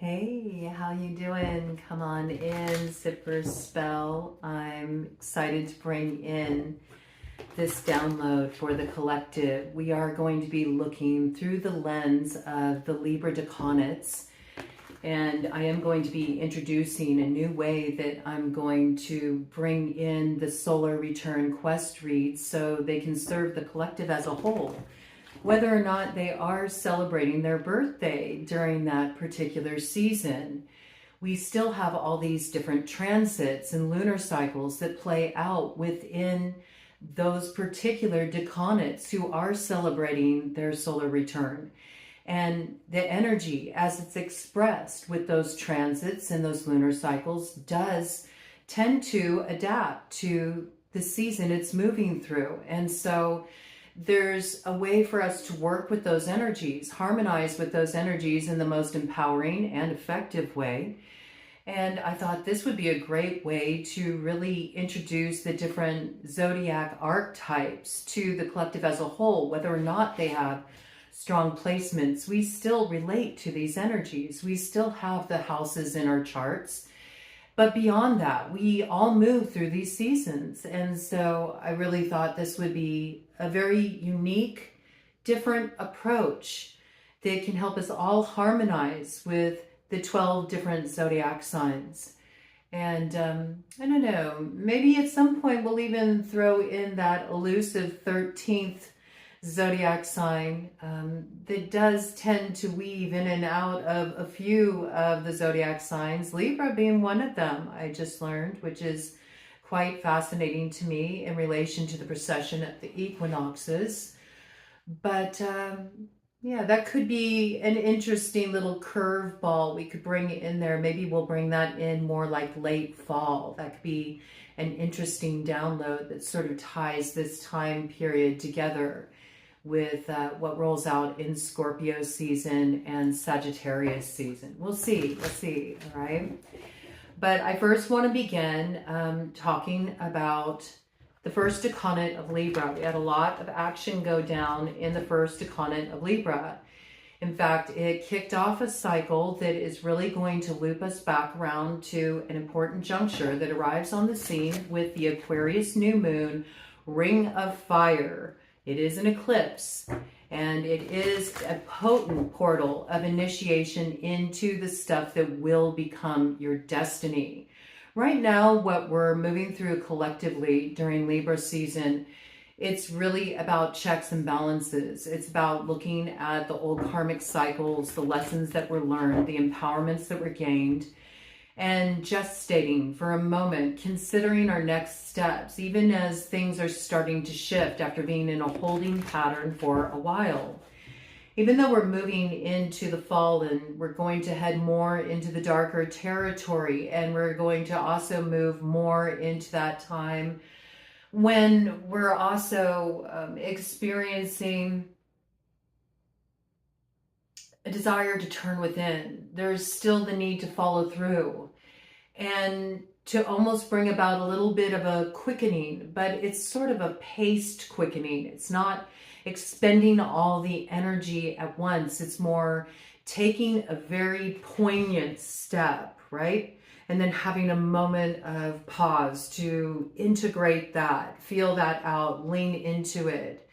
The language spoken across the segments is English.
Hey, how you doing? Come on in, sit for a spell. I'm excited to bring in this download for the collective. We are going to be looking through the lens of the Libra Decanates, and I am going to be introducing a new way that I'm going to bring in the solar return quest reads so they can serve the collective as a whole, whether or not they are celebrating their birthday during that particular season. We still have all these different transits and lunar cycles that play out within those particular decanates who are celebrating their solar return. And the energy, as it's expressed with those transits and those lunar cycles, does tend to adapt to the season it's moving through. And so there's a way for us to work with those energies, harmonize with those energies in the most empowering and effective way. And I thought this would be a great way to really introduce the different zodiac archetypes to the collective as a whole. Whether or not they have strong placements, we still relate to these energies. We still have the houses in our charts. But beyond that, we all move through these seasons. And so I really thought this would be a very unique, different approach that can help us all harmonize with the 12 different zodiac signs. And I don't know, maybe at some point we'll even throw in that elusive 13th zodiac sign that does tend to weave in and out of a few of the zodiac signs, Libra being one of them, I just learned, which is quite fascinating to me in relation to the precession of the equinoxes. But yeah, that could be an interesting little curveball we could bring in there. Maybe we'll bring that in more like late fall. That could be an interesting download that sort of ties this time period together with what rolls out in Scorpio season and Sagittarius season. We'll see, all right? But I first want to begin talking about the first decanate of Libra. We had a lot of action go down in the first decanate of Libra. In fact, it kicked off a cycle that is really going to loop us back around to an important juncture that arrives on the scene with the Aquarius new moon, Ring of Fire. It is an eclipse, and it is a potent portal of initiation into the stuff that will become your destiny. Right now, what we're moving through collectively during Libra season, it's really about checks and balances. It's about looking at the old karmic cycles, the lessons that were learned, the empowerments that were gained, and gestating for a moment, considering our next steps, even as things are starting to shift after being in a holding pattern for a while. Even though we're moving into the fall and we're going to head more into the darker territory, and we're going to also move more into that time when we're also experiencing a desire to turn within. There's still the need to follow through and to almost bring about a little bit of a quickening, but it's sort of a paced quickening. It's not expending all the energy at once. It's more taking a very poignant step, right? And then having a moment of pause to integrate that, feel that out, lean into it.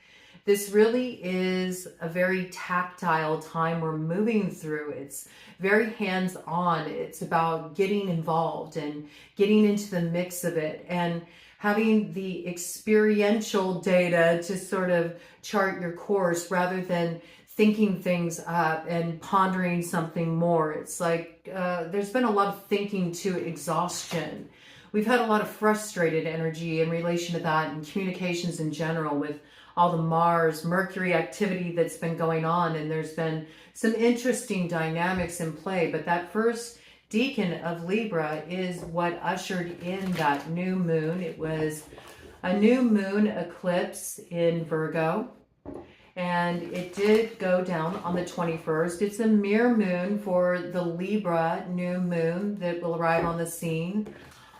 This really is a very tactile time we're moving through. It's very hands-on. It's about getting involved and getting into the mix of it and having the experiential data to sort of chart your course rather than thinking things up and pondering something more. It's like there's been a lot of thinking to exhaustion. We've had a lot of frustrated energy in relation to that and communications in general with all the Mars, Mercury activity that's been going on, and there's been some interesting dynamics in play. But that first decan of Libra is what ushered in that new moon. It was a new moon eclipse in Virgo, and it did go down on the 21st. It's a mirror moon for the Libra new moon that will arrive on the scene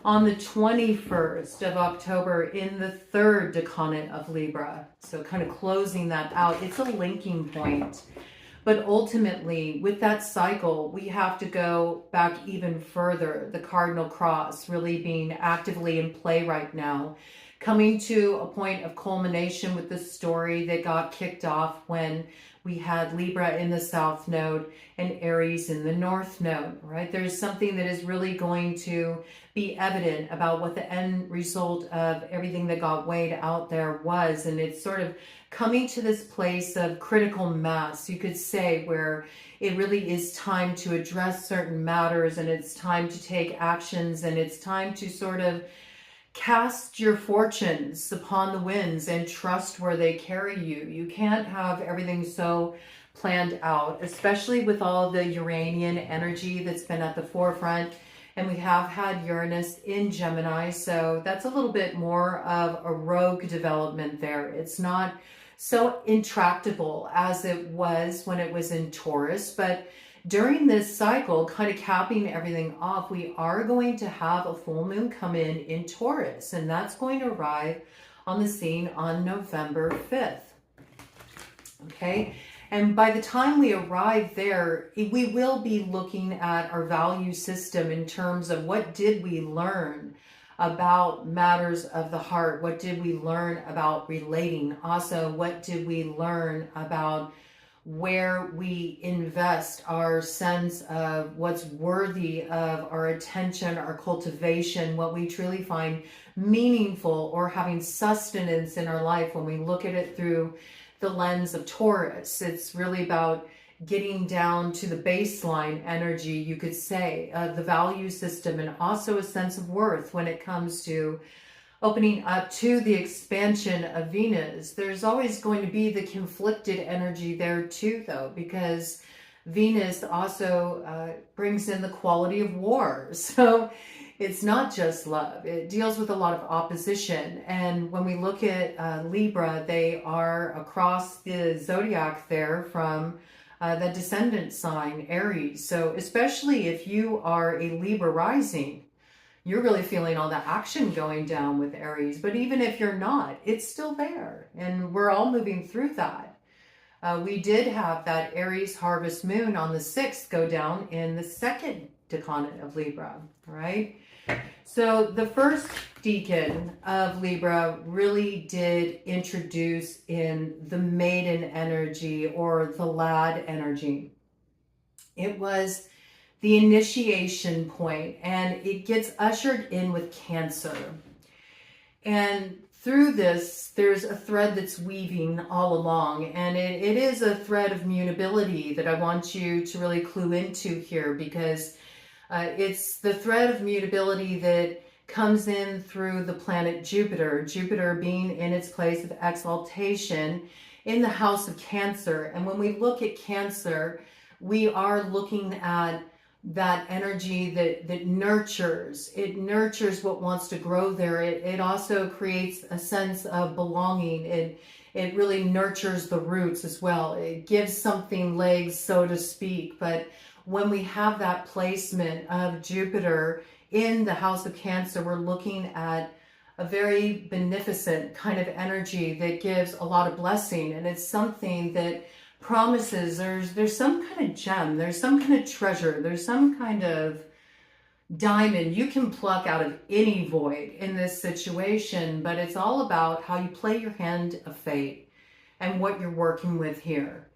on the 21st of October in the third decanate of Libra. So kind of closing that out. It's a linking point. But ultimately, with that cycle, we have to go back even further. The cardinal cross really being actively in play right now, coming to a point of culmination with the story that got kicked off when we had Libra in the South Node and Aries in the North Node, right? There's something that is really going to be evident about what the end result of everything that got weighed out there was. And it's sort of coming to this place of critical mass, you could say, where it really is time to address certain matters, and it's time to take actions, and it's time to sort of cast your fortunes upon the winds and trust where they carry you. You can't have everything so planned out, especially with all the Uranian energy that's been at the forefront. And we have had Uranus in Gemini, so that's a little bit more of a rogue development there. It's not so intractable as it was when it was in Taurus, but during this cycle, kind of capping everything off, we are going to have a full moon come in Taurus, and that's going to arrive on the scene on November 5th. Okay, and by the time we arrive there, we will be looking at our value system in terms of what did we learn about matters of the heart, what did we learn about relating, also what did we learn about where we invest our sense of what's worthy of our attention, our cultivation, what we truly find meaningful or having sustenance in our life when we look at it through the lens of Taurus. It's really about getting down to the baseline energy, you could say, of the value system, and also a sense of worth when it comes to opening up to the expansion of Venus. There's always going to be the conflicted energy there too, though, because Venus also brings in the quality of war. So it's not just love. It deals with a lot of opposition. And when we look at Libra, they are across the zodiac there from the descendant sign, Aries. So especially if you are a Libra rising, you're really feeling all the action going down with Aries. But even if you're not, it's still there. And we're all moving through that. We did have that Aries harvest moon on the 6th go down in the second decade of Libra, right? So the first decan of Libra really did introduce in the maiden energy or the lad energy. It was the initiation point, and it gets ushered in with Cancer. And through this, there's a thread that's weaving all along, and it is a thread of mutability that I want you to really clue into here, because it's the thread of mutability that comes in through the planet Jupiter, Jupiter being in its place of exaltation in the house of Cancer. And when we look at Cancer, we are looking at that energy that nurtures. It nurtures what wants to grow there. It also creates a sense of belonging. It really nurtures the roots as well. It gives something legs, so to speak. But when we have that placement of Jupiter in the house of Cancer, we're looking at a very beneficent kind of energy that gives a lot of blessing. And it's something that promises there's some kind of gem, there's some kind of treasure, there's some kind of diamond you can pluck out of any void in this situation. But it's all about how you play your hand of fate and what you're working with here.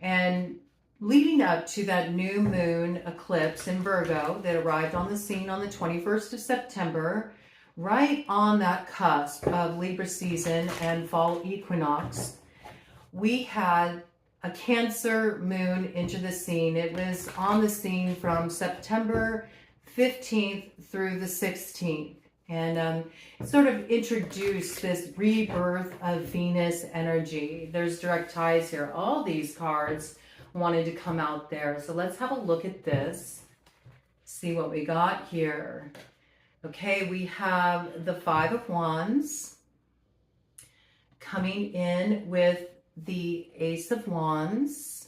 And leading up to that new moon eclipse in Virgo that arrived on the scene on the 21st of September, right on that cusp of Libra season and fall equinox, we had a Cancer moon into the scene. It was on the scene from September 15th through the 16th. And it sort of introduced this rebirth of Venus energy. There's direct ties here. All these cards wanted to come out there. So let's have a look at this. See what we got here. Okay, we have the Five of Wands coming in with the Ace of Wands,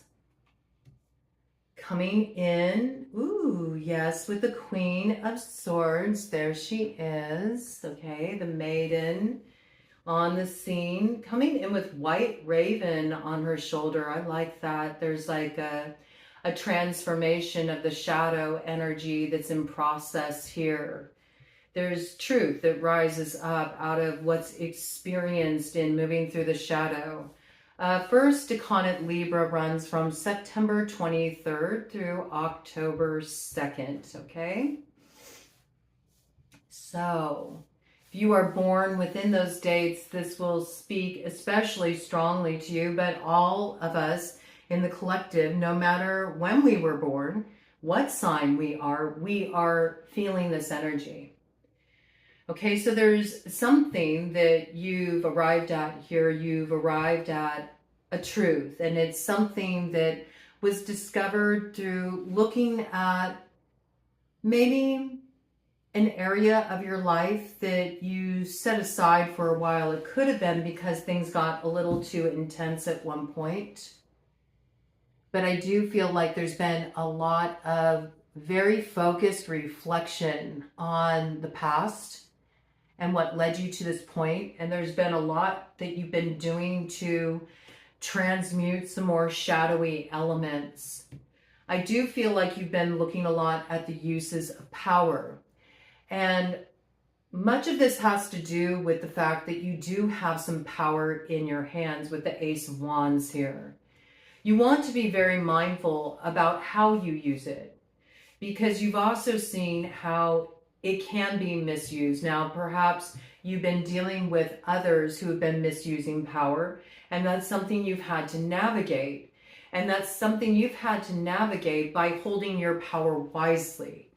coming in, ooh, yes, with the Queen of Swords. There she is. Okay, the Maiden on the scene, coming in with white raven on her shoulder. I like that. There's like a transformation of the shadow energy that's in process here. There's truth that rises up out of what's experienced in moving through the shadow. First Decanate Libra runs from September 23rd through October 2nd, okay? So, if you are born within those dates, this will speak especially strongly to you, but all of us in the collective, no matter when we were born, what sign we are feeling this energy. Okay, so there's something that you've arrived at here. You've arrived at a truth, and it's something that was discovered through looking at maybe an area of your life that you set aside for a while. It could have been because things got a little too intense at one point. But I do feel like there's been a lot of very focused reflection on the past and what led you to this point. And there's been a lot that you've been doing to transmute some more shadowy elements. I do feel like you've been looking a lot at the uses of power. And much of this has to do with the fact that you do have some power in your hands with the Ace of Wands here. You want to be very mindful about how you use it, because you've also seen how it can be misused. Now, perhaps you've been dealing with others who have been misusing power, and that's something you've had to navigate. And that's something you've had to navigate by holding your power wisely.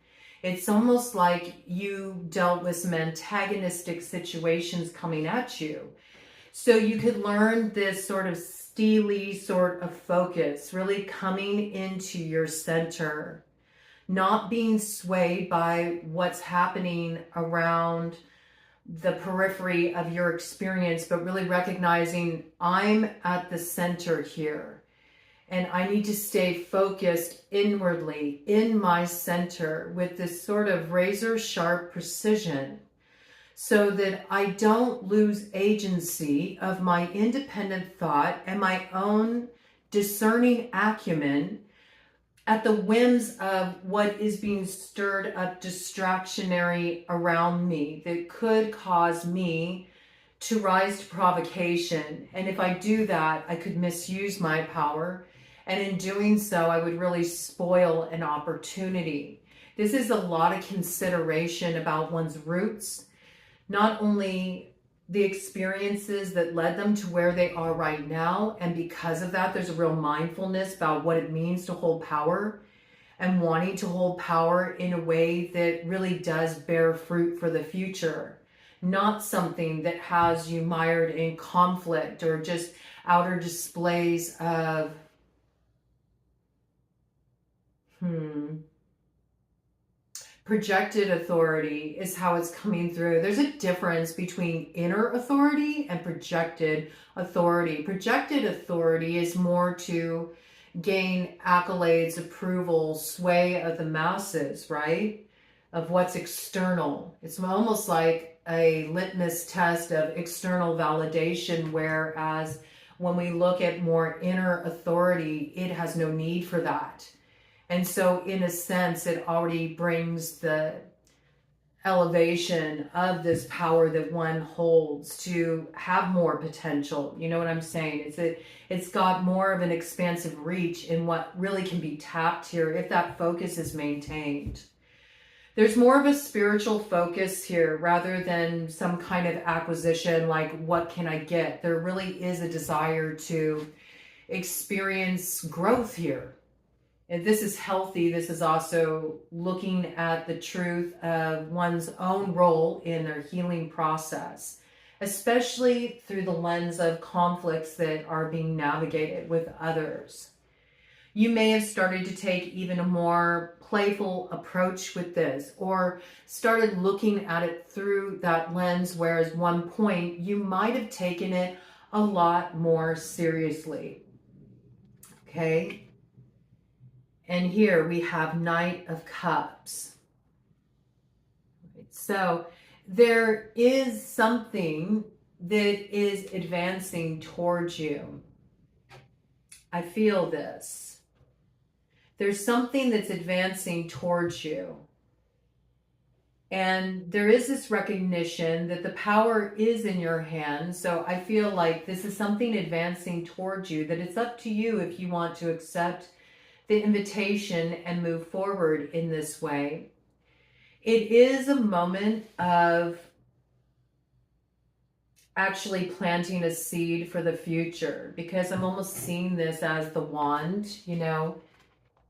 It's almost like you dealt with some antagonistic situations coming at you. So you could learn this sort of steely sort of focus, really coming into your center, not being swayed by what's happening around the periphery of your experience, but really recognizing I'm at the center here. And I need to stay focused inwardly in my center with this sort of razor sharp precision so that I don't lose agency of my independent thought and my own discerning acumen at the whims of what is being stirred up distractionary around me that could cause me to rise to provocation. And if I do that, I could misuse my power. And in doing so, I would really spoil an opportunity. This is a lot of consideration about one's roots, not only the experiences that led them to where they are right now. And because of that, there's a real mindfulness about what it means to hold power and wanting to hold power in a way that really does bear fruit for the future. Not something that has you mired in conflict or just outer displays of projected authority is how it's coming through. There's a difference between inner authority and projected authority. Projected authority is more to gain accolades, approval, sway of the masses, right? Of what's external. It's almost like a litmus test of external validation, whereas when we look at more inner authority, it has no need for that. And so in a sense, it already brings the elevation of this power that one holds to have more potential. You know what I'm saying? It's got more of an expansive reach in what really can be tapped here if that focus is maintained. There's more of a spiritual focus here rather than some kind of acquisition like what can I get? There really is a desire to experience growth here. If this is healthy, this is also looking at the truth of one's own role in their healing process, especially through the lens of conflicts that are being navigated with others. You may have started to take even a more playful approach with this, or started looking at it through that lens, whereas one point you might have taken it a lot more seriously. Okay? And here we have Knight of Cups. So there is something that is advancing towards you. I feel this. There's something that's advancing towards you. And there is this recognition that the power is in your hands. So I feel like this is something advancing towards you, that it's up to you if you want to accept the invitation and move forward in this way. It is a moment of actually planting a seed for the future, because I'm almost seeing this as the wand, you know,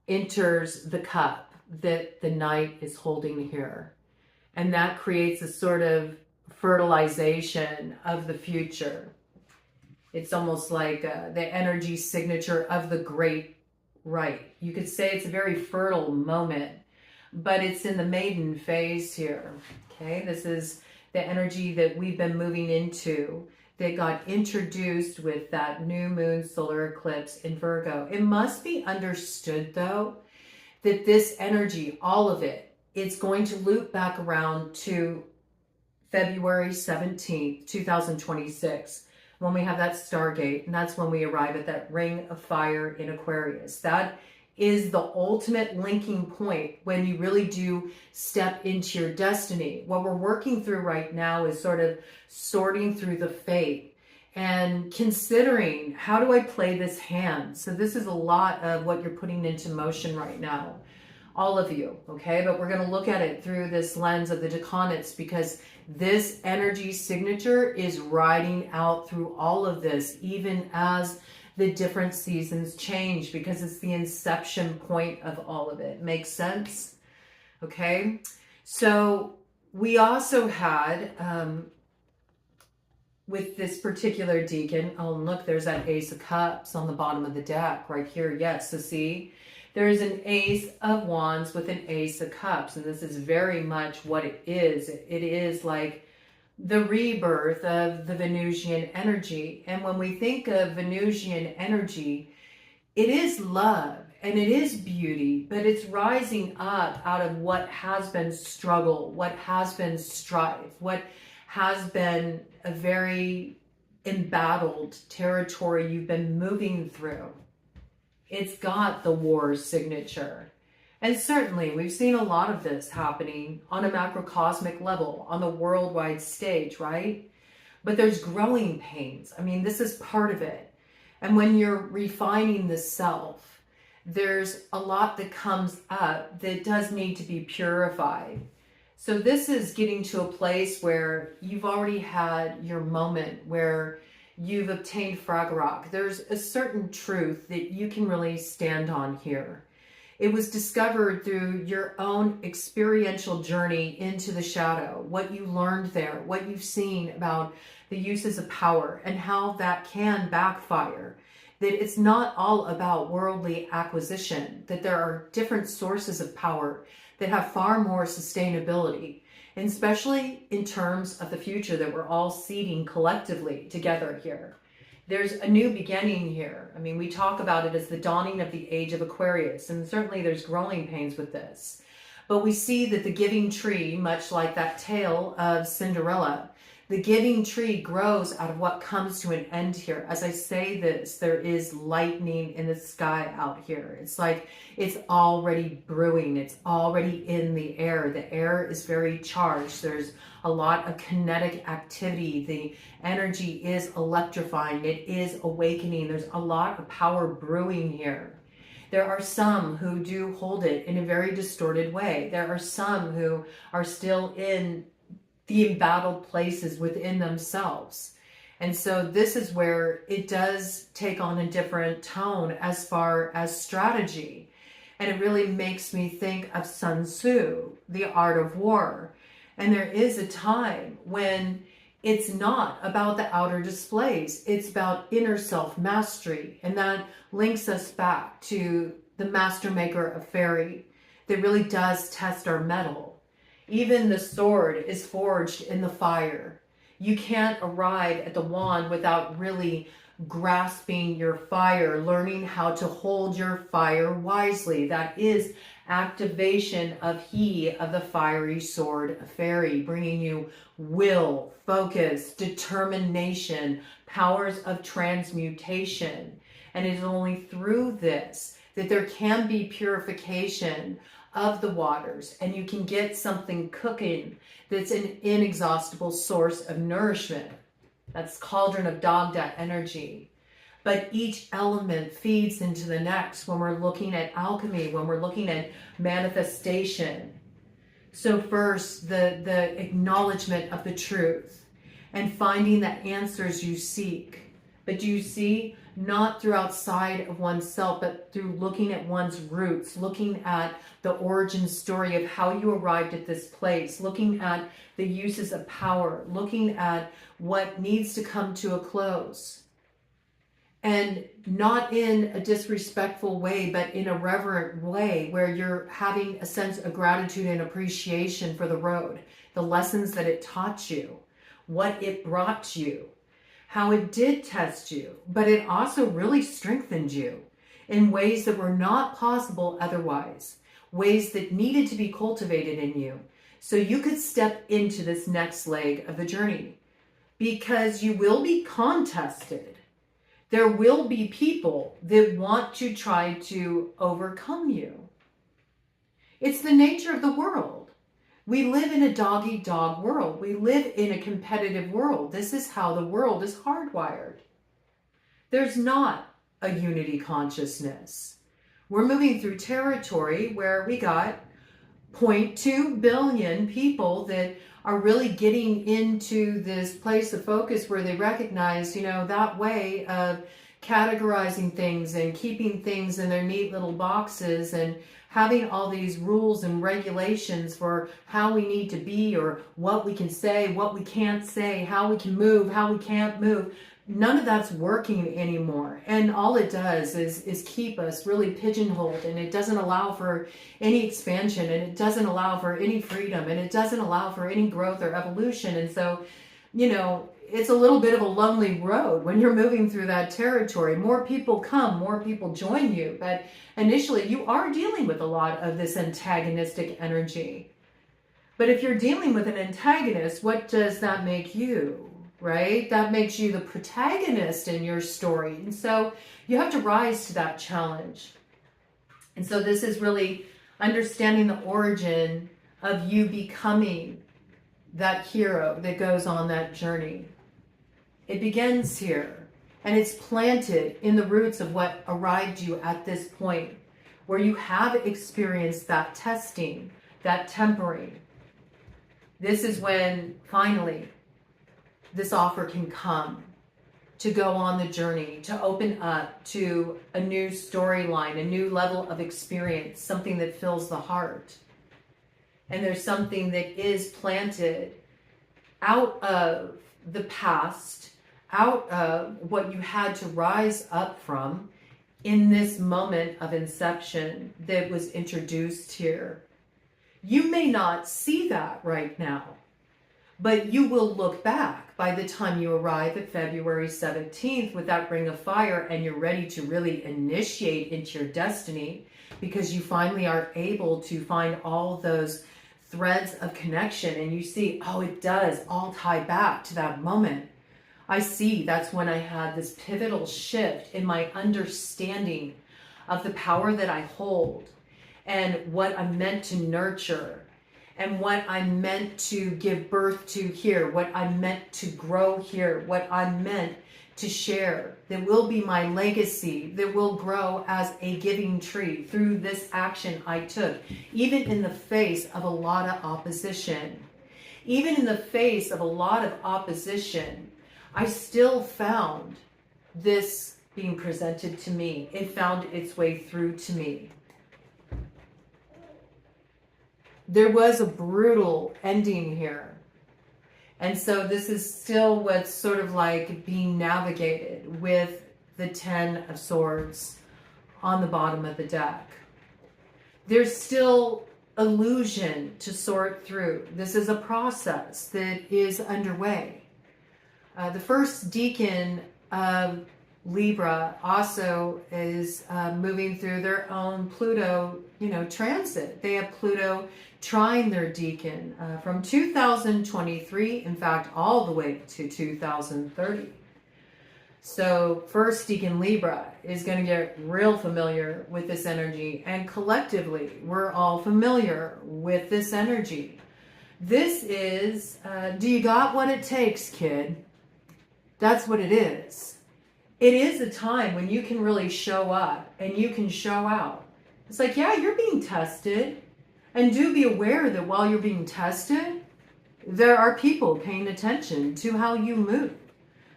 enters the cup that the knight is holding here. And that creates a sort of fertilization of the future. It's almost like the energy signature of the great rite. You could say it's a very fertile moment, but it's in the maiden phase here. Okay, this is the energy that we've been moving into, that got introduced with that new moon solar eclipse in Virgo. It must be understood, though, that this energy, all of it, it's going to loop back around to February 17th, 2026, when we have that Stargate, and that's when we arrive at that ring of fire in Aquarius. That is the ultimate linking point when you really do step into your destiny. What we're working through right now is sort of sorting through the fate and considering, how do I play this hand? So this is a lot of what you're putting into motion right now. All of you, okay? But we're going to look at it through this lens of the Decanates, because this energy signature is riding out through all of this, even as the different seasons change, because it's the inception point of all of it. Makes sense? Okay? So we also had, with this particular deacon, oh, look, there's that Ace of Cups on the bottom of the deck right here. Yes, so see, there's an Ace of Wands with an Ace of Cups, and this is very much what it is. It is like the rebirth of the Venusian energy. And when we think of Venusian energy, it is love and it is beauty, but it's rising up out of what has been struggle, what has been strife, what has been a very embattled territory you've been moving through. It's got the war signature. And certainly we've seen a lot of this happening on a macrocosmic level, on the worldwide stage, right? But there's growing pains. I mean, this is part of it. And when you're refining the self, there's a lot that comes up that does need to be purified. So this is getting to a place where you've already had your moment where you've obtained Fragorock. There's a certain truth that you can really stand on here. It was discovered through your own experiential journey into the shadow, what you learned there, what you've seen about the uses of power and how that can backfire. That it's not all about worldly acquisition, that there are different sources of power that have far more sustainability, and especially in terms of the future that we're all seeding collectively together here. There's a new beginning here. I mean, we talk about it as the dawning of the age of Aquarius, and certainly there's growing pains with this. But we see that the giving tree, much like that tale of Cinderella, the giving tree grows out of what comes to an end here. As I say this, there is lightning in the sky out here. It's like it's already brewing. It's already in the air. The air is very charged. There's a lot of kinetic activity. The energy is electrifying. It is awakening. There's a lot of power brewing here. There are some who do hold it in a very distorted way. There are some who are still in the embattled places within themselves. And so this is where it does take on a different tone as far as strategy. And it really makes me think of Sun Tzu, The Art of War. And there is a time when it's not about the outer displays. It's about inner self-mastery. And that links us back to the master maker of fairy that really does test our mettle. Even the sword is forged in the fire. You can't arrive at the wand without really grasping your fire, learning how to hold your fire wisely. That is activation of he, of the fiery sword fairy, bringing you will, focus, determination, powers of transmutation. And it is only through this that there can be purification of the waters, and you can get something cooking that's an inexhaustible source of nourishment. That's cauldron of Dagda energy. But each element feeds into the next when we're looking at alchemy, when we're looking at manifestation. So first, the acknowledgement of the truth and finding the answers you seek. But do you see? Not through outside of oneself, but through looking at one's roots, looking at the origin story of how you arrived at this place, looking at the uses of power, looking at what needs to come to a close. And not in a disrespectful way, but in a reverent way where you're having a sense of gratitude and appreciation for the road, the lessons that it taught you, what it brought you, how it did test you, but it also really strengthened you in ways that were not possible otherwise, ways that needed to be cultivated in you so you could step into this next leg of the journey. Because you will be contested. There will be people that want to try to overcome you. It's the nature of the world. We live in a dog-eat-dog world. We live in a competitive world. This is how the world is hardwired. There's not a unity consciousness. We're moving through territory where we got 0.2 billion people that are really getting into this place of focus where they recognize, that way of categorizing things and keeping things in their neat little boxes and having all these rules and regulations for how we need to be or what we can say, what we can't say, how we can move, how we can't move. None of that's working anymore. And all it does is keep us really pigeonholed, and it doesn't allow for any expansion, and it doesn't allow for any freedom, and it doesn't allow for any growth or evolution. And so, it's a little bit of a lonely road when you're moving through that territory. More people come, more people join you, but initially you are dealing with a lot of this antagonistic energy. But if you're dealing with an antagonist, what does that make you, right? That makes you the protagonist in your story. And so you have to rise to that challenge. And so this is really understanding the origin of you becoming that hero that goes on that journey. It begins here, and it's planted in the roots of what arrived you at this point, where you have experienced that testing, that tempering. This is when finally this offer can come to go on the journey, to open up to a new storyline, a new level of experience, something that fills the heart. And there's something that is planted out of the past, out of what you had to rise up from in this moment of inception that was introduced here. You may not see that right now, but you will look back by the time you arrive at February 17th with that ring of fire and you're ready to really initiate into your destiny, because you finally are able to find all those threads of connection, and you see, oh, it does all tie back to that moment. I see that's when I had this pivotal shift in my understanding of the power that I hold and what I'm meant to nurture and what I'm meant to give birth to here, what I'm meant to grow here, what I'm meant to share, that will be my legacy, that will grow as a giving tree through this action I took, even in the face of a lot of opposition. Even in the face of a lot of opposition, I still found this being presented to me. It found its way through to me. There was a brutal ending here. And so this is still what's sort of like being navigated with the 10 of Swords on the bottom of the deck. There's still illusion to sort through. This is a process that is underway. The first decan of Libra also is moving through their own Pluto, transit. They have Pluto trine their decan from 2023, in fact, all the way to 2030. So first decan Libra is going to get real familiar with this energy, and collectively we're all familiar with this energy. This is, do you got what it takes, kid? That's what it is. It is a time when you can really show up and you can show out. It's like, yeah, you're being tested. And do be aware that while you're being tested, there are people paying attention to how you move.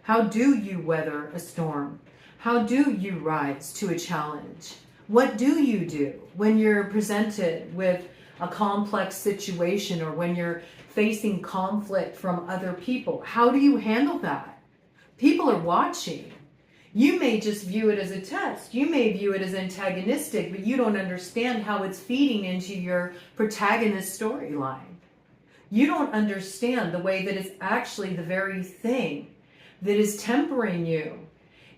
How do you weather a storm? How do you rise to a challenge? What do you do when you're presented with a complex situation or when you're facing conflict from other people? How do you handle that? People are watching. You may just view it as a test. You may view it as antagonistic, but you don't understand how it's feeding into your protagonist storyline. You don't understand the way that it's actually the very thing that is tempering you.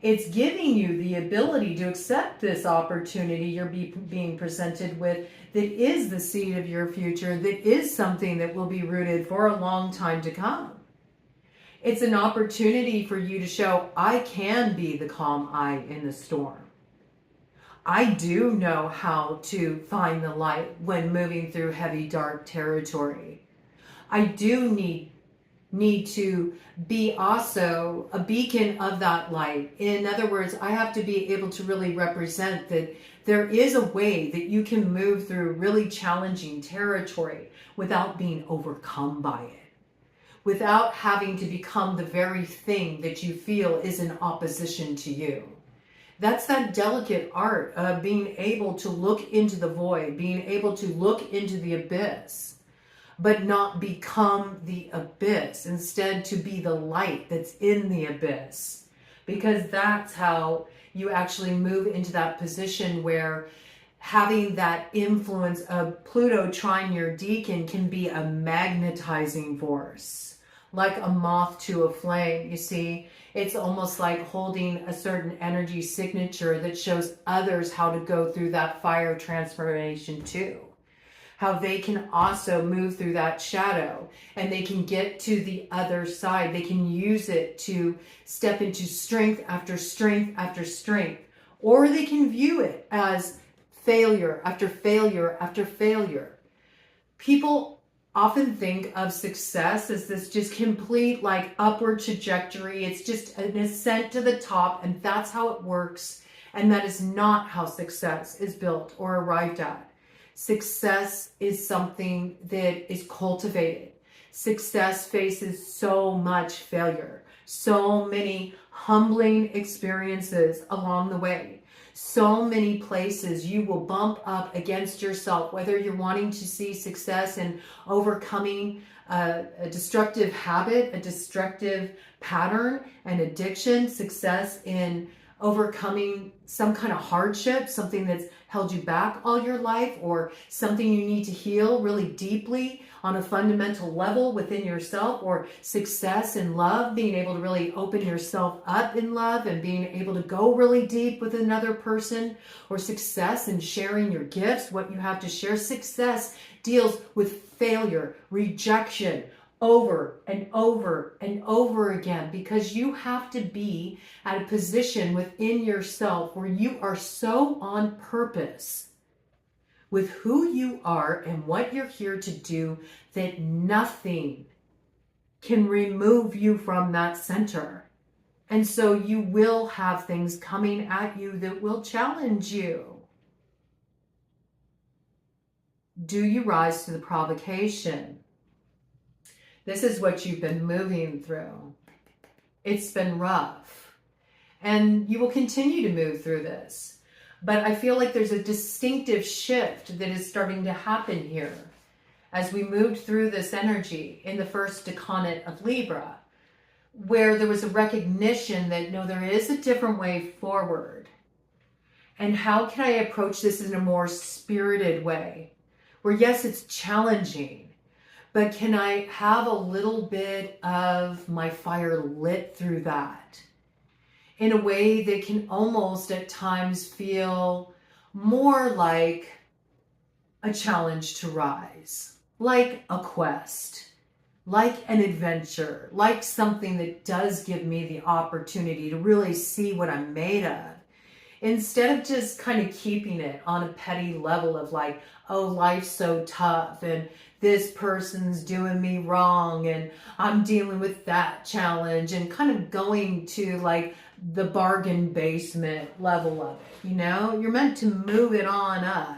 It's giving you the ability to accept this opportunity you're being presented with that is the seed of your future, that is something that will be rooted for a long time to come. It's an opportunity for you to show, I can be the calm eye in the storm. I do know how to find the light when moving through heavy, dark territory. I do need to be also a beacon of that light. In other words, I have to be able to really represent that there is a way that you can move through really challenging territory without being overcome by it, without having to become the very thing that you feel is in opposition to you. That's that delicate art of being able to look into the void, being able to look into the abyss, but not become the abyss. Instead, to be the light that's in the abyss. Because that's how you actually move into that position where having that influence of Pluto trine your decan can be a magnetizing force, like a moth to a flame. You see, it's almost like holding a certain energy signature that shows others how to go through that fire transformation too. How they can also move through that shadow and they can get to the other side. They can use it to step into strength after strength after strength. Or they can view it as failure after failure after failure. People often think of success as this just complete like upward trajectory. It's just an ascent to the top, and that's how it works. And that is not how success is built or arrived at. Success is something that is cultivated. Success faces so much failure, so many humbling experiences along the way, so many places you will bump up against yourself, whether you're wanting to see success in overcoming a destructive habit, a destructive pattern, an addiction, success in overcoming some kind of hardship, something that's held you back all your life, or something you need to heal really deeply on a fundamental level within yourself, or success in love, being able to really open yourself up in love and being able to go really deep with another person, or success in sharing your gifts, what you have to share. Success deals with failure, rejection, over and over and over again, because you have to be at a position within yourself where you are so on purpose with who you are and what you're here to do that nothing can remove you from that center. And so you will have things coming at you that will challenge you. Do you rise to the provocation? This is what you've been moving through. It's been rough. And you will continue to move through this. But I feel like there's a distinctive shift that is starting to happen here as we moved through this energy in the first decanate of Libra, where there was a recognition that, no, there is a different way forward. And how can I approach this in a more spirited way? Where, yes, it's challenging, but can I have a little bit of my fire lit through that? in a way that can almost at times feel more like a challenge to rise, like a quest, like an adventure, like something that does give me the opportunity to really see what I'm made of. Instead of just kind of keeping it on a petty level of like, oh, life's so tough and this person's doing me wrong and I'm dealing with that challenge, and kind of going to like the bargain basement level of it. You know, you're meant to move it on up,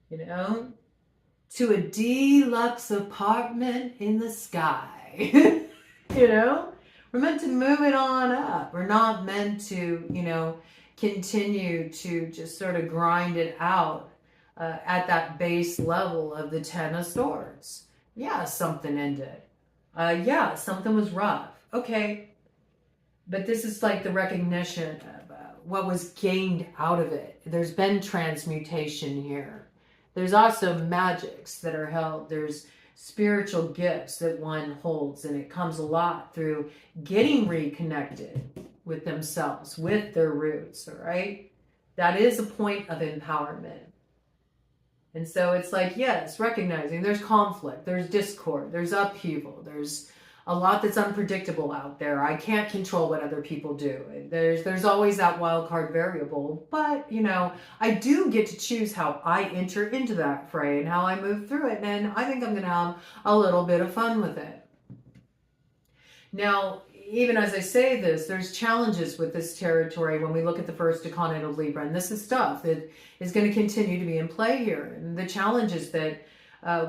you know, to a deluxe apartment in the sky. You know, we're meant to move it on up. We're not meant to, you know, continue to just sort of grind it out at that base level of the 10 of Swords. Yeah, something ended. Yeah, something was rough. Okay. But this is like the recognition of what was gained out of it. There's been transmutation here. There's also magics that are held. There's spiritual gifts that one holds, and it comes a lot through getting reconnected with themselves, with their roots, all right? That is a point of empowerment. And so it's like, yes, recognizing there's conflict, there's discord, there's upheaval, there's a lot that's unpredictable out there. I can't control what other people do. There's always that wild card variable, but you know, I do get to choose how I enter into that fray and how I move through it. And I think I'm going to have a little bit of fun with it. Now, even as I say this, there's challenges with this territory when we look at the first decanate of Libra, and this is stuff that is going to continue to be in play here. And the challenge is that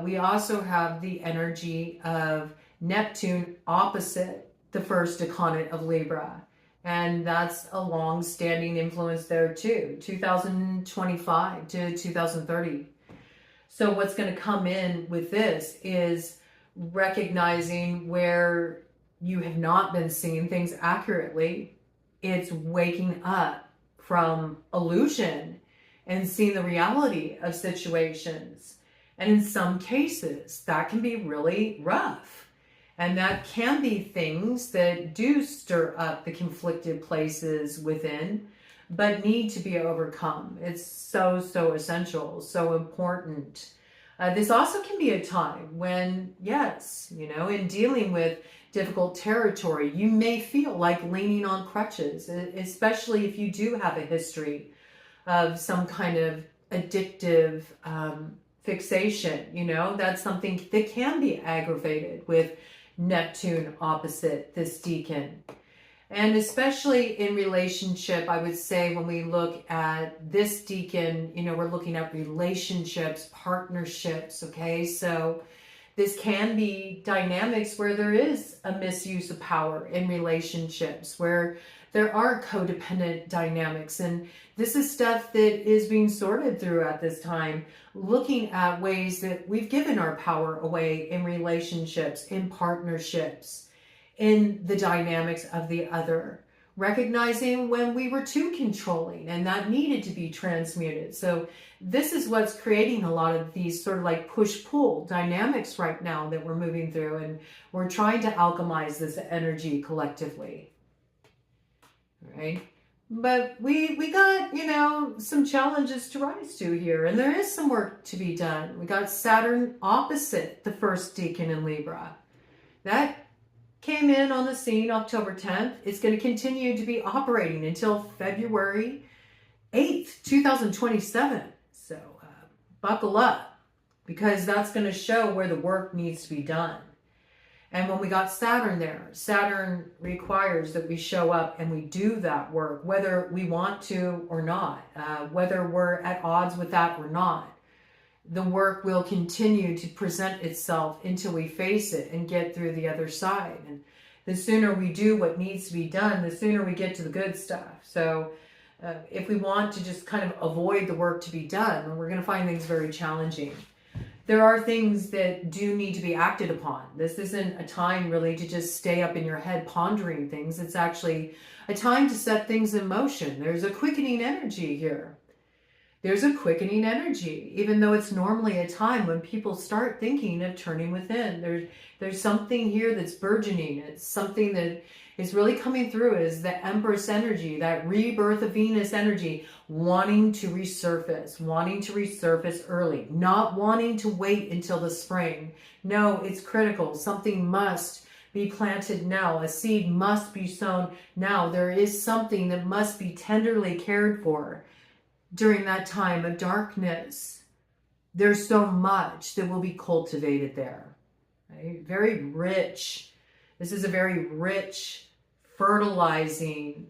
we also have the energy of Neptune opposite the first decanate of Libra. And that's a long-standing influence there too, 2025 to 2030. So what's going to come in with this is recognizing where you have not been seeing things accurately. It's waking up from illusion and seeing the reality of situations. And in some cases, that can be really rough. And that can be things that do stir up the conflicted places within, but need to be overcome. It's so essential, so important. This also can be a time when, yes, you know, in dealing with difficult territory, you may feel like leaning on crutches, especially if you do have a history of some kind of addictive fixation. You know, that's something that can be aggravated with Neptune opposite this decan. And especially in relationship, I would say when we look at this decan, you know, we're looking at relationships, partnerships, okay? So this can be dynamics where there is a misuse of power in relationships, where there are codependent dynamics. And this is stuff that is being sorted through at this time, looking at ways that we've given our power away in relationships, in partnerships, in the dynamics of the other, recognizing when we were too controlling and that needed to be transmuted. So this is what's creating a lot of these sort of like push-pull dynamics right now that we're moving through, and we're trying to alchemize this energy collectively. All right. But we got, you know, some challenges to rise to here, and there is some work to be done. We got Saturn opposite the first decan in Libra. That came in on the scene October 10th. It's going to continue to be operating until February 8th, 2027. So buckle up, because that's going to show where the work needs to be done. And when we got Saturn there, Saturn requires that we show up and we do that work, whether we want to or not, whether we're at odds with that or not. The work will continue to present itself until we face it and get through the other side. And the sooner we do what needs to be done, the sooner we get to the good stuff. So if we want to just kind of avoid the work to be done, we're going to find things very challenging. There are things that do need to be acted upon. This isn't a time really to just stay up in your head pondering things. It's actually a time to set things in motion. There's a quickening energy here. There's a quickening energy, even though it's normally a time when people start thinking of turning within. There's something here that's burgeoning. It's something that is really coming through is the Empress energy, that rebirth of Venus energy, wanting to resurface early, not wanting to wait until the spring. No, it's critical. Something must be planted now. A seed must be sown now. There is something that must be tenderly cared for during that time of darkness. There's so much that will be cultivated there. Right? Very rich. This is a very rich, fertilizing,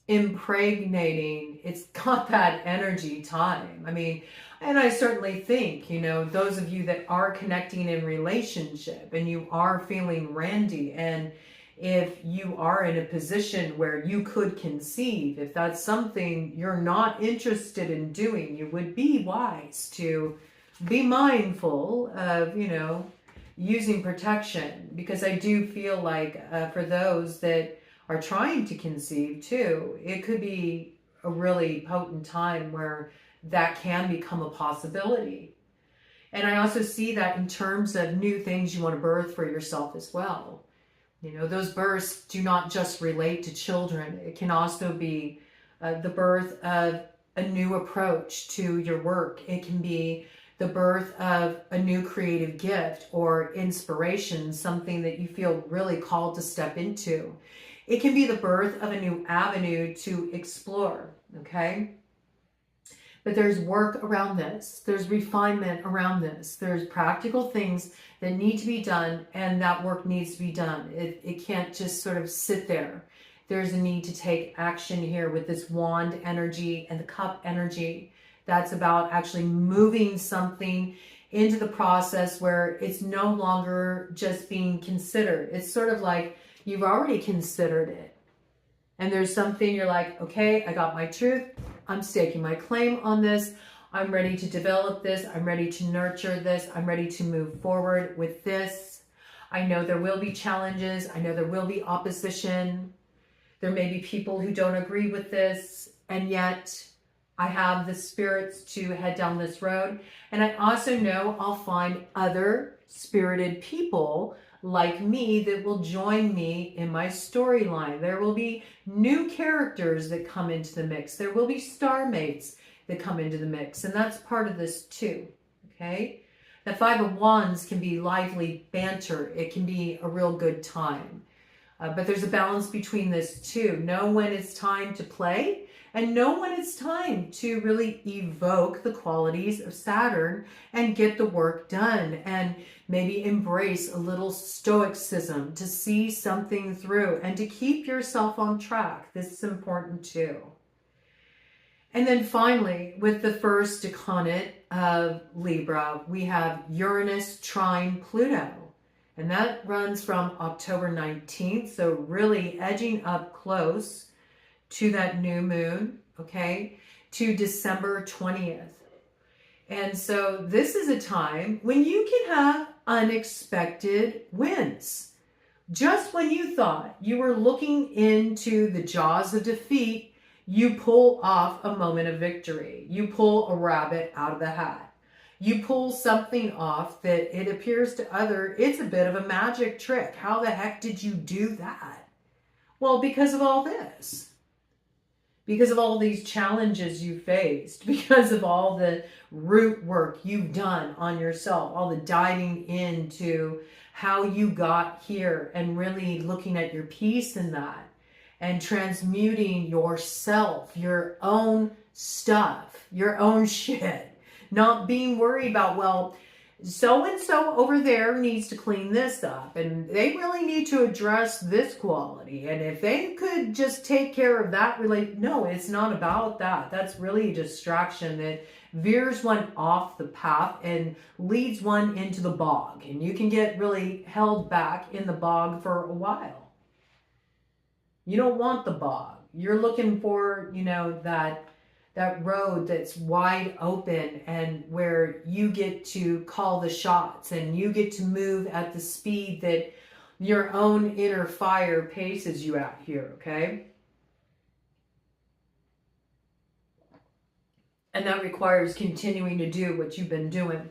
impregnating. It's got that energy time. I mean, and I certainly think, you know, those of you that are connecting in relationship and you are feeling randy, and if you are in a position where you could conceive, if that's something you're not interested in doing, you would be wise to be mindful of, you know, using protection, because I do feel like for those that are trying to conceive too, it could be a really potent time where that can become a possibility. And I also see that in terms of new things you want to birth for yourself as well. You know, those births do not just relate to children. It can also be the birth of a new approach to your work. It can be the birth of a new creative gift or inspiration, something that you feel really called to step into. It can be the birth of a new avenue to explore, okay? But there's work around this. There's refinement around this. There's practical things that need to be done, and that work needs to be done. It can't just sort of sit there. There's a need to take action here with this wand energy and the cup energy. That's about actually moving something into the process where it's no longer just being considered. It's sort of like you've already considered it. And there's something you're like, okay, I got my truth. I'm staking my claim on this. I'm ready to develop this. I'm ready to nurture this. I'm ready to move forward with this. I know there will be challenges. I know there will be opposition. There may be people who don't agree with this, and yet I have the spirits to head down this road. And I also know I'll find other spirited people like me that will join me in my storyline. There will be new characters that come into the mix. There will be star mates that come into the mix. And that's part of this too, okay? The Five of Wands can be lively banter. It can be a real good time. But there's a balance between this too. Know when it's time to play, and know when it's time to really evoke the qualities of Saturn and get the work done, and maybe embrace a little stoicism to see something through and to keep yourself on track. This is important too. And then finally, with the first decanate of Libra, we have Uranus trine Pluto. And that runs from October 19th, so really edging up close to that new moon, okay, to December 20th. And so this is a time when you can have unexpected wins. Just when you thought you were looking into the jaws of defeat, you pull off a moment of victory. You pull a rabbit out of the hat. You pull something off that it appears to others, it's a bit of a magic trick. How the heck did you do that? Well, because of all this. Because of all these challenges you faced, because of all the root work you've done on yourself, all the diving into how you got here and really looking at your peace in that and transmuting yourself, your own stuff, your own shit. Not being worried about, well, so-and-so over there needs to clean this up, and they really need to address this quality. And if they could just take care of that, no, it's not about that. That's really a distraction that veers one off the path and leads one into the bog. And you can get really held back in the bog for a while. You don't want the bog. You're looking for, that road that's wide open and where you get to call the shots and you get to move at the speed that your own inner fire paces you out here, okay? And that requires continuing to do what you've been doing.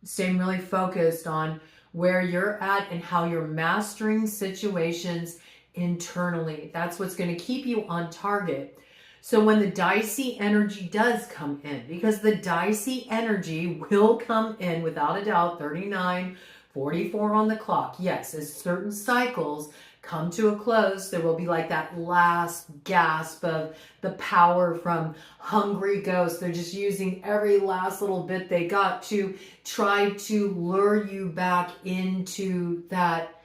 Staying really focused on where you're at and how you're mastering situations internally. That's what's going to keep you on target. So when the dicey energy does come in, because the dicey energy will come in without a doubt, 39, 44 on the clock. Yes, as certain cycles come to a close, there will be like that last gasp of the power from hungry ghosts. They're just using every last little bit they got to try to lure you back into that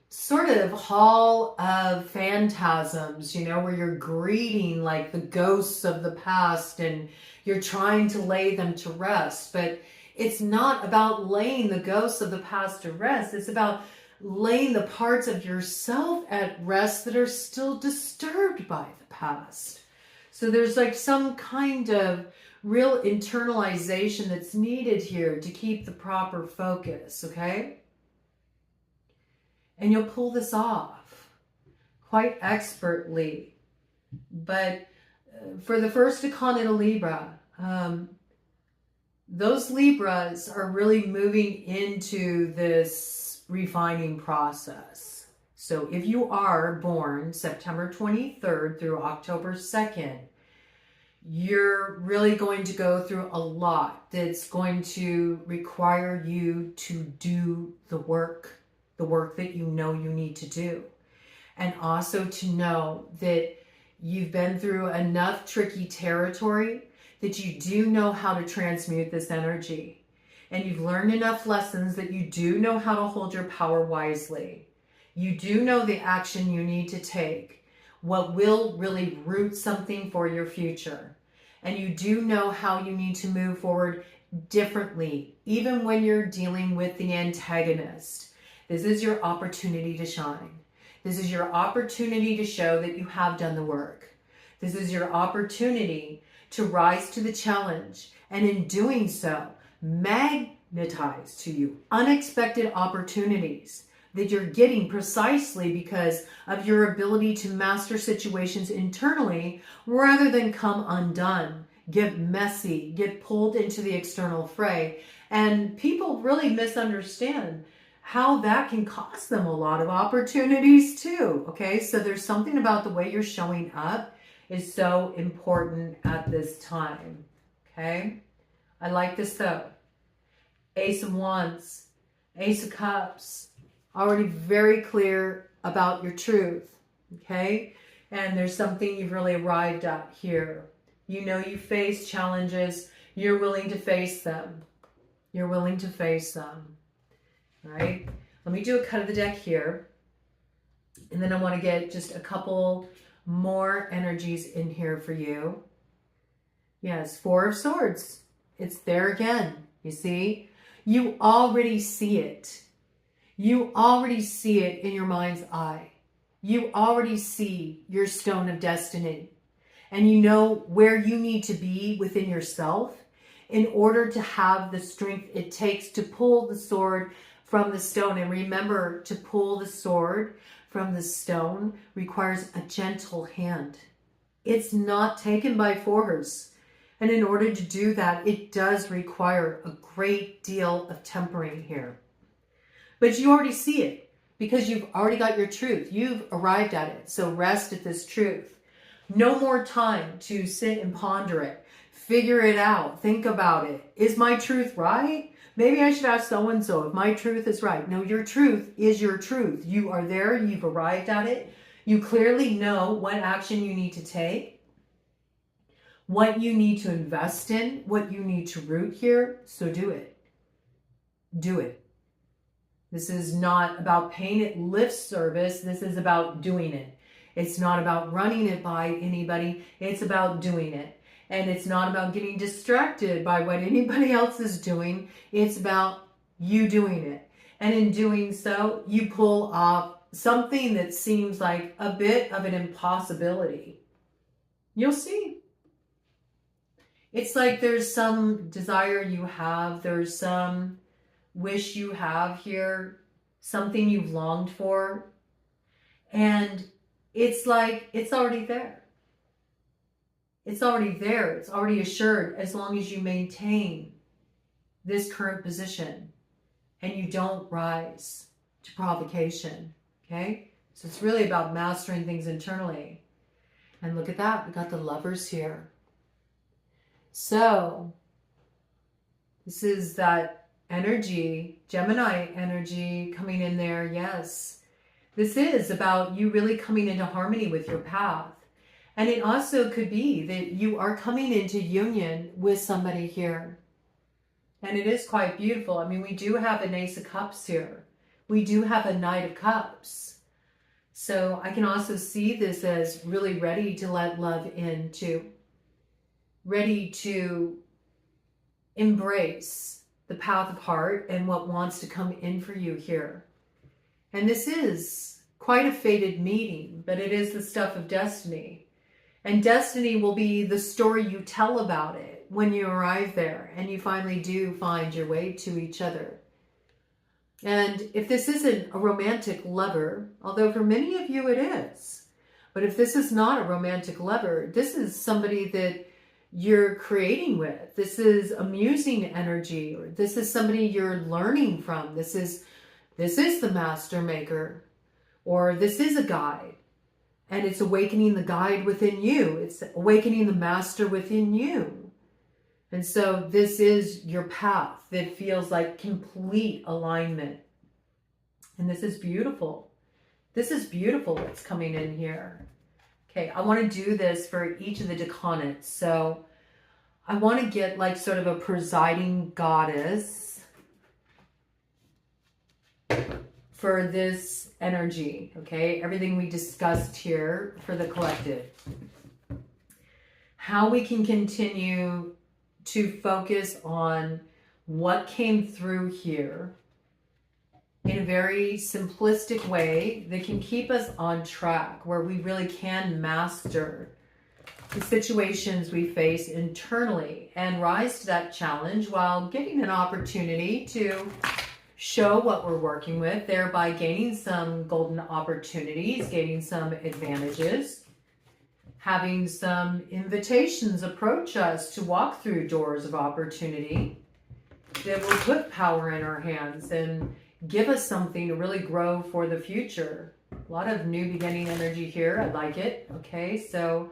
sort of hall of phantasms, you know, where you're greeting like the ghosts of the past and you're trying to lay them to rest. But it's not about laying the ghosts of the past to rest. It's about laying the parts of yourself at rest that are still disturbed by the past. So there's like some kind of real internalization that's needed here to keep the proper focus, okay? And you'll pull this off quite expertly. But for the first Decanate of Libra, those Libras are really moving into this refining process. So if you are born September 23rd through October 2nd, you're really going to go through a lot that's going to require you to do the work that you know you need to do. And also to know that you've been through enough tricky territory that you do know how to transmute this energy. And you've learned enough lessons that you do know how to hold your power wisely. You do know the action you need to take, what will really root something for your future. And you do know how you need to move forward differently, even when you're dealing with the antagonist. This is your opportunity to shine. This is your opportunity to show that you have done the work. This is your opportunity to rise to the challenge, and in doing so, magnetize to you unexpected opportunities that you're getting precisely because of your ability to master situations internally rather than come undone, get messy, get pulled into the external fray. And people really misunderstand how that can cost them a lot of opportunities too, okay? So there's something about the way you're showing up is so important at this time, okay? I like this though. Ace of Wands, Ace of Cups, already very clear about your truth, okay? And there's something you've really arrived at here. You know you face challenges. You're willing to face them. You're willing to face them. All right, let me do a cut of the deck here. And then I want to get just a couple more energies in here for you. Yes, Four of Swords. It's there again. You see? You already see it. You already see it in your mind's eye. You already see your stone of destiny. And you know where you need to be within yourself in order to have the strength it takes to pull the sword from the stone. And remember, to pull the sword from the stone requires a gentle hand. It's not taken by force. And in order to do that, it does require a great deal of tempering here. But you already see it because you've already got your truth. You've arrived at it. So rest at this truth. No more time to sit and ponder it. Figure it out. Think about it. Is my truth right? Maybe I should ask so-and-so if my truth is right. No, your truth is your truth. You are there. You've arrived at it. You clearly know what action you need to take, what you need to invest in, what you need to root here. So do it. Do it. This is not about paying it lip service. This is about doing it. It's not about running it by anybody. It's about doing it. And it's not about getting distracted by what anybody else is doing. It's about you doing it. And in doing so, you pull off something that seems like a bit of an impossibility. You'll see. It's like there's some desire you have. There's some wish you have here. Something you've longed for. And it's like it's already there. It's already there. It's already assured as long as you maintain this current position and you don't rise to provocation, okay? So it's really about mastering things internally. And look at that, we got the Lovers here. So this is that energy, Gemini energy coming in there, yes. This is about you really coming into harmony with your path. And it also could be that you are coming into union with somebody here. And it is quite beautiful. I mean, we do have an Ace of Cups here. We do have a Knight of Cups. So I can also see this as really ready to let love in too. Ready to embrace the path of heart and what wants to come in for you here. And this is quite a fated meeting, but it is the stuff of destiny. And destiny will be the story you tell about it when you arrive there and you finally do find your way to each other. And if this isn't a romantic lover, although for many of you it is, but if this is not a romantic lover, this is somebody that you're creating with. This is amusing energy, or this is somebody you're learning from. This is the master maker, or this is a guide, and it's awakening the guide within you. It's awakening the master within you. And so this is your path that feels like complete alignment. And this is beautiful. This is beautiful what's coming in here. Okay, I want to do this for each of the decanates. So I want to get like sort of a presiding goddess for this energy, okay? Everything we discussed here for the collective. How we can continue to focus on what came through here in a very simplistic way that can keep us on track, where we really can master the situations we face internally and rise to that challenge while getting an opportunity to show what we're working with, thereby gaining some golden opportunities, gaining some advantages, having some invitations approach us to walk through doors of opportunity that will put power in our hands and give us something to really grow for the future. A lot of new beginning energy here. I like it. Okay, so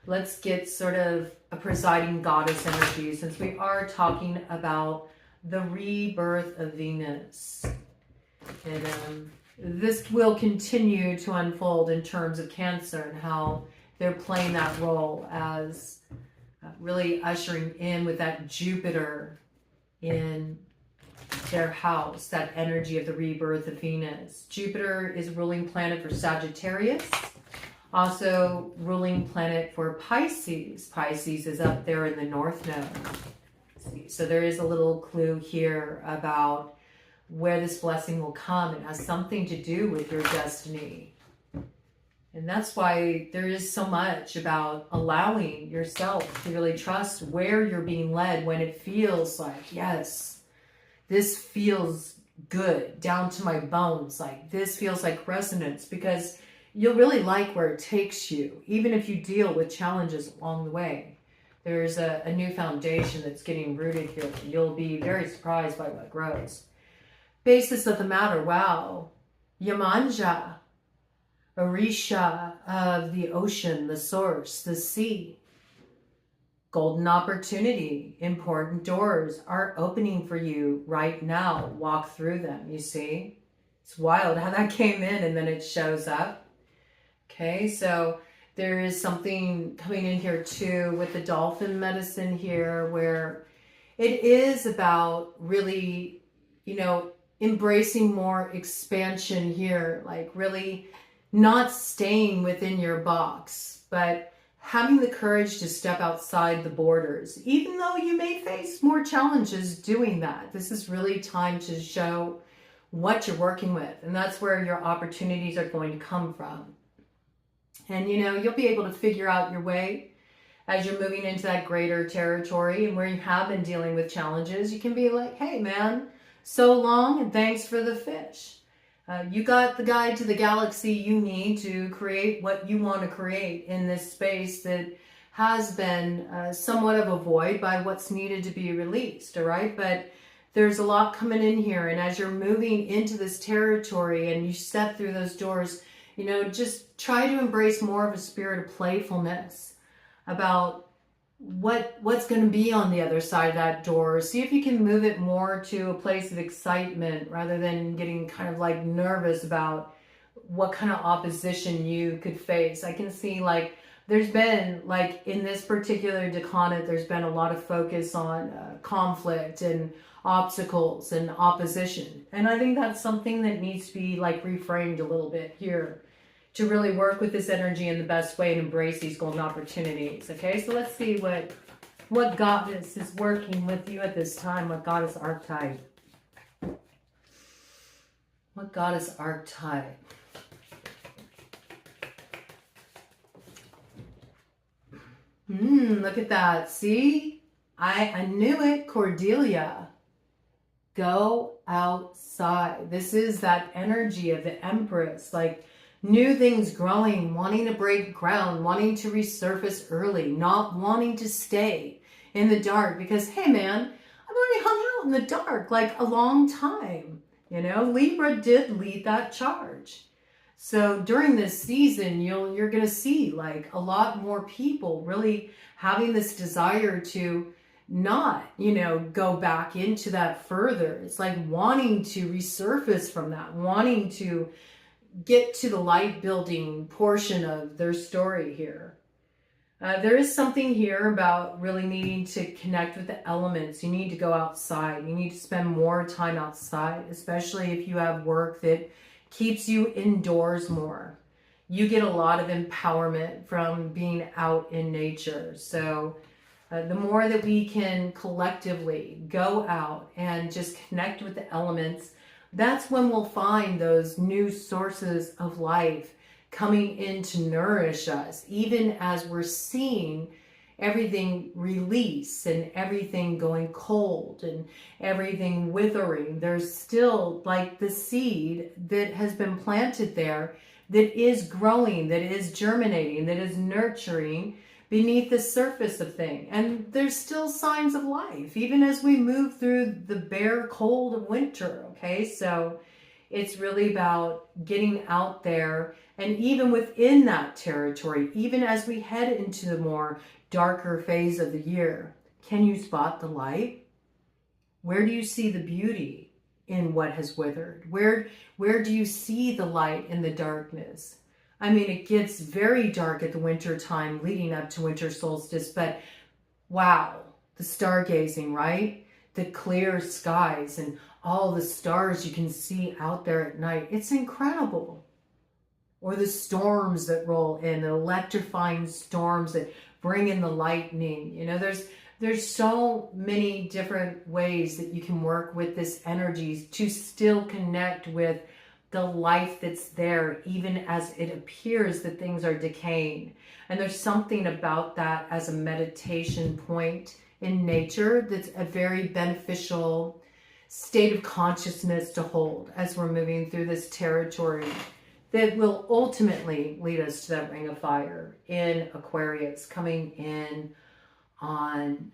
let's get sort of a presiding goddess energy, since we are talking about the rebirth of Venus. And this will continue to unfold in terms of Cancer and how they're playing that role as really ushering in with that Jupiter in their house, that energy of the rebirth of Venus. Jupiter is ruling planet for Sagittarius, also ruling planet for Pisces. Pisces is up there in the North Node. So there is a little clue here about where this blessing will come. It has something to do with your destiny. And that's why there is so much about allowing yourself to really trust where you're being led when it feels like, yes, this feels good down to my bones. Like this feels like resonance, because you'll really like where it takes you, even if you deal with challenges along the way. There's a new foundation that's getting rooted here. You'll be very surprised by what grows. Basis of the matter, wow. Yamanja, Orisha of the ocean, the source, the sea. Golden opportunity, important doors are opening for you right now. Walk through them, you see? It's wild how that came in and then it shows up. Okay, so there is something coming in here too with the dolphin medicine here, where it is about really, you know, embracing more expansion here, like really not staying within your box, but having the courage to step outside the borders, even though you may face more challenges doing that. This is really time to show what you're working with, and that's where your opportunities are going to come from. And you know, you'll be able to figure out your way as you're moving into that greater territory, and where you have been dealing with challenges, you can be like, hey man, so long and thanks for the fish. You got the guide to the galaxy you need to create what you want to create in this space that has been somewhat of a void by what's needed to be released, all right? But there's a lot coming in here. And as you're moving into this territory and you step through those doors, you know, just try to embrace more of a spirit of playfulness about what's going to be on the other side of that door. See if you can move it more to a place of excitement rather than getting kind of like nervous about what kind of opposition you could face. I can see like there's been, like in this particular decanate, there's been a lot of focus on conflict and obstacles and opposition. And I think that's something that needs to be like reframed a little bit here to really work with this energy in the best way and embrace these golden opportunities. Okay, so let's see what goddess is working with you at this time. What goddess archetype? What goddess archetype? Look at that. See? I knew it. Cordelia. Go outside. This is that energy of the Empress. Like new things growing, wanting to break ground, wanting to resurface early, not wanting to stay in the dark because, hey man, I've already hung out in the dark like a long time. You know, Libra did lead that charge. So during this season, you're going to see like a lot more people really having this desire to not, you know, go back into that further. It's like wanting to resurface from that, wanting to get to the light building portion of their story here. There is something here about really needing to connect with the elements. You need to go outside. You need to spend more time outside, especially if you have work that keeps you indoors more. You get a lot of empowerment from being out in nature. So the more that we can collectively go out and just connect with the elements, that's when we'll find those new sources of life coming in to nourish us, even as we're seeing everything release and everything going cold and everything withering. There's still like the seed that has been planted there that is growing, that is germinating, that is nurturing beneath the surface of things. And there's still signs of life, even as we move through the bare cold of winter, okay? So it's really about getting out there, and even within that territory, even as we head into the more darker phase of the year, can you spot the light? Where do you see the beauty in what has withered? Where do you see the light in the darkness? I mean, it gets very dark at the winter time leading up to winter solstice, but wow, the stargazing, right? The clear skies and all the stars you can see out there at night. It's incredible. Or the storms that roll in, the electrifying storms that bring in the lightning. You know, there's so many different ways that you can work with this energy to still connect with the life that's there, even as it appears that things are decaying. And there's something about that as a meditation point in nature that's a very beneficial state of consciousness to hold as we're moving through this territory that will ultimately lead us to that ring of fire in Aquarius coming in on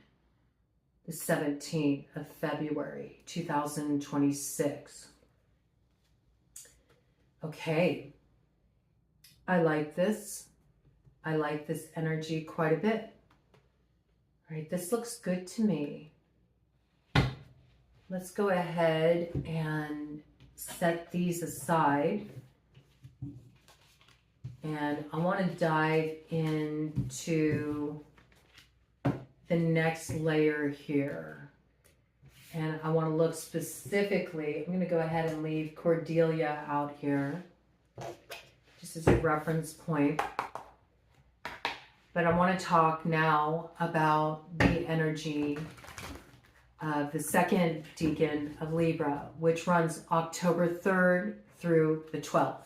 the 17th of February, 2026. Okay, I like this. I like this energy quite a bit. All right, this looks good to me. Let's go ahead and set these aside. And I want to dive into the next layer here. And I want to look specifically, I'm going to go ahead and leave Cordelia out here, just as a reference point. But I want to talk now about the energy of the second decan of Libra, which runs October 3rd through the 12th.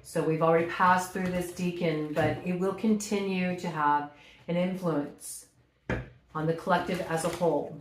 So we've already passed through this decan, but it will continue to have an influence on the collective as a whole.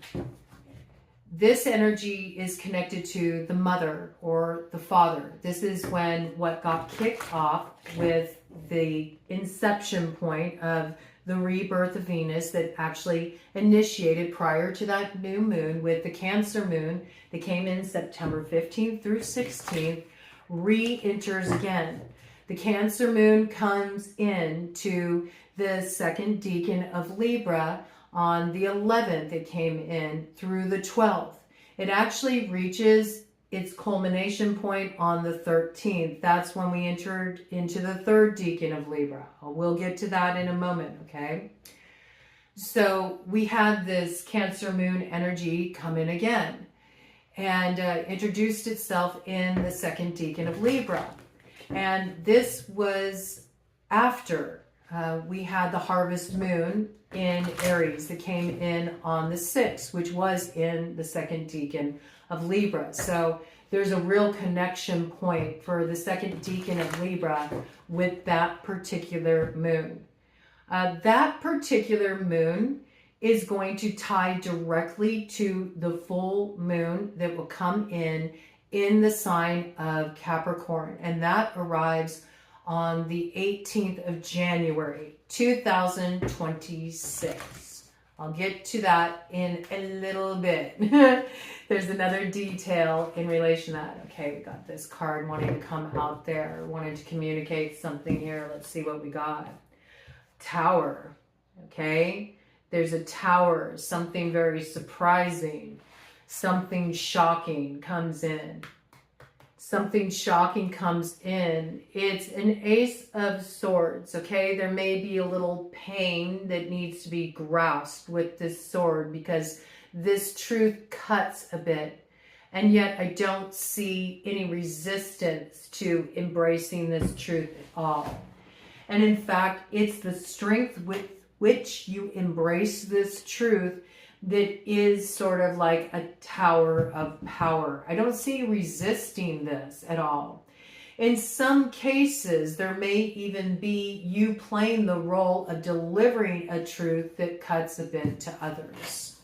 This energy is connected to the mother or the father. This is when what got kicked off with the inception point of the rebirth of Venus that actually initiated prior to that new moon with the Cancer moon that came in September 15th through 16th, re-enters again. The Cancer moon comes in to the second decan of Libra on the 11th. It came in through the 12th. It actually reaches its culmination point on the 13th. That's when we entered into the third decan of Libra. We'll get to that in a moment, okay? So we had this Cancer moon energy come in again and introduced itself in the second decan of Libra. And this was after we had the harvest moon in Aries that came in on the 6th, which was in the second decan of Libra. So there's a real connection point for the second decan of Libra with that particular moon. That particular moon is going to tie directly to the full moon that will come in the sign of Capricorn, and that arrives on the 18th of January 2026. I'll get to that in a little bit. There's another detail in relation to that. Okay, we got this card wanting to come out there, wanting to communicate something here. Let's see what we got. Tower, okay? There's a tower, something very surprising, something shocking comes in. Something shocking comes in. It's an Ace of Swords, okay? There may be a little pain that needs to be grasped with this sword because this truth cuts a bit. And yet I don't see any resistance to embracing this truth at all. And in fact, it's the strength with which you embrace this truth that is sort of like a tower of power. I don't see resisting this at all. In some cases, there may even be you playing the role of delivering a truth that cuts a bit to others.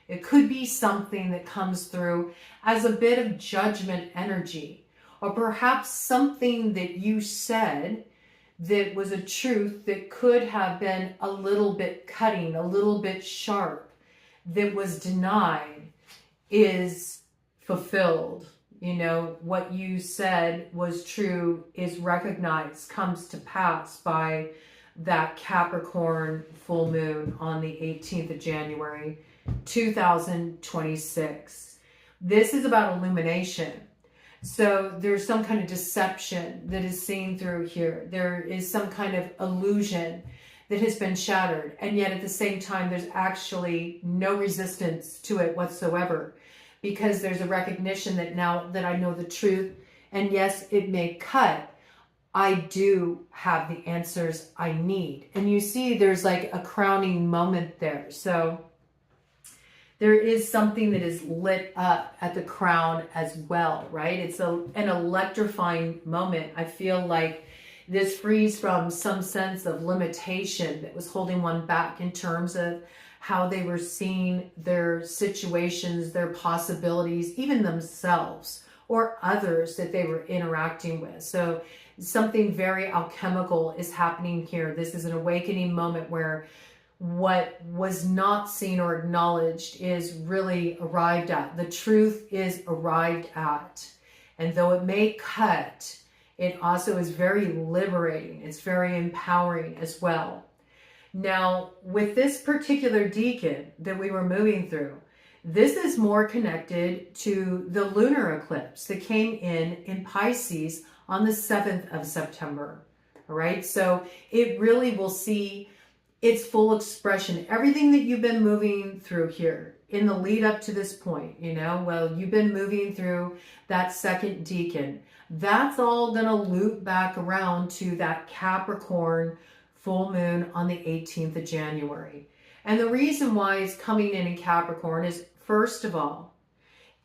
It could be something that comes through as a bit of judgment energy, or perhaps something that you said that was a truth that could have been a little bit cutting, a little bit sharp, that was denied is fulfilled. You know, what you said was true is recognized, comes to pass by that Capricorn full moon on the 18th of January, 2026. This is about illumination. So there's some kind of deception that is seen through here. There is some kind of illusion that has been shattered, and yet at the same time there's actually no resistance to it whatsoever, because there's a recognition that now that I know the truth, and yes, it may cut, I do have the answers I need. And you see there's like a crowning moment there. So there is something that is lit up at the crown as well, right? It's an electrifying moment. I feel like this frees from some sense of limitation that was holding one back in terms of how they were seeing their situations, their possibilities, even themselves or others that they were interacting with. So something very alchemical is happening here. This is an awakening moment where what was not seen or acknowledged is really arrived at. The truth is arrived at. And though it may cut, it also is very liberating. It's very empowering as well. Now, with this particular decan that we were moving through, this is more connected to the lunar eclipse that came in Pisces on the 7th of September. All right, so it really will see its full expression. Everything that you've been moving through here in the lead up to this point, you know, well, you've been moving through that second decan. That's all going to loop back around to that Capricorn full moon on the 18th of January. And the reason why it's coming in Capricorn is, first of all,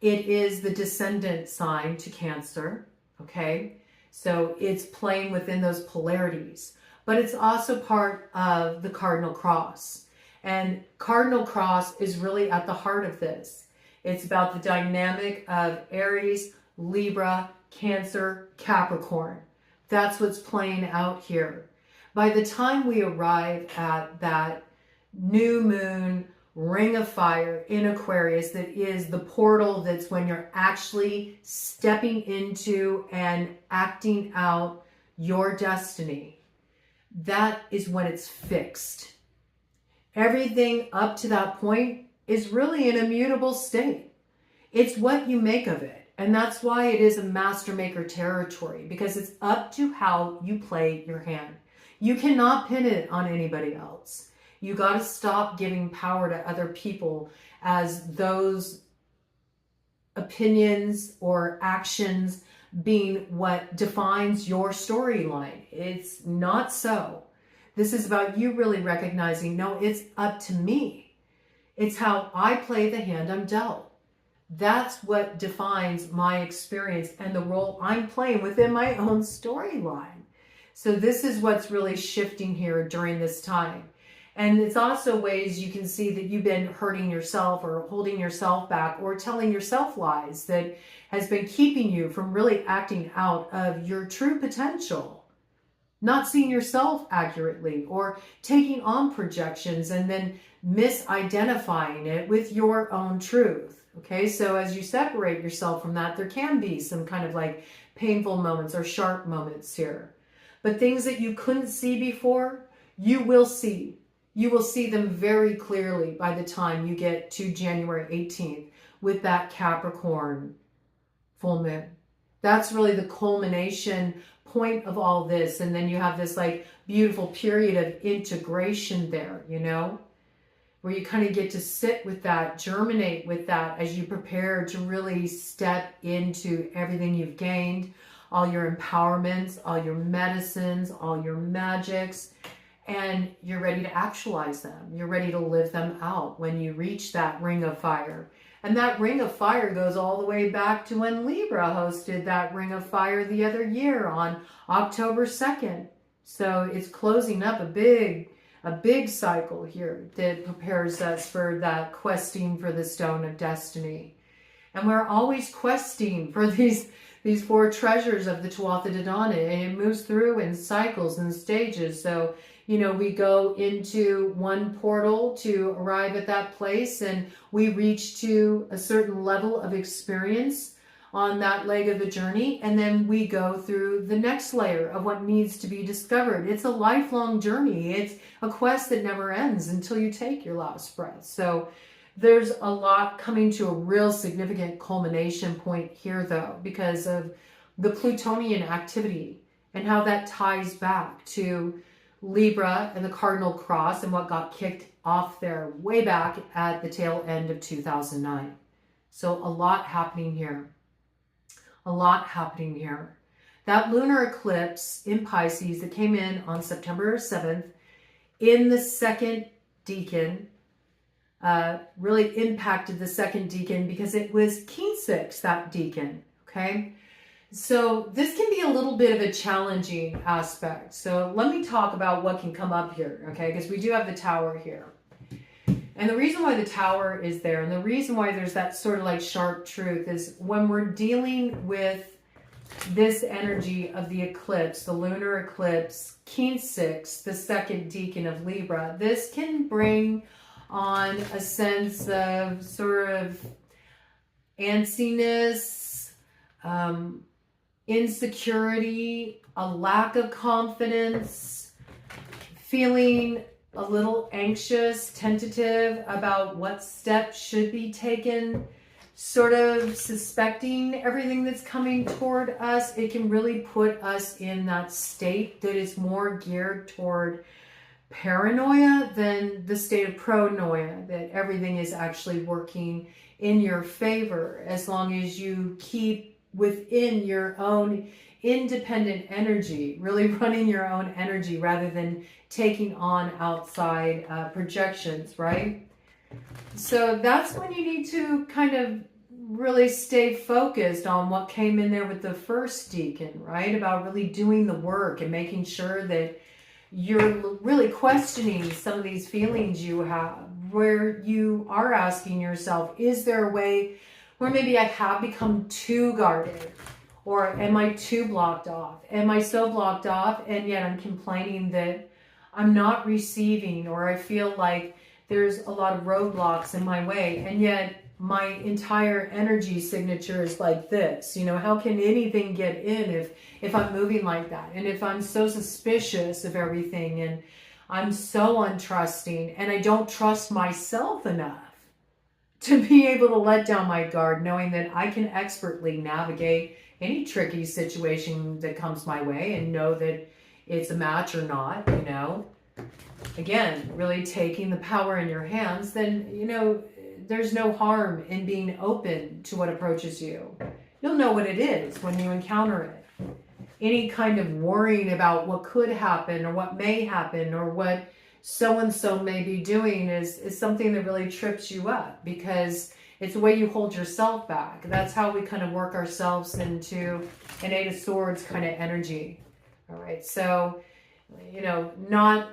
it is the descendant sign to Cancer, okay? So it's playing within those polarities, but it's also part of the cardinal cross. And cardinal cross is really at the heart of this. It's about the dynamic of Aries, Libra, Cancer, Capricorn. That's what's playing out here. By the time we arrive at that new moon ring of fire in Aquarius, that is the portal, that's when you're actually stepping into and acting out your destiny, that is when it's fixed. Everything up to that point is really an immutable state. It's what you make of it. And that's why it is a master maker territory, because it's up to how you play your hand. You cannot pin it on anybody else. You got to stop giving power to other people as those opinions or actions being what defines your storyline. It's not so. This is about you really recognizing, no, it's up to me. It's how I play the hand I'm dealt. That's what defines my experience and the role I'm playing within my own storyline. So this is what's really shifting here during this time. And it's also ways you can see that you've been hurting yourself or holding yourself back or telling yourself lies that has been keeping you from really acting out of your true potential. Not seeing yourself accurately or taking on projections and then misidentifying it with your own truth. Okay, so as you separate yourself from that, there can be some kind of like painful moments or sharp moments here. But things that you couldn't see before, you will see. You will see them very clearly by the time you get to January 18th with that Capricorn full moon. That's really the culmination point of all this. And then you have this like beautiful period of integration there, you know, where you kind of get to sit with that, germinate with that as you prepare to really step into everything you've gained, all your empowerments, all your medicines, all your magics, and you're ready to actualize them. You're ready to live them out when you reach that ring of fire. And that ring of fire goes all the way back to when Libra hosted that ring of fire the other year on October 2nd. So it's closing up a big cycle here that prepares us for that questing for the stone of destiny. And we're always questing for these four treasures of the Tuatha De Danann, and it moves through in cycles and stages. So, you know, we go into one portal to arrive at that place, and we reach to a certain level of experience on that leg of the journey, and then we go through the next layer of what needs to be discovered. It's a lifelong journey. It's a quest that never ends until you take your last breath. So there's a lot coming to a real significant culmination point here, though, because of the Plutonian activity and how that ties back to Libra and the Cardinal Cross and what got kicked off there way back at the tail end of 2009. So a lot happening here. A lot happening here. That lunar eclipse in Pisces that came in on September 7th in the second decan really impacted the second decan because it was King 6, that decan, okay? So this can be a little bit of a challenging aspect. So let me talk about what can come up here, okay? Because we do have the Tower here. And the reason why the Tower is there, and the reason why there's that sort of like sharp truth, is when we're dealing with this energy of the eclipse, the lunar eclipse, King 6, the second decan of Libra, this can bring on a sense of sort of antsiness, insecurity, a lack of confidence, feeling a little anxious, tentative about what steps should be taken, sort of suspecting everything that's coming toward us. It can really put us in that state that is more geared toward paranoia than the state of pronoia, that everything is actually working in your favor as long as you keep within your own independent energy, really running your own energy rather than taking on outside projections, right? So that's when you need to kind of really stay focused on what came in there with the first decan, right? About really doing the work and making sure that you're really questioning some of these feelings you have, where you are asking yourself, is there a way where maybe I have become too guarded? Or am I too blocked off? Am I so blocked off and yet I'm complaining that I'm not receiving, or I feel like there's a lot of roadblocks in my way, and yet my entire energy signature is like this? You know, how can anything get in if I'm moving like that? And if I'm so suspicious of everything, and I'm so untrusting, and I don't trust myself enough to be able to let down my guard, knowing that I can expertly navigate any tricky situation that comes my way and know that it's a match or not, you know. Again, really taking the power in your hands, then, you know, there's no harm in being open to what approaches you. You'll know what it is when you encounter it. Any kind of worrying about what could happen or what may happen or what so-and-so may be doing is something that really trips you up, because it's the way you hold yourself back. That's how we kind of work ourselves into an Eight of Swords kind of energy. All right, so, you know, not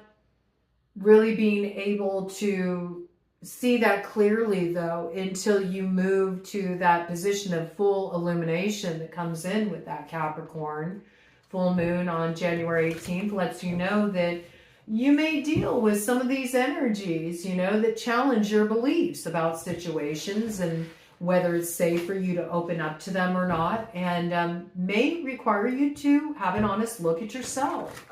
really being able to see that clearly, though, until you move to that position of full illumination that comes in with that Capricorn full moon on January 18th, lets you know that you may deal with some of these energies, you know, that challenge your beliefs about situations and whether it's safe for you to open up to them or not, and may require you to have an honest look at yourself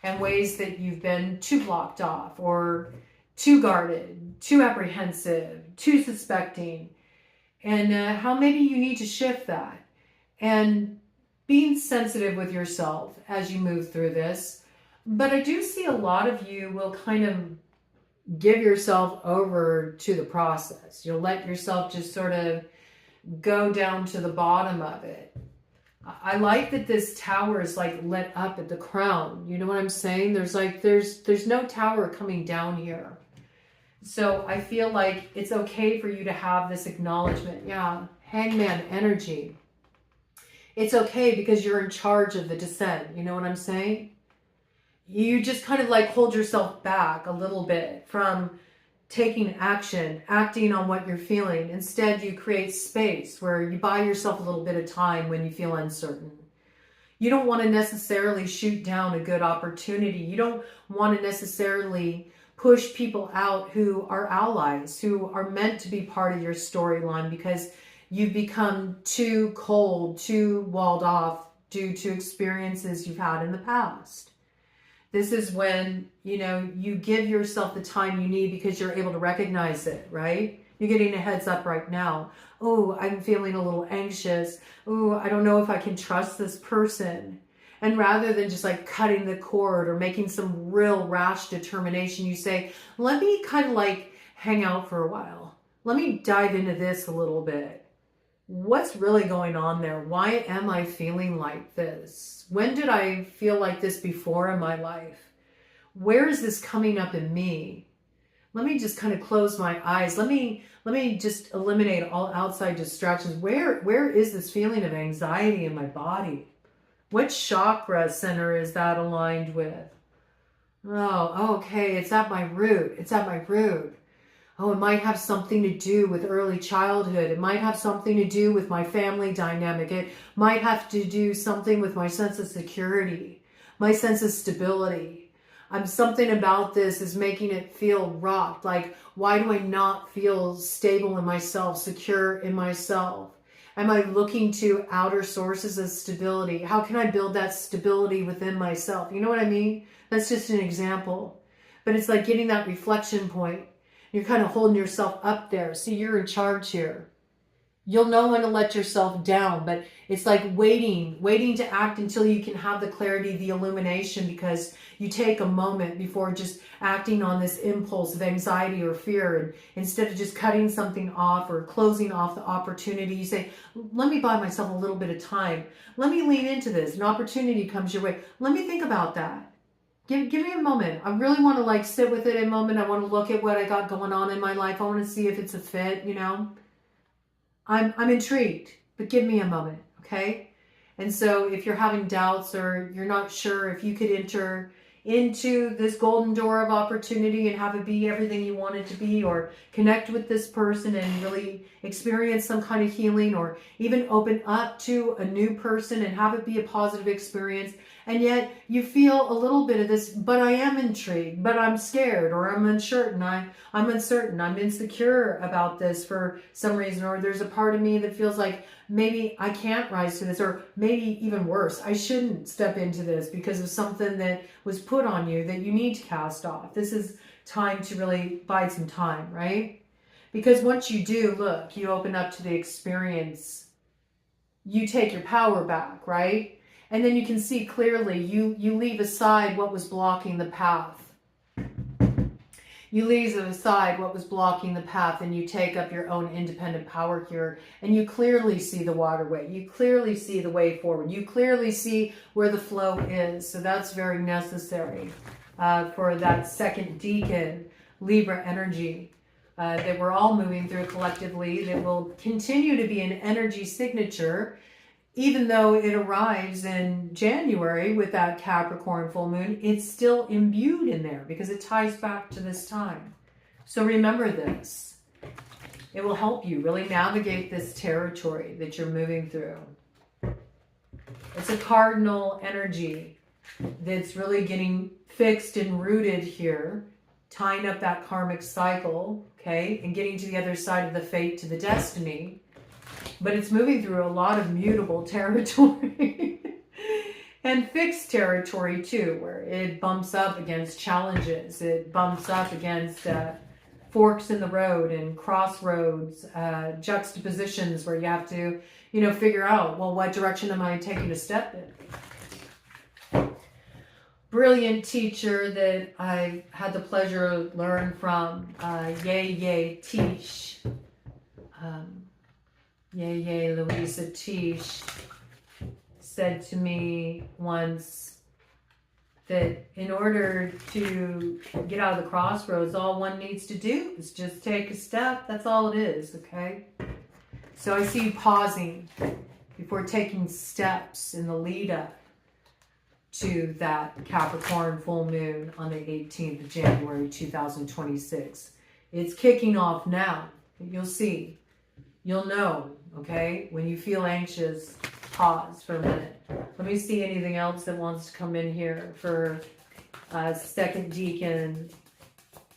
and ways that you've been too blocked off or too guarded, too apprehensive, too suspecting, and how maybe you need to shift that. And being sensitive with yourself as you move through this. But I do see a lot of you will kind of give yourself over to the process. You'll let yourself just sort of go down to the bottom of it. I like that this tower is like lit up at the crown. You know what I'm saying? There's no tower coming down here. So I feel like it's okay for you to have this acknowledgement. Yeah, Hangman energy. It's okay because you're in charge of the descent. You know what I'm saying? You just kind of like hold yourself back a little bit from taking action, acting on what you're feeling. Instead, you create space where you buy yourself a little bit of time when you feel uncertain. You don't want to necessarily shoot down a good opportunity. You don't want to necessarily push people out who are allies, who are meant to be part of your storyline, because you've become too cold, too walled off due to experiences you've had in the past. This is when, you know, you give yourself the time you need because you're able to recognize it, right? You're getting a heads up right now. Oh, I'm feeling a little anxious. Oh, I don't know if I can trust this person. And rather than just like cutting the cord or making some real rash determination, you say, let me kind of like hang out for a while. Let me dive into this a little bit. What's really going on there? Why am I feeling like this? When did I feel like this before in my life? Where is this coming up in me? Let me just kind of close my eyes. Let me just eliminate all outside distractions. Where is this feeling of anxiety in my body? What chakra center is that aligned with? Oh, okay, it's at my root. It's at my root. Oh, it might have something to do with early childhood. It might have something to do with my family dynamic. It might have to do something with my sense of security, my sense of stability. Something about this is making it feel rocked. Like, why do I not feel stable in myself, secure in myself? Am I looking to outer sources of stability? How can I build that stability within myself? You know what I mean? That's just an example. But it's like getting that reflection point. You're kind of holding yourself up there. See, you're in charge here. You'll know when to let yourself down, but it's like waiting to act until you can have the clarity, the illumination, because you take a moment before just acting on this impulse of anxiety or fear. And instead of just cutting something off or closing off the opportunity, you say, let me buy myself a little bit of time. Let me lean into this. An opportunity comes your way. Let me think about that. Give me a moment. I really want to like sit with it a moment. I want to look at what I got going on in my life. I want to see if it's a fit, you know. I'm intrigued, but give me a moment, okay? And so if you're having doubts or you're not sure if you could enter into this golden door of opportunity and have it be everything you want it to be, or connect with this person and really experience some kind of healing, or even open up to a new person and have it be a positive experience. And yet you feel a little bit of this, but I am intrigued, but I'm scared, or I'm uncertain. I'm uncertain. I'm insecure about this for some reason, or there's a part of me that feels like maybe I can't rise to this, or maybe even worse, I shouldn't step into this because of something that was put on you that you need to cast off. This is time to really bide some time, right? Because once you do, look, you open up to the experience, you take your power back, right? And then you can see clearly, you leave aside what was blocking the path. You leave aside what was blocking the path, and you take up your own independent power here, and you clearly see the waterway. You clearly see the way forward. You clearly see where the flow is. So that's very necessary for that second decan Libra energy that we're all moving through collectively, that will continue to be an energy signature. Even though it arrives in January with that Capricorn full moon, it's still imbued in there because it ties back to this time. So remember this. It will help you really navigate this territory that you're moving through. It's a cardinal energy that's really getting fixed and rooted here, tying up that karmic cycle, okay, and getting to the other side of the fate to the destiny. But it's moving through a lot of mutable territory and fixed territory too, where it bumps up against challenges. It bumps up against forks in the road and crossroads, juxtapositions where you have to, figure out, well, what direction am I taking a step in? Brilliant teacher that I've had the pleasure to learn from, Yay Tish. Louisa Tish said to me once that in order to get out of the crossroads, all one needs to do is just take a step. That's all it is, okay? So I see you pausing before taking steps in the lead up to that Capricorn full moon on the 18th of January 2026. It's kicking off now. You'll see. You'll know, okay? When you feel anxious, pause for a minute. Let me see anything else that wants to come in here for second decan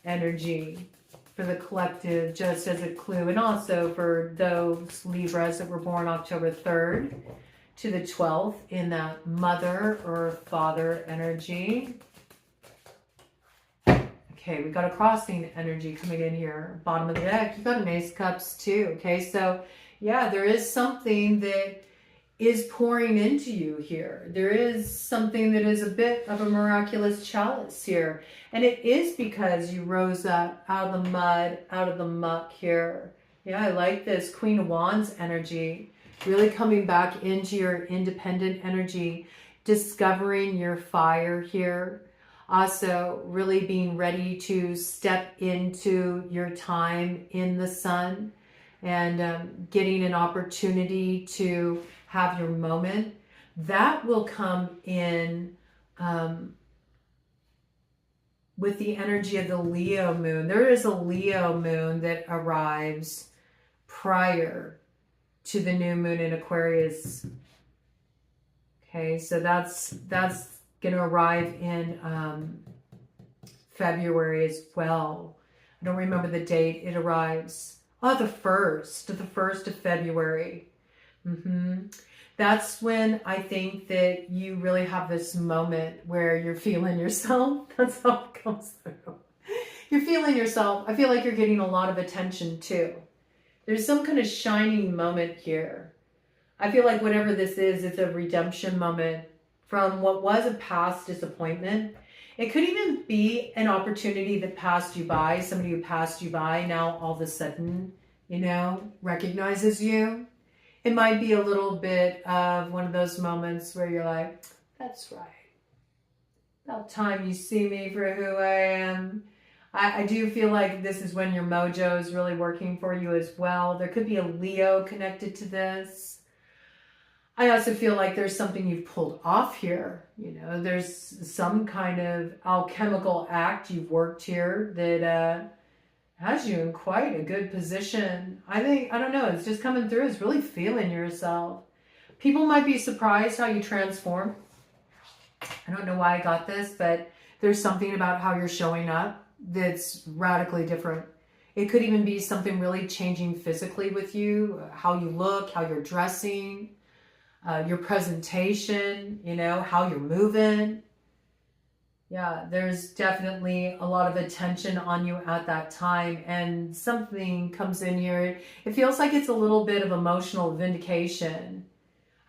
energy for the collective, just as a clue. And also for those Libras that were born October 3rd to the 12th in that mother or father energy. Okay, we got a crossing energy coming in here. Bottom of the deck, you got an Ace of Cups too. Okay, so yeah, there is something that is pouring into you here. There is something that is a bit of a miraculous chalice here. And it is because you rose up out of the mud, out of the muck here. Yeah, I like this Queen of Wands energy. Really coming back into your independent energy, discovering your fire here. Also, really being ready to step into your time in the sun and getting an opportunity to have your moment. That will come in with the energy of the Leo moon. There is a Leo moon that arrives prior to the new moon in Aquarius. Okay, so that's going to arrive in February as well. I don't remember the date it arrives. Oh, the 1st of February. That's when I think that you really have this moment where you're feeling yourself. That's how it comes through. You're feeling yourself. I feel like you're getting a lot of attention too. There's some kind of shining moment here. I feel like whatever this is, it's a redemption moment from what was a past disappointment. It could even be an opportunity that passed you by, somebody who passed you by now all of a sudden, recognizes you. It might be a little bit of one of those moments where you're like, that's right. About time you see me for who I am. I do feel like this is when your mojo is really working for you as well. There could be a Leo connected to this. I also feel like there's something you've pulled off here. You know, there's some kind of alchemical act you've worked here that has you in quite a good position. I don't know, it's just coming through. It's really feeling yourself. People might be surprised how you transform. I don't know why I got this, but there's something about how you're showing up that's radically different. It could even be something really changing physically with you, how you look, how you're dressing, your presentation, you know, how you're moving. Yeah, there's definitely a lot of attention on you at that time, and something comes in here. It feels like it's a little bit of emotional vindication.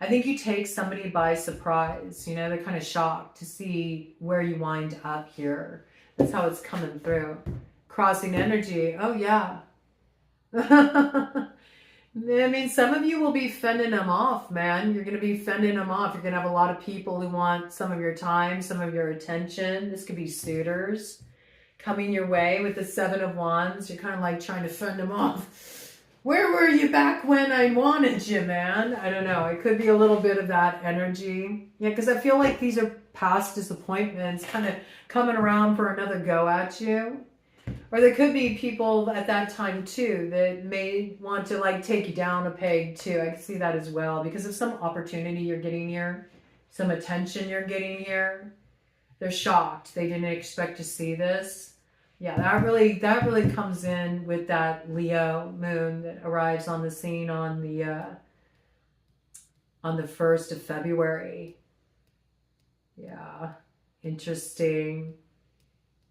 I think you take somebody by surprise, you know, they're kind of shocked to see where you wind up here. That's how it's coming through. Crossing energy, oh yeah. I mean, some of you will be fending them off, man. You're going to be fending them off. You're going to have a lot of people who want some of your time, some of your attention. This could be suitors coming your way with the 7 of Wands. You're kind of like trying to fend them off. Where were you back when I wanted you, man? I don't know. It could be a little bit of that energy. Yeah, because I feel like these are past disappointments kind of coming around for another go at you. Or there could be people at that time too that may want to like take you down a peg too. I can see that as well because of some opportunity you're getting here, some attention you're getting here. They're shocked. They didn't expect to see this. Yeah, that really comes in with that Leo moon that arrives on the scene on the 1st of February. Yeah, interesting.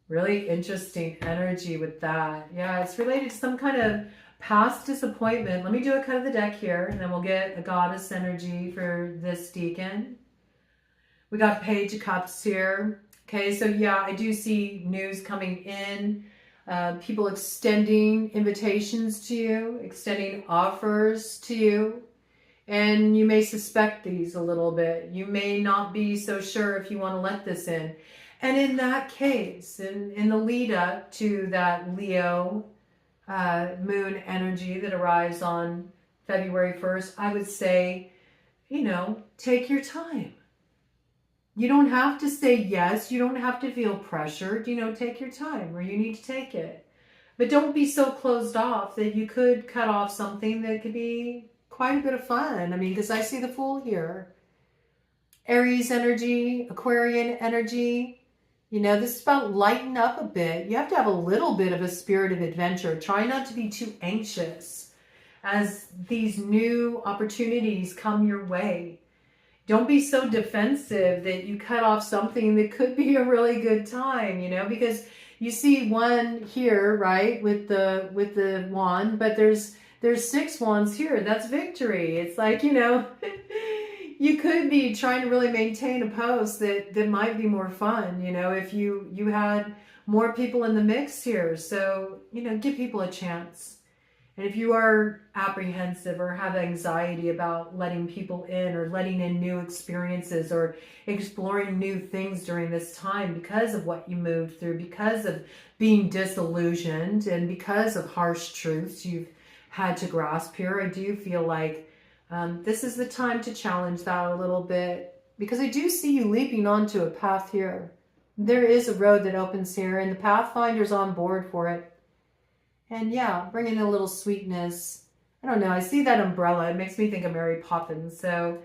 Really interesting energy with that. Yeah, it's related to some kind of past disappointment. Let me do a cut of the deck here, and then we'll get a goddess energy for this deacon. We got Page of Cups here. Okay, so yeah, I do see news coming in. People extending invitations to you, extending offers to you. And you may suspect these a little bit. You may not be so sure if you want to let this in. And in that case, in the lead up to that Leo moon energy that arrives on February 1st, I would say, you know, take your time. You don't have to say yes. You don't have to feel pressured. You know, take your time where you need to take it. But don't be so closed off that you could cut off something that could be quite a bit of fun. I mean, because I see the Fool here. Aries energy, Aquarian energy. You know, this is about lighten up a bit. You have to have a little bit of a spirit of adventure. Try not to be too anxious as these new opportunities come your way. Don't be so defensive that you cut off something that could be a really good time, you know, because you see one here, right, with the wand, but there's 6 wands here. That's victory. It's like, you know, you could be trying to really maintain a post that might be more fun, you know, if you had more people in the mix here. So, you know, give people a chance. And if you are apprehensive or have anxiety about letting people in or letting in new experiences or exploring new things during this time because of what you moved through, because of being disillusioned and because of harsh truths you've had to grasp here, I do feel like this is the time to challenge that a little bit, because I do see you leaping onto a path here. There is a road that opens here and the Pathfinder's on board for it. And yeah, bring in a little sweetness. I don't know, I see that umbrella. It makes me think of Mary Poppins. So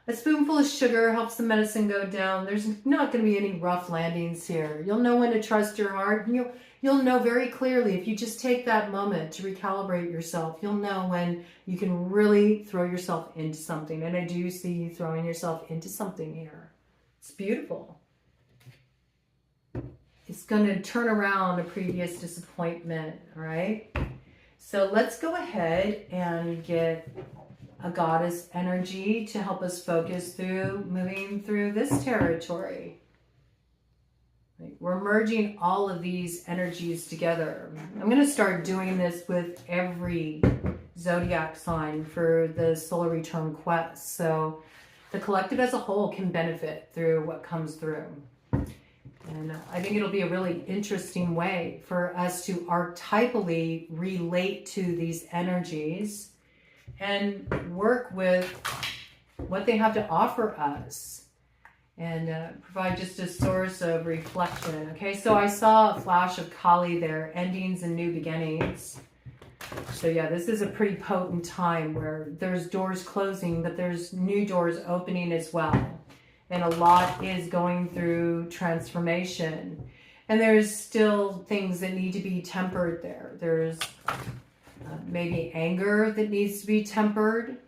a spoonful of sugar helps the medicine go down. There's not going to be any rough landings here. You'll know when to trust your heart. You'll know very clearly if you just take that moment to recalibrate yourself. You'll know when you can really throw yourself into something. And I do see you throwing yourself into something here. It's beautiful. It's going to turn around a previous disappointment, all right? So let's go ahead and get a goddess energy to help us focus through moving through this territory. We're merging all of these energies together. I'm going to start doing this with every zodiac sign for the solar return quest. So the collective as a whole can benefit through what comes through. And I think it'll be a really interesting way for us to archetypally relate to these energies and work with what they have to offer us, and provide just a source of reflection. Okay, so I saw a flash of Kali there, endings and new beginnings. So yeah, this is a pretty potent time where there's doors closing, but there's new doors opening as well. And a lot is going through transformation. And there's still things that need to be tempered there. There's maybe anger that needs to be tempered.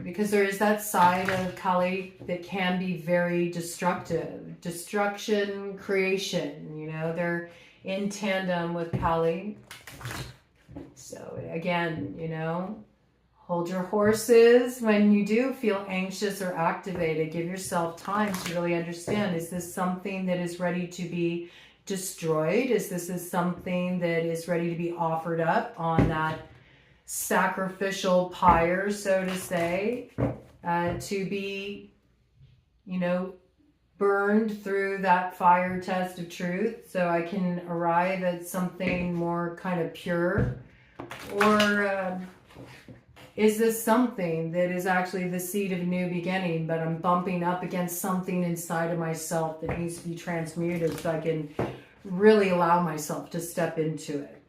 Because there is that side of Kali that can be very destructive. Destruction, creation, you know, they're in tandem with Kali. So again, you know, hold your horses when you do feel anxious or activated. Give yourself time to really understand, is this something that is ready to be destroyed? Is this something that is ready to be offered up on that sacrificial pyre, so to say, to be, you know, burned through that fire test of truth so I can arrive at something more kind of pure? Or is this something that is actually the seed of a new beginning, but I'm bumping up against something inside of myself that needs to be transmuted so I can really allow myself to step into it?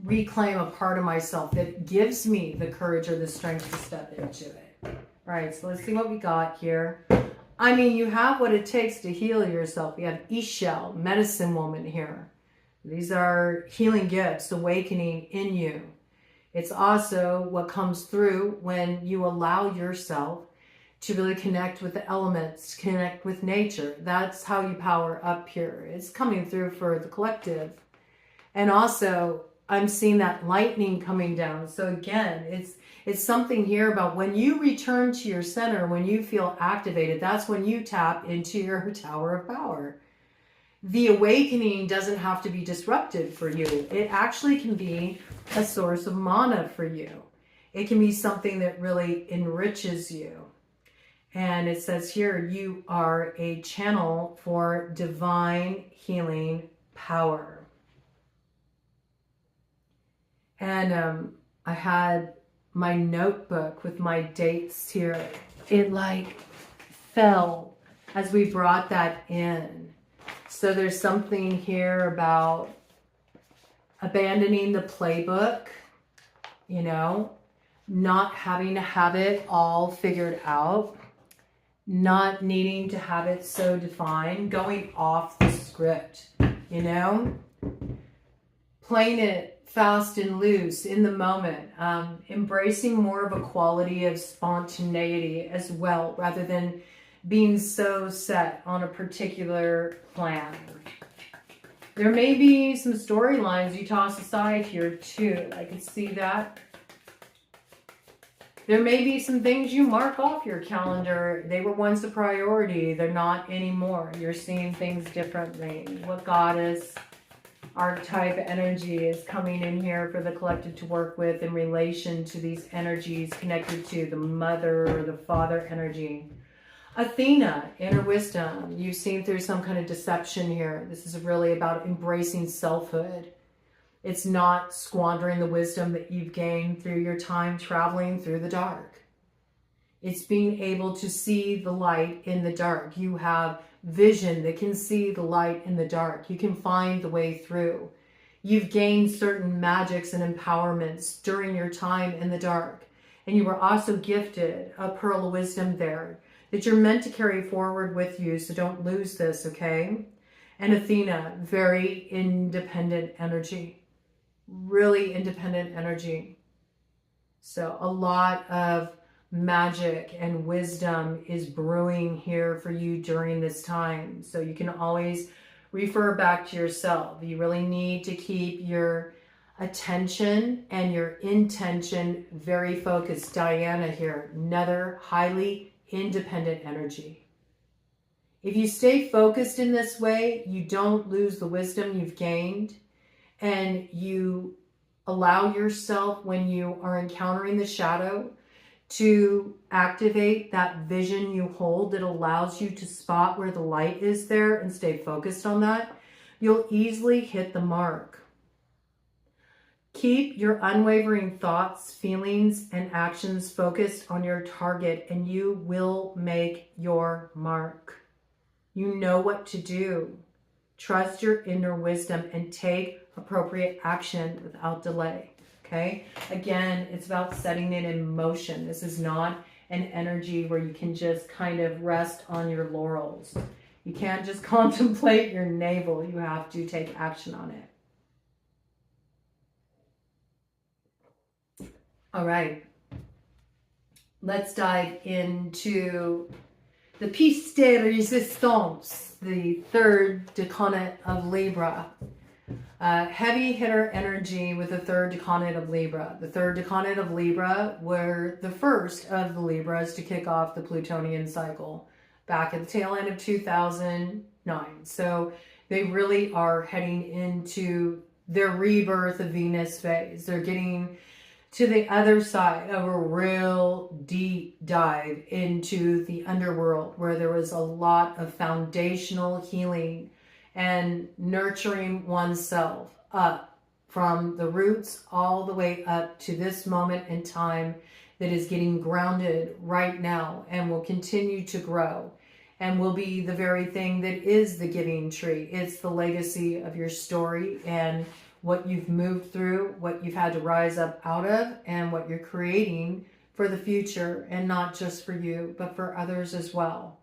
Reclaim a part of myself that gives me the courage or the strength to step into it. All right, so let's see what we got here. I mean, you have what it takes to heal yourself. You have Ishel, medicine woman here. These are healing gifts, awakening in you. It's also what comes through when you allow yourself to really connect with the elements, connect with nature. That's how you power up here. It's coming through for the collective. And also, I'm seeing that lightning coming down. So again, it's something here about when you return to your center, when you feel activated, that's when you tap into your tower of power. The awakening doesn't have to be disruptive for you. It actually can be a source of mana for you. It can be something that really enriches you. And it says here, you are a channel for divine healing power. And I had my notebook with my dates here. It like fell as we brought that in. So there's something here about abandoning the playbook, you know, not having to have it all figured out, not needing to have it so defined, going off the script, you know, playing it fast and loose in the moment, embracing more of a quality of spontaneity as well, rather than being so set on a particular plan. There may be some storylines you toss aside here too. I can see that. There may be some things you mark off your calendar. They were once a priority. They're not anymore. You're seeing things differently. What goddess archetype energy is coming in here for the collective to work with in relation to these energies connected to the mother or the father energy? Athena, inner wisdom. You've seen through some kind of deception here. This is really about embracing selfhood. It's not squandering the wisdom that you've gained through your time traveling through the dark. It's being able to see the light in the dark. You have vision that can see the light in the dark. You can find the way through. You've gained certain magics and empowerments during your time in the dark. And you were also gifted a pearl of wisdom there that you're meant to carry forward with you, so don't lose this, okay? And Athena, very independent energy, really independent energy. So a lot of magic and wisdom is brewing here for you during this time. So you can always refer back to yourself. You really need to keep your attention and your intention very focused. Diana here, another highly independent energy. If you stay focused in this way, you don't lose the wisdom you've gained, and you allow yourself, when you are encountering the shadow, to activate that vision you hold that allows you to spot where the light is there and stay focused on that. You'll easily hit the mark. Keep your unwavering thoughts, feelings, and actions focused on your target, and you will make your mark. You know what to do. Trust your inner wisdom and take appropriate action without delay. Okay? Again, it's about setting it in motion. This is not an energy where you can just kind of rest on your laurels. You can't just contemplate your navel. You have to take action on it. All right. Let's dive into the piece de resistance, the third decanate of Libra. Heavy hitter energy with the third decanate of Libra. The third decanate of Libra were the first of the Libras to kick off the Plutonian cycle back at the tail end of 2009. So they really are heading into their rebirth of Venus phase. They're getting to the other side of a real deep dive into the underworld, where there was a lot of foundational healing and nurturing oneself up from the roots all the way up to this moment in time that is getting grounded right now and will continue to grow and will be the very thing that is the giving tree. It's the legacy of your story and what you've moved through, what you've had to rise up out of, and what you're creating for the future, and not just for you, but for others as well.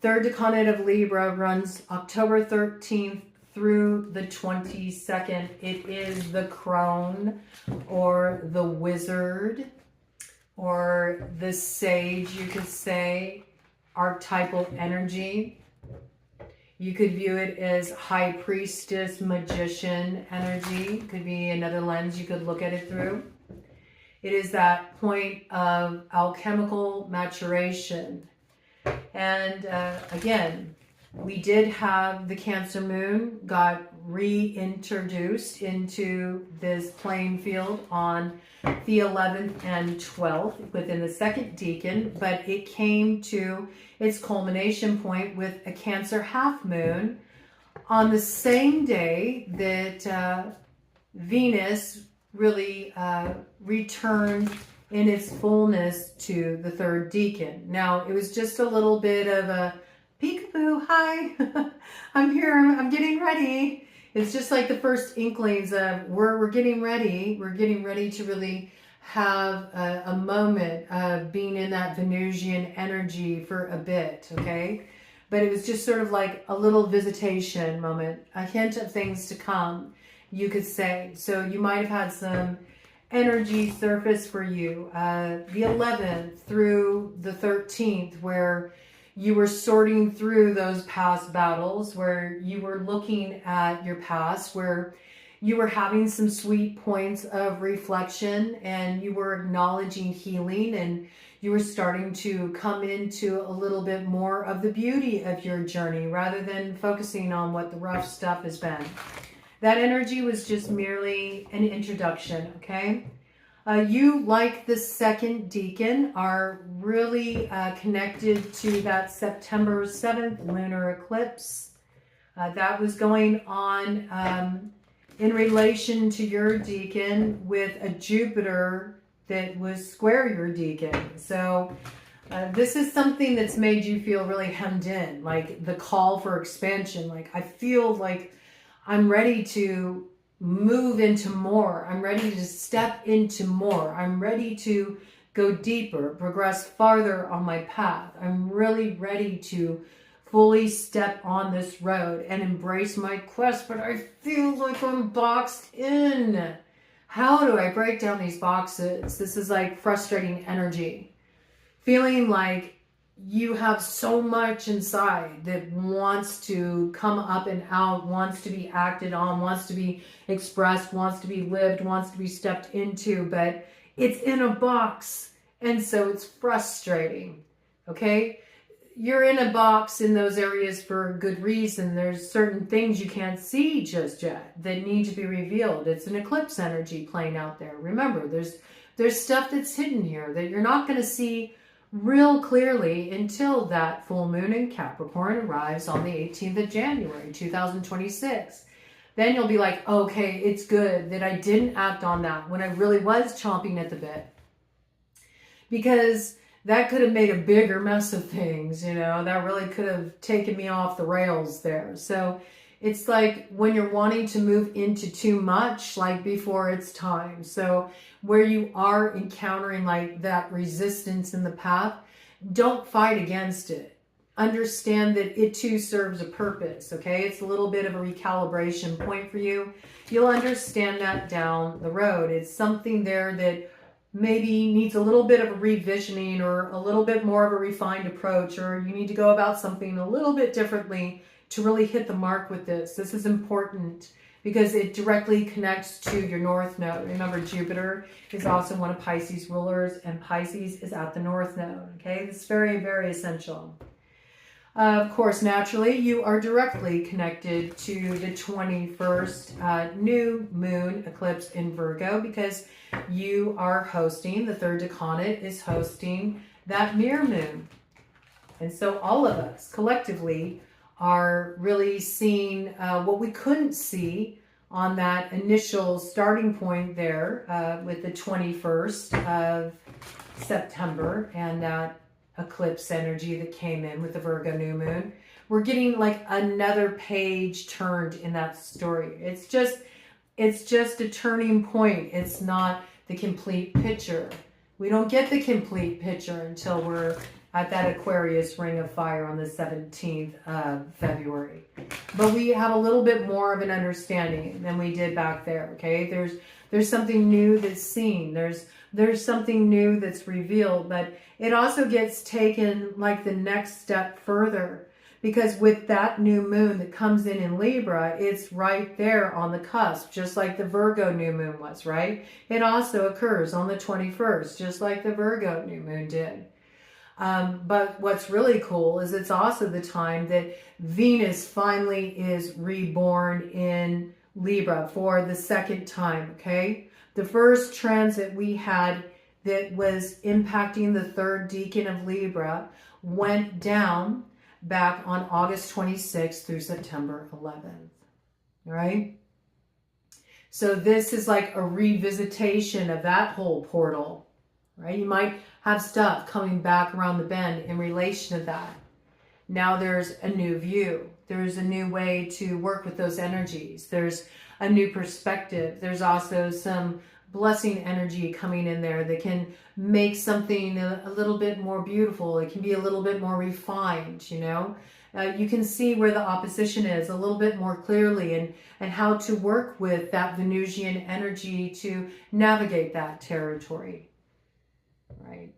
Third decanate of Libra runs October 13th through the 22nd. It is the crone or the wizard or the sage, you could say, archetypal energy. You could view it as high priestess, magician energy. Could be another lens you could look at it through. It is that point of alchemical maturation. And again, we did have the Cancer moon got reintroduced into this playing field on the 11th and 12th within the second decan, but it came to its culmination point with a Cancer half moon on the same day that Venus really returned in its fullness to the third decan. Now, it was just a little bit of a peekaboo, hi, I'm here, I'm getting ready. It's just like the first inklings of we're getting ready. We're getting ready to really have a moment of being in that Venusian energy for a bit, okay? But it was just sort of like a little visitation moment, a hint of things to come, you could say. So you might have had some energy surface for you the 11th through the 13th, where you were sorting through those past battles, where you were looking at your past, where you were having some sweet points of reflection, and you were acknowledging healing, and you were starting to come into a little bit more of the beauty of your journey rather than focusing on what the rough stuff has been. That energy was just merely an introduction, okay? You, like the second decan, are really connected to that September 7th lunar eclipse. That was going on in relation to your decan with a Jupiter that was square your decan. So this is something that's made you feel really hemmed in, like the call for expansion. Like, I feel like I'm ready to move into more. I'm ready to step into more. I'm ready to go deeper, progress farther on my path. I'm really ready to fully step on this road and embrace my quest, but I feel like I'm boxed in. How do I break down these boxes? This is like frustrating energy. Feeling like you have so much inside that wants to come up and out, wants to be acted on, wants to be expressed, wants to be lived, wants to be stepped into, but it's in a box. And so it's frustrating. Okay? You're in a box in those areas for a good reason. There's certain things you can't see just yet that need to be revealed. It's an eclipse energy playing out there. Remember, there's stuff that's hidden here that you're not going to see real clearly until that full moon in Capricorn arrives on the 18th of January, 2026. then you'll be like, okay, it's good that I didn't act on that when I really was chomping at the bit. Because that could have made a bigger mess of things, you know, that really could have taken me off the rails there. So it's like when you're wanting to move into too much, like before it's time. So where you are encountering like that resistance in the path, don't fight against it. Understand that it too serves a purpose, okay? It's a little bit of a recalibration point for you. You'll understand that down the road. It's something there that maybe needs a little bit of a revisioning or a little bit more of a refined approach, or you need to go about something a little bit differently to really hit the mark with this. This is important because it directly connects to your north node. Remember, Jupiter is also one of Pisces' rulers, and Pisces is at the north node, okay? It's very, very essential. Of course, naturally, you are directly connected to the 21st new moon eclipse in Virgo, because you are hosting, the third decanate is hosting that mirror moon. And so all of us collectively are really seeing what we couldn't see on that initial starting point there with the 21st of September and that eclipse energy that came in with the Virgo new moon. We're getting like another page turned in that story. It's just a turning point. It's not the complete picture. We don't get the complete picture until we're at that Aquarius ring of fire on the 17th of February. But we have a little bit more of an understanding than we did back there, okay? There's something new that's seen. There's something new that's revealed, but it also gets taken like the next step further, because with that new moon that comes in Libra, it's right there on the cusp, just like the Virgo new moon was, right? It also occurs on the 21st, just like the Virgo new moon did. But what's really cool is it's also the time that Venus finally is reborn in Libra for the second time, okay? The first transit we had that was impacting the third decan of Libra went down back on August 26th through September 11th, right? So this is like a revisitation of that whole portal, right? You might have stuff coming back around the bend in relation to that. Now there's a new view. There's a new way to work with those energies. There's a new perspective. There's also some blessing energy coming in there that can make something a little bit more beautiful. It can be a little bit more refined, you know. You can see where the opposition is a little bit more clearly, and how to work with that Venusian energy to navigate that territory, right?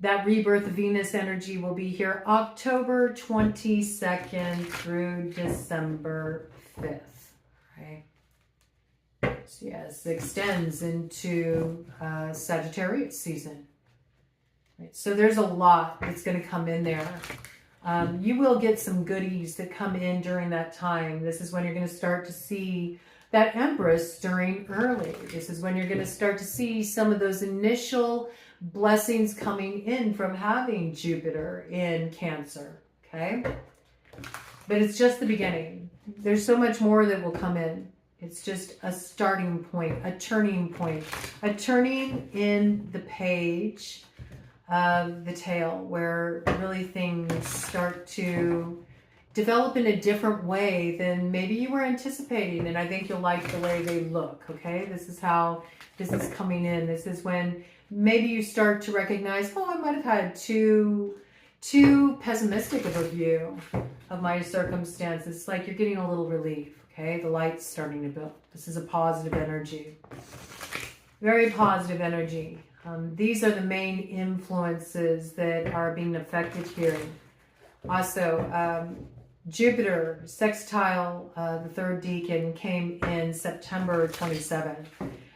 That rebirth of Venus energy will be here October 22nd through December 5th, right? So yes, it extends into Sagittarius season. Right? So there's a lot that's going to come in there. You will get some goodies that come in during that time. This is when you're going to start to see that Empress stirring early. This is when you're going to start to see some of those initial blessings coming in from having Jupiter in Cancer, okay? But it's just the beginning. There's so much more that will come in. It's just a starting point, a turning point, a turning in the page of the tale where really things start to develop in a different way than maybe you were anticipating. And I think you'll like the way they look, okay? This is how this is coming in. This is when maybe you start to recognize, oh, I might have had too pessimistic of a view of my circumstances. It's like you're getting a little relief. Okay, the light's starting to build. This is a positive energy. Very positive energy. These are the main influences that are being affected here. Also, Jupiter sextile, the third decan, came in September 27th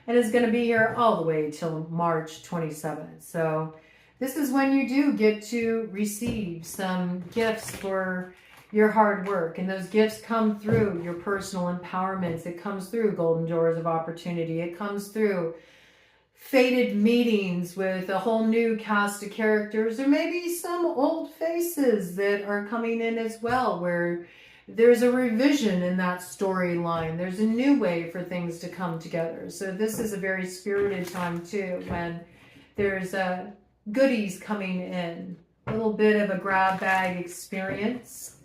and is going to be here all the way till March 27th. So this is when you do get to receive some gifts for your hard work, and those gifts come through your personal empowerments. It comes through golden doors of opportunity. It comes through fated meetings with a whole new cast of characters, or maybe some old faces that are coming in as well, where there's a revision in that storyline. There's a new way for things to come together. So this is a very spirited time too, when there's goodies coming in, a little bit of a grab bag experience.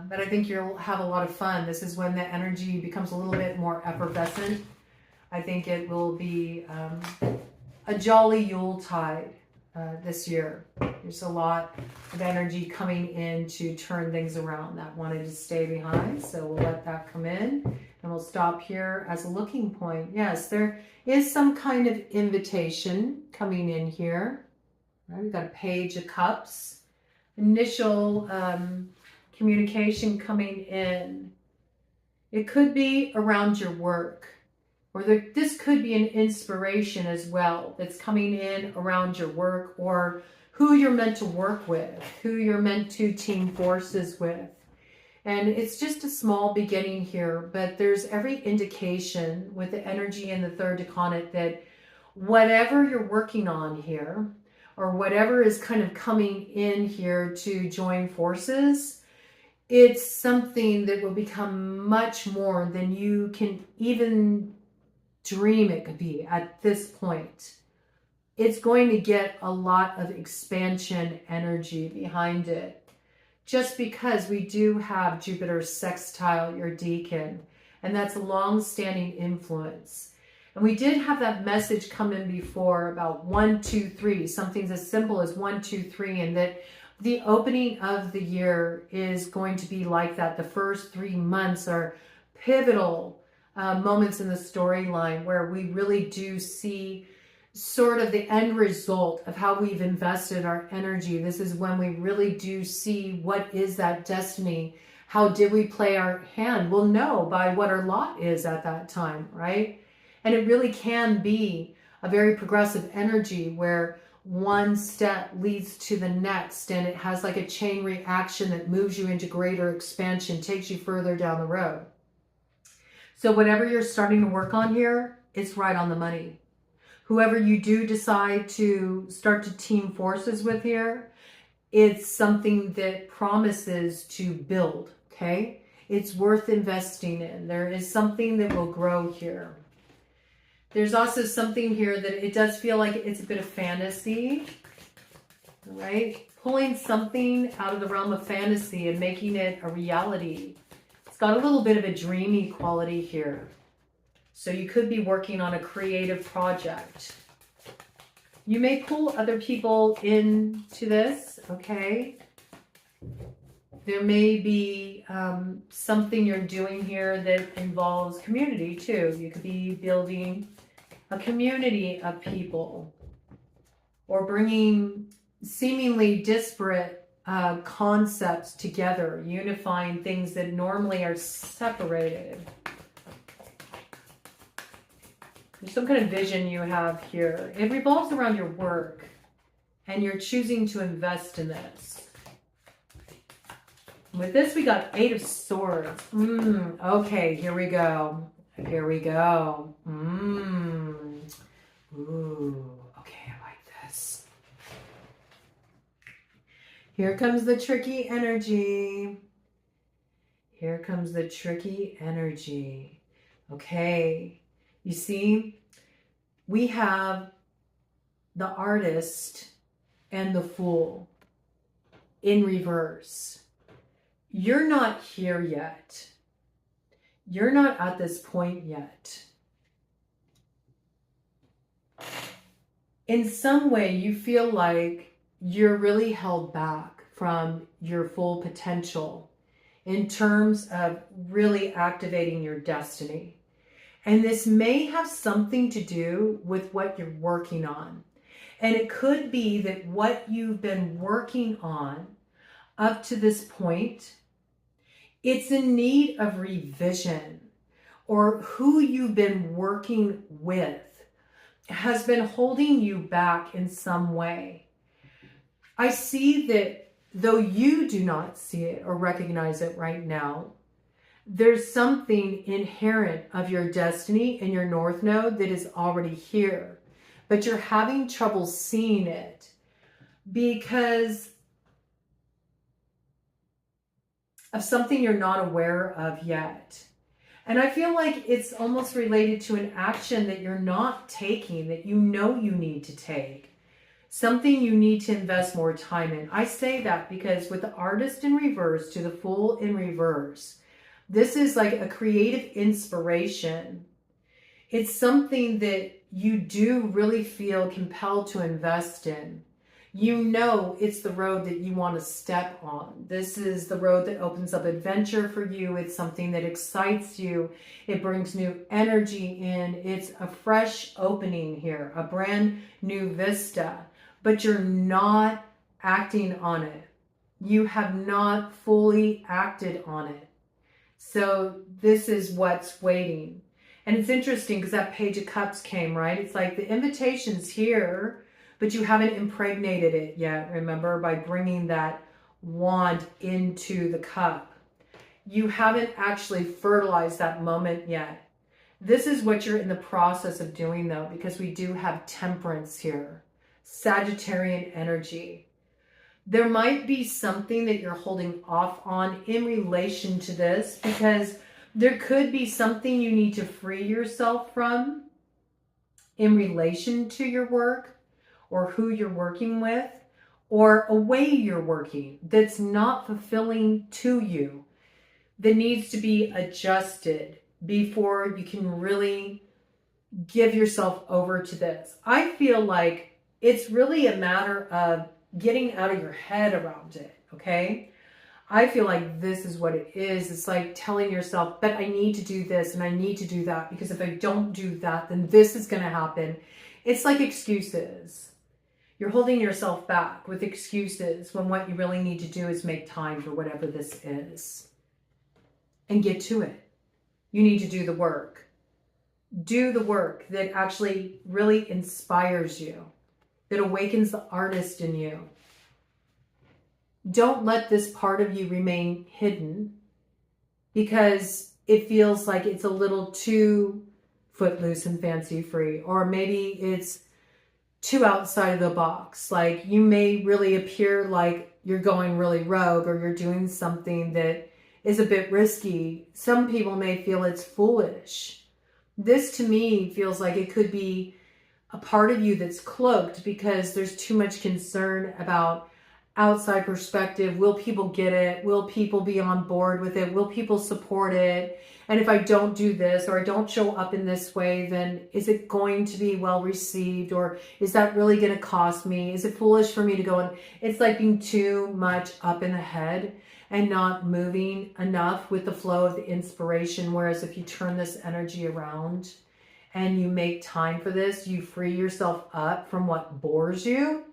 But I think you'll have a lot of fun. This is when the energy becomes a little bit more effervescent. I think it will be a jolly Yuletide this year. There's a lot of energy coming in to turn things around that wanted to stay behind. So we'll let that come in and we'll stop here as a looking point. Yes, there is some kind of invitation coming in here. Right, we've got a Page of Cups. Initial communication coming in. It could be around your work. Or this could be an inspiration as well that's coming in around your work, or who you're meant to work with, who you're meant to team forces with. And it's just a small beginning here, but there's every indication with the energy in the third decanate that whatever you're working on here, or whatever is kind of coming in here to join forces, it's something that will become much more than you can even dream it could be at this point. It's going to get a lot of expansion energy behind it, just because we do have Jupiter sextile your decan, and that's a long-standing influence. And we did have that message come in before about 1, 2, 3, something as simple as 1, 2, 3, and that the opening of the year is going to be like that. The first 3 months are pivotal moments in the storyline where we really do see sort of the end result of how we've invested our energy. This is when we really do see what is that destiny. How did we play our hand? We'll know by what our lot is at that time, right? And it really can be a very progressive energy where one step leads to the next, and it has like a chain reaction that moves you into greater expansion, takes you further down the road. So whatever you're starting to work on here, it's right on the money. Whoever you do decide to start to team forces with here, it's something that promises to build, okay? It's worth investing in. There is something that will grow here. There's also something here that it does feel like it's a bit of fantasy, right? Pulling something out of the realm of fantasy and making it a reality. Got a little bit of a dreamy quality here. So you could be working on a creative project. You may pull other people into this, okay? There may be something you're doing here that involves community too. You could be building a community of people or bringing seemingly disparate concepts together, unifying things that normally are separated. There's some kind of vision you have here. It revolves around your work, and you're choosing to invest in this. With this, we got 8 of Swords. Okay, here we go. Here we go. Ooh, okay, I like this. Here comes the tricky energy. Here comes the tricky energy. Okay, you see, we have the Artist and the Fool in reverse. You're not here yet. You're not at this point yet. In some way, you feel like you're really held back from your full potential in terms of really activating your destiny. And this may have something to do with what you're working on. And it could be that what you've been working on up to this point, it's in need of revision, or who you've been working with has been holding you back in some way. I see that though you do not see it or recognize it right now, there's something inherent of your destiny in your North Node that is already here, but you're having trouble seeing it because of something you're not aware of yet. And I feel like it's almost related to an action that you're not taking, that you know you need to take. Something you need to invest more time in. I say that because with the Artist in reverse to the Fool in reverse, this is like a creative inspiration. It's something that you do really feel compelled to invest in. You know it's the road that you want to step on. This is the road that opens up adventure for you. It's something that excites you. It brings new energy in. It's a fresh opening here, a brand new vista, but you're not acting on it. You have not fully acted on it. So this is what's waiting. And it's interesting because that Page of Cups came, right? It's like the invitation's here, but you haven't impregnated it yet, remember, by bringing that wand into the cup. You haven't actually fertilized that moment yet. This is what you're in the process of doing, though, because we do have Temperance here, Sagittarian energy. There might be something that you're holding off on in relation to this, because there could be something you need to free yourself from in relation to your work, or who you're working with, or a way you're working that's not fulfilling to you, that needs to be adjusted before you can really give yourself over to this. I feel like it's really a matter of getting out of your head around it, okay? I feel like this is what it is. It's like telling yourself, but I need to do this and I need to do that, because if I don't do that, then this is going to happen. It's like excuses. You're holding yourself back with excuses when what you really need to do is make time for whatever this is and get to it. You need to do the work. Do the work that actually really inspires you, that awakens the artist in you. Don't let this part of you remain hidden because it feels like it's a little too footloose and fancy free, or maybe it's too outside of the box. Like you may really appear like you're going really rogue, or you're doing something that is a bit risky. Some people may feel it's foolish. This to me feels like it could be a part of you that's cloaked because there's too much concern about outside perspective. Will people get it? Will people be on board with it? Will people support it? And if I don't do this, or I don't show up in this way, then is it going to be well received? Or is that really going to cost me? Is it foolish for me to go? And it's like being too much up in the head and not moving enough with the flow of the inspiration. Whereas if you turn this energy around and you make time for this, you free yourself up from what bores you,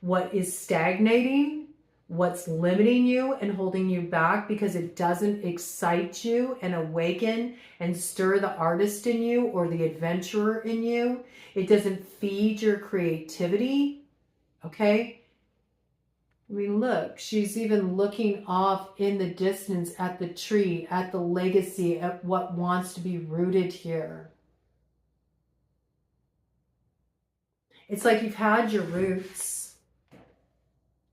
what is stagnating, what's limiting you and holding you back because it doesn't excite you and awaken and stir the artist in you or the adventurer in you. It doesn't feed your creativity, okay? I mean, look, she's even looking off in the distance at the tree, at the legacy, at what wants to be rooted here. It's like you've had your roots.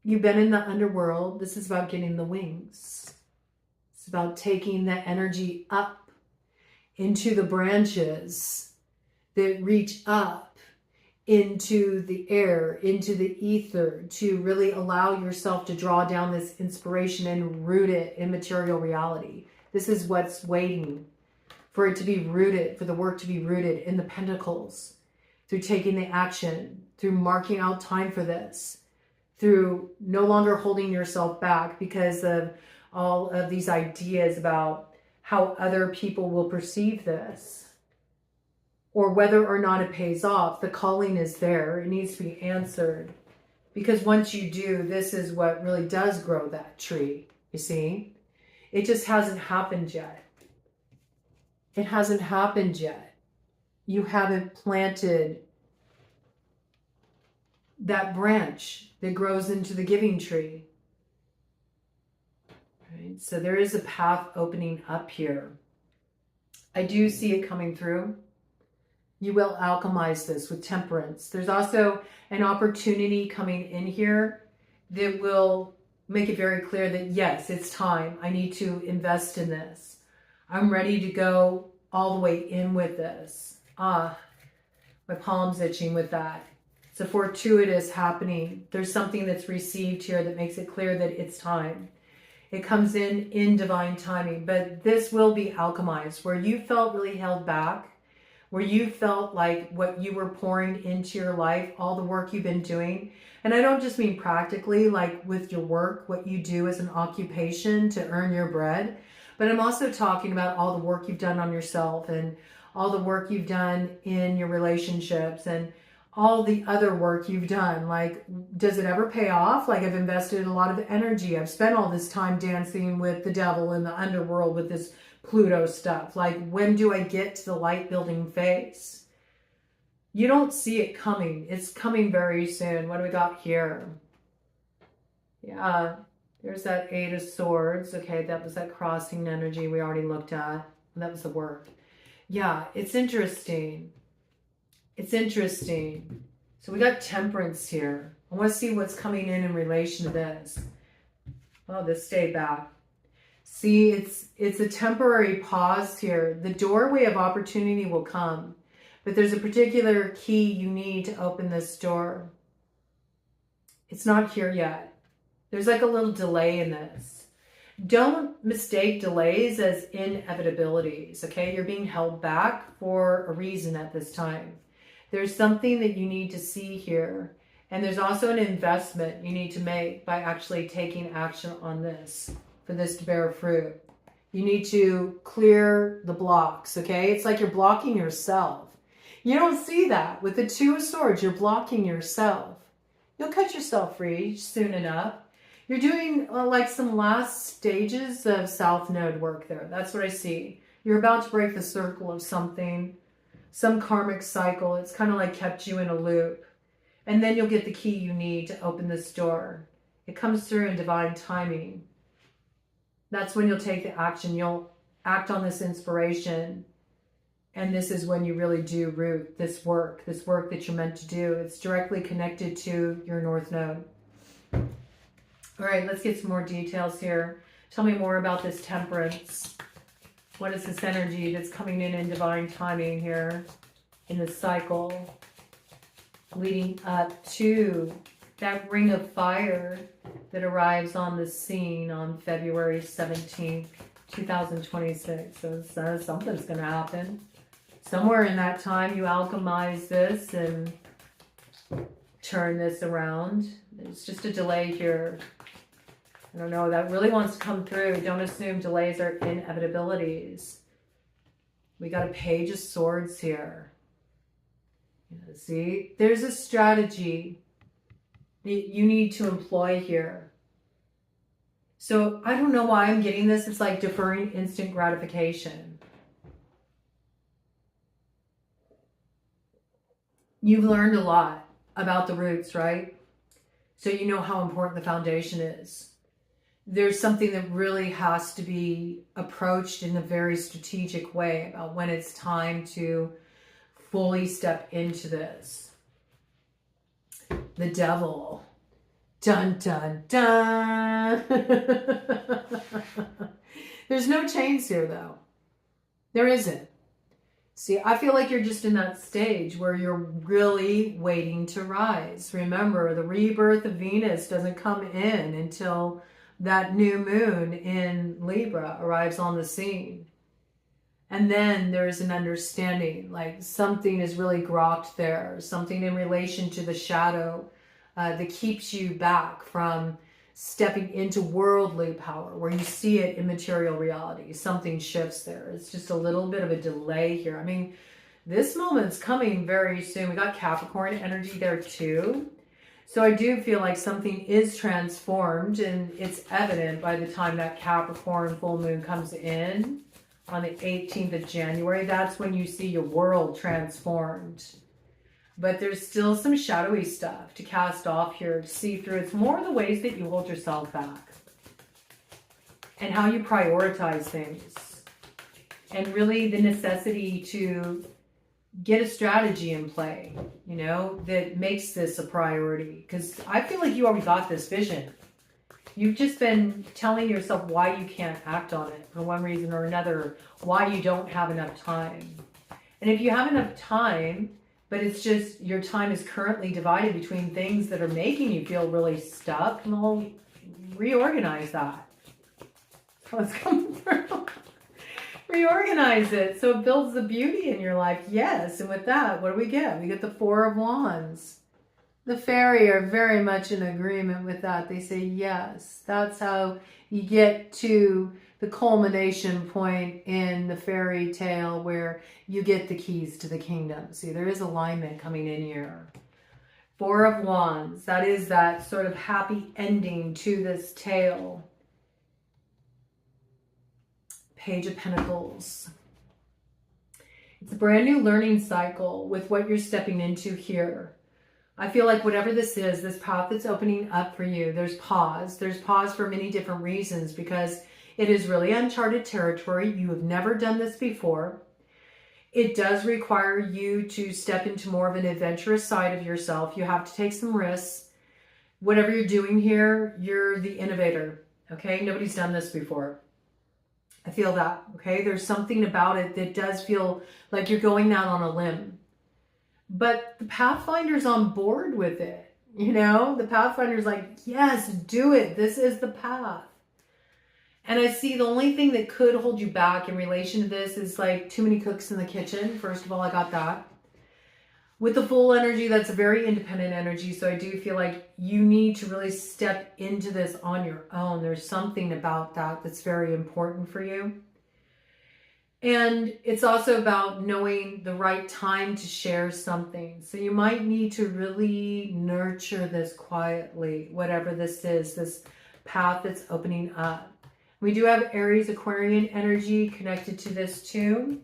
You've been in the underworld. This is about getting the wings. It's about taking the energy up into the branches that reach up into the air, into the ether, to really allow yourself to draw down this inspiration and root it in material reality. This is what's waiting for it to be rooted, for the work to be rooted in the pentacles, through taking the action, through marking out time for this, through no longer holding yourself back because of all of these ideas about how other people will perceive this, or whether or not it pays off. The calling is there. It needs to be answered, because once you do, this is what really does grow that tree, you see? It just hasn't happened yet. It hasn't happened yet. You haven't planted that branch that grows into the giving tree. Right? So there is a path opening up here. I do see it coming through. You will alchemize this with Temperance. There's also an opportunity coming in here that will make it very clear that yes, it's time. I need to invest in this. I'm ready to go all the way in with this. My palm's itching with that. It's a fortuitous happening. There's something that's received here that makes it clear that it's time. It comes in divine timing, but this will be alchemized. Where you felt really held back, where you felt like what you were pouring into your life, all the work you've been doing. And I don't just mean practically, like with your work, what you do as an occupation to earn your bread, but I'm also talking about all the work you've done on yourself and all the work you've done in your relationships and all the other work you've done. Like, does it ever pay off? Like, I've invested a lot of energy. I've spent all this time dancing with the devil in the underworld with this Pluto stuff. Like, when do I get to the light building phase? You don't see it coming. It's coming very soon. What do we got here? Yeah, there's that Eight of Swords. Okay, that was that crossing energy we already looked at. That was the work. Yeah, it's interesting. It's interesting. So we got Temperance here. I want to see what's coming in relation to this. Oh, this stayed back. See, it's a temporary pause here. The doorway of opportunity will come, but there's a particular key you need to open this door. It's not here yet. There's like a little delay in this. Don't mistake delays as inevitabilities, okay? You're being held back for a reason at this time. There's something that you need to see here. And there's also an investment you need to make by actually taking action on this, for this to bear fruit. You need to clear the blocks, okay? It's like you're blocking yourself. You don't see that. With the Two of Swords, you're blocking yourself. You'll cut yourself free soon enough. You're doing like some last stages of South Node work there. That's what I see. You're about to break the circle of something, some karmic cycle. It's kind of like kept you in a loop. And then you'll get the key you need to open this door. It comes through in divine timing. That's when you'll take the action. You'll act on this inspiration. And this is when you really do root this work that you're meant to do. It's directly connected to your North Node. All right, let's get some more details here. Tell me more about this Temperance. What is this energy that's coming in divine timing here in the cycle leading up to that ring of fire that arrives on the scene on February 17th, 2026. So something's going to happen. Somewhere in that time, you alchemize this and turn this around. It's just a delay here. I don't know, that really wants to come through. Don't assume delays are inevitabilities. We got a Page of Swords here. See, there's a strategy that you need to employ here. So I don't know why I'm getting this. It's like deferring instant gratification. You've learned a lot about the roots, right? So you know how important the foundation is. There's something that really has to be approached in a very strategic way about when it's time to fully step into this. The Devil. Dun, dun, dun. There's no chains here, though. There isn't. See, I feel like you're just in that stage where you're really waiting to rise. Remember, the rebirth of Venus doesn't come in until that new moon in Libra arrives on the scene. And then there's an understanding, like something is really grokked there, something in relation to the shadow that keeps you back from stepping into worldly power, where you see it in material reality. Something shifts there. It's just a little bit of a delay here. I mean, this moment's coming very soon. We got Capricorn energy there too. So I do feel like something is transformed, and it's evident by the time that Capricorn full moon comes in on the 18th of January. That's when you see your world transformed. But there's still some shadowy stuff to cast off here, to see through. It's more the ways that you hold yourself back and how you prioritize things, and really the necessity to get a strategy in play, that makes this a priority. Because I feel like you already got this vision. You've just been telling yourself why you can't act on it for one reason or another, why you don't have enough time. And if you have enough time, but it's just your time is currently divided between things that are making you feel really stuck, well, reorganize that. So it's coming through. Reorganize it so it builds the beauty in your life. Yes, and with that, what do we get? We get the Four of Wands. The fairy are very much in agreement with that. They say, yes, that's how you get to the culmination point in the fairy tale where you get the keys to the kingdom. See, there is alignment coming in here. Four of Wands, that is that sort of happy ending to this tale. Page of Pentacles. It's a brand new learning cycle with what you're stepping into here. I feel like whatever this is, this path that's opening up for you, there's pause. There's pause for many different reasons because it is really uncharted territory. You have never done this before. It does require you to step into more of an adventurous side of yourself. You have to take some risks. Whatever you're doing here, you're the innovator, okay? Nobody's done this before. I feel that, okay? There's something about it that does feel like you're going out on a limb. But the Pathfinder's on board with it, you know? The Pathfinder's like, yes, do it. This is the path. And I see the only thing that could hold you back in relation to this is like too many cooks in the kitchen. First of all, I got that. With the full energy, that's a very independent energy. So I do feel like you need to really step into this on your own. There's something about that that's very important for you. And it's also about knowing the right time to share something. So you might need to really nurture this quietly, whatever this is, this path that's opening up. We do have Aries, Aquarian energy connected to this too,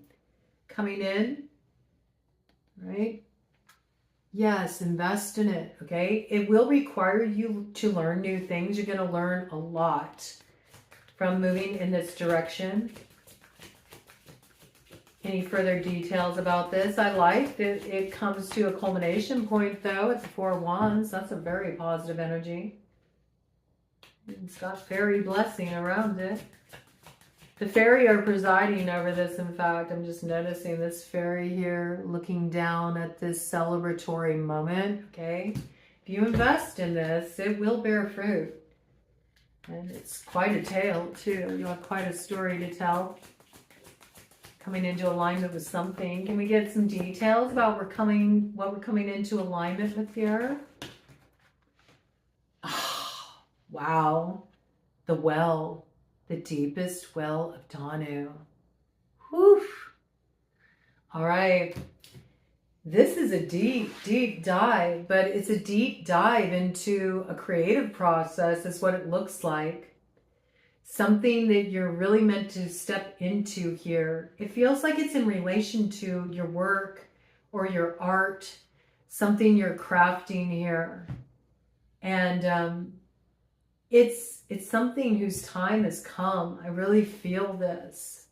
coming in, right? Yes, invest in it, okay? It will require you to learn new things. You're going to learn a lot from moving in this direction. Any further details about this? I like that it comes to a culmination point, though. It's the Four of Wands. That's a very positive energy. It's got fairy blessing around it. The fairy are presiding over this. In fact, I'm just noticing this fairy here looking down at this celebratory moment, okay? If you invest in this, it will bear fruit. And it's quite a tale, too. You'll have quite a story to tell. Coming into alignment with something. Can we get some details about what we're coming into alignment with here? Oh, wow. The well. The deepest well of Danu. Whew. All right. This is a deep, deep dive, but it's a deep dive into a creative process is what it looks like. Something that you're really meant to step into here. It feels like it's in relation to your work or your art, something you're crafting here. And it's something whose time has come. I really feel this.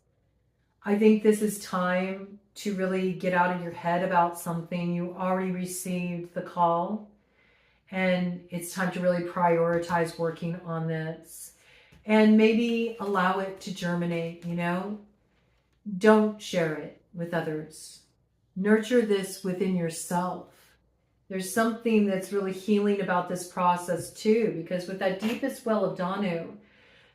I think this is time to really get out of your head about something. You already received the call, and it's time to really prioritize working on this. And maybe allow it to germinate, you know? Don't share it with others. Nurture this within yourself. There's something that's really healing about this process too, because with that deepest well of Danu,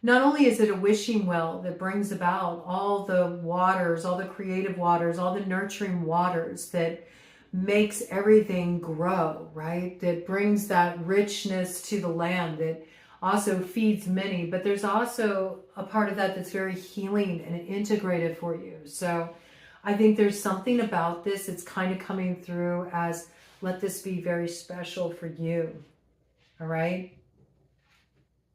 not only is it a wishing well that brings about all the waters, all the creative waters, all the nurturing waters that makes everything grow, right? That brings that richness to the land, that also feeds many, but there's also a part of that that's very healing and integrative for you. So I think there's something about this. It's kind of coming through as, let this be very special for you. All right.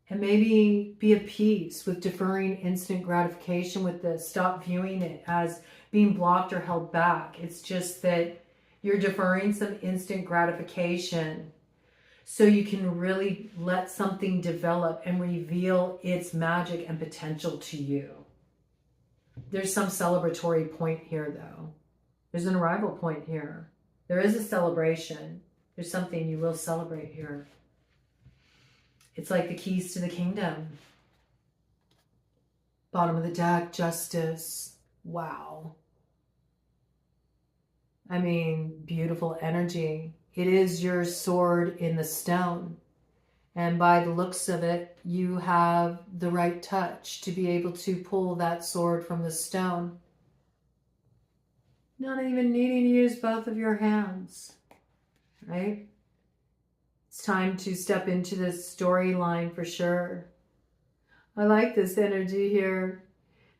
And maybe be at peace with deferring instant gratification with this. Stop viewing it as being blocked or held back. It's just that you're deferring some instant gratification so you can really let something develop and reveal its magic and potential to you. There's some celebratory point here, though. There's an arrival point here. There is a celebration. There's something you will celebrate here. It's like the keys to the kingdom. Bottom of the deck, Justice. Wow. I mean, beautiful energy. It is your sword in the stone. And by the looks of it, you have the right touch to be able to pull that sword from the stone. Not even needing to use both of your hands, right? It's time to step into this storyline for sure. I like this energy here.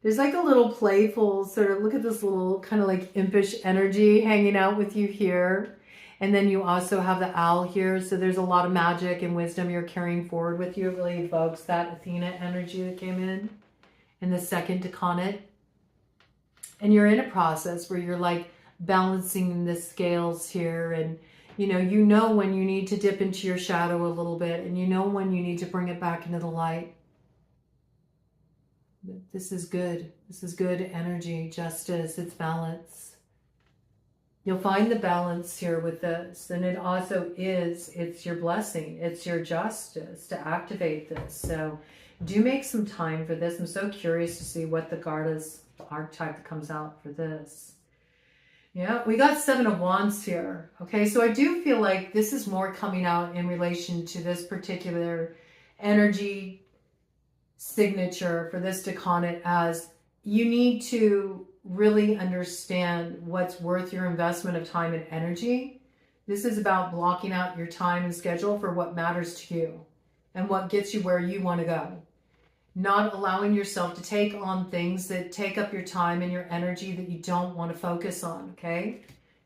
There's like a little playful sort of, look at this little kind of like impish energy hanging out with you here. And then you also have the owl here. So there's a lot of magic and wisdom you're carrying forward with you. It really evokes that Athena energy that came in the second Decanate. And you're in a process where you're like balancing the scales here. And you know when you need to dip into your shadow a little bit. And you know when you need to bring it back into the light. This is good. This is good energy, justice, it's balance. You'll find the balance here with this. And it also it's your blessing. It's your justice to activate this. So do make some time for this. I'm so curious to see what the goddess archetype comes out for this. Yeah, we got 7 of Wands here. Okay, so I do feel like this is more coming out in relation to this particular energy signature for this Decanate, as you need to really understand what's worth your investment of time and energy. This is about blocking out your time and schedule for what matters to you and what gets you where you want to go. Not allowing yourself to take on things that take up your time and your energy that you don't want to focus on, okay?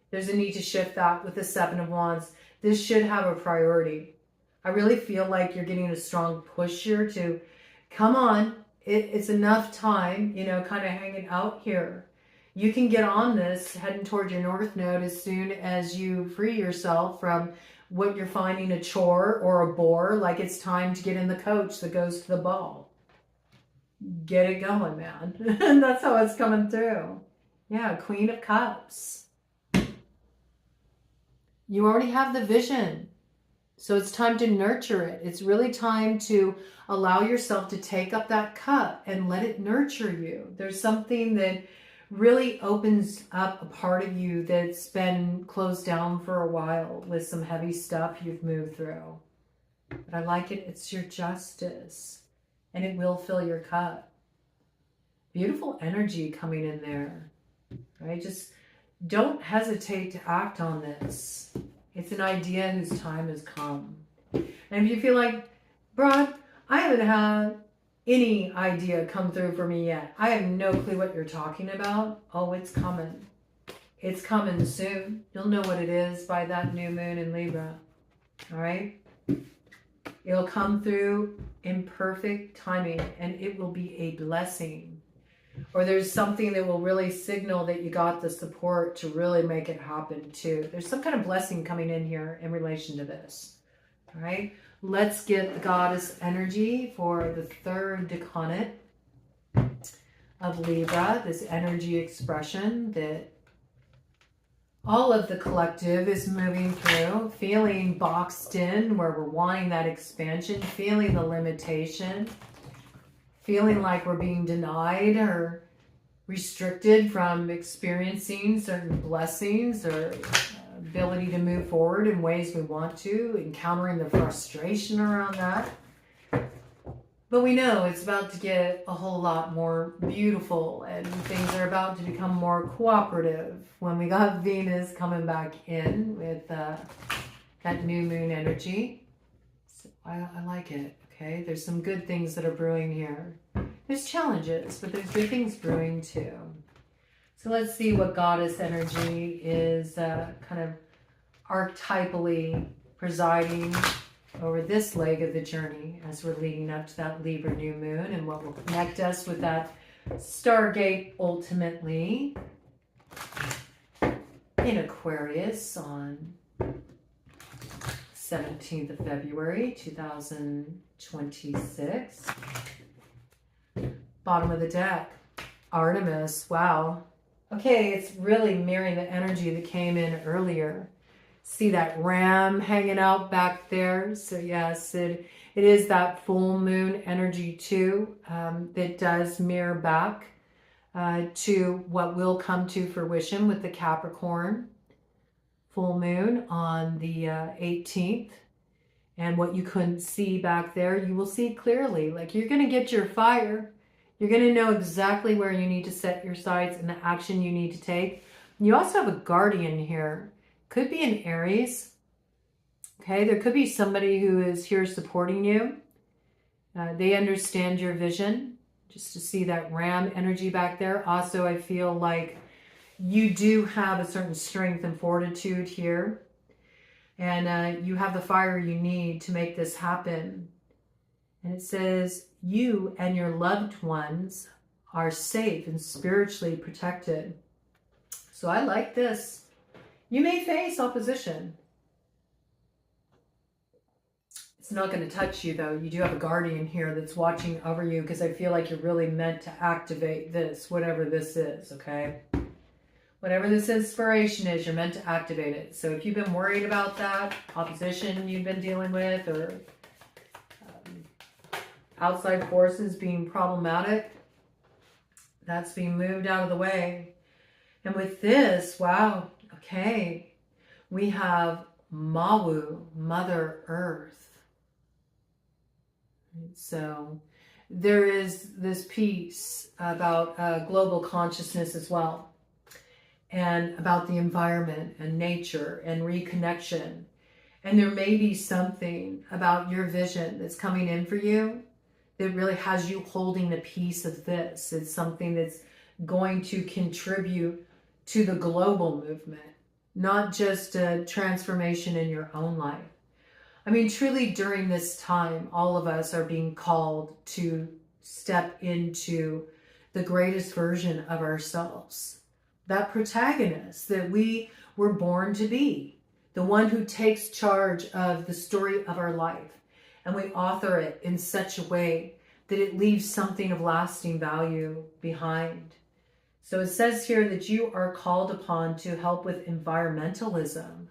There's a need to shift that with the 7 of Wands. This should have a priority. I really feel like you're getting a strong push here to come on, it's enough time, kind of hanging out here. You can get on this, heading toward your North Node as soon as you free yourself from what you're finding a chore or a bore, like it's time to get in the coach that goes to the ball. Get it going, man. And that's how it's coming through. Yeah, Queen of Cups. You already have the vision. So it's time to nurture it. It's really time to allow yourself to take up that cup and let it nurture you. There's something that really opens up a part of you that's been closed down for a while with some heavy stuff you've moved through. But I like it. It's your justice. And it will fill your cup. Beautiful energy coming in there. Right? Just don't hesitate to act on this. It's an idea whose time has come. And if you feel like, Broad, I haven't had any idea come through for me yet. I have no clue what you're talking about. Oh, it's coming. It's coming soon. You'll know what it is by that new moon in Libra. All right? It'll come through in perfect timing, and it will be a blessing. Or there's something that will really signal that you got the support to really make it happen too. There's some kind of blessing coming in here in relation to this. All right, let's get the goddess energy for the 3rd Decanate of Libra. This energy expression that all of the collective is moving through, feeling boxed in where we're wanting that expansion, feeling the limitation, feeling like we're being denied or restricted from experiencing certain blessings or ability to move forward in ways we want to, encountering the frustration around that. But we know it's about to get a whole lot more beautiful, and things are about to become more cooperative when we got Venus coming back in with that new moon energy. So I like it. Okay, there's some good things that are brewing here. There's challenges, but there's good things brewing too. So let's see what goddess energy is kind of archetypally presiding over this leg of the journey as we're leading up to that Libra new moon, and what will connect us with that Stargate ultimately in Aquarius on 17th of February 2026. Bottom of the deck, Artemis. Wow. Okay, it's really mirroring the energy that came in earlier. See that ram hanging out back there. So yes, it is that full moon energy too, that does mirror back to what will come to fruition with the Capricorn full moon on the 18th. And what you couldn't see back there, you will see clearly. Like, you're going to get your fire. You're going to know exactly where you need to set your sights and the action you need to take. You also have a guardian here. Could be an Aries. Okay, there could be somebody who is here supporting you. They understand your vision. Just to see that ram energy back there. Also, I feel like you do have a certain strength and fortitude here. And you have the fire you need to make this happen. And it says, you and your loved ones are safe and spiritually protected. So I like this. You may face opposition. It's not going to touch you, though. You do have a guardian here that's watching over you, because I feel like you're really meant to activate this, whatever this is, okay? Whatever this inspiration is, you're meant to activate it. So if you've been worried about that, opposition you've been dealing with, or outside forces being problematic, that's being moved out of the way. And with this, wow, okay, we have Mawu, Mother Earth. So there is this piece about global consciousness as well, and about the environment and nature and reconnection. And there may be something about your vision that's coming in for you that really has you holding a piece of this. It's something that's going to contribute to the global movement, not just a transformation in your own life. I mean, truly during this time, all of us are being called to step into the greatest version of ourselves. That protagonist that we were born to be, the one who takes charge of the story of our life, and we author it in such a way that it leaves something of lasting value behind. So it says here that you are called upon to help with environmentalism.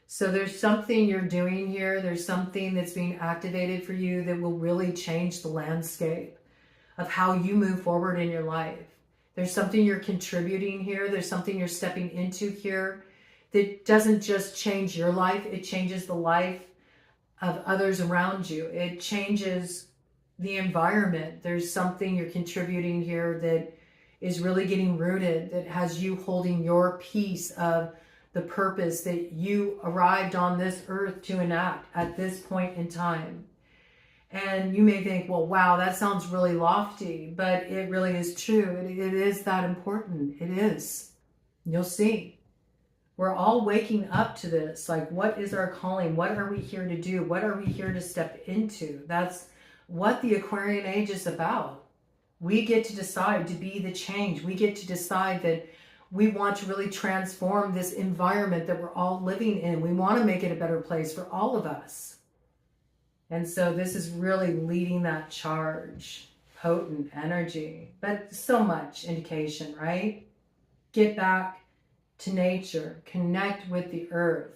So there's something you're doing here, there's something that's being activated for you that will really change the landscape of how you move forward in your life. There's something you're contributing here. There's something you're stepping into here that doesn't just change your life. It changes the life of others around you. It changes the environment. There's something you're contributing here that is really getting rooted, that has you holding your piece of the purpose that you arrived on this earth to enact at this point in time. And you may think, well, wow, that sounds really lofty, but it really is true. It is that important. It is. You'll see. We're all waking up to this. Like, what is our calling? What are we here to do? What are we here to step into? That's what the Aquarian age is about. We get to decide to be the change. We get to decide that we want to really transform this environment that we're all living in. We want to make it a better place for all of us. And so this is really leading that charge, potent energy, but so much indication, right? Get back to nature, connect with the earth,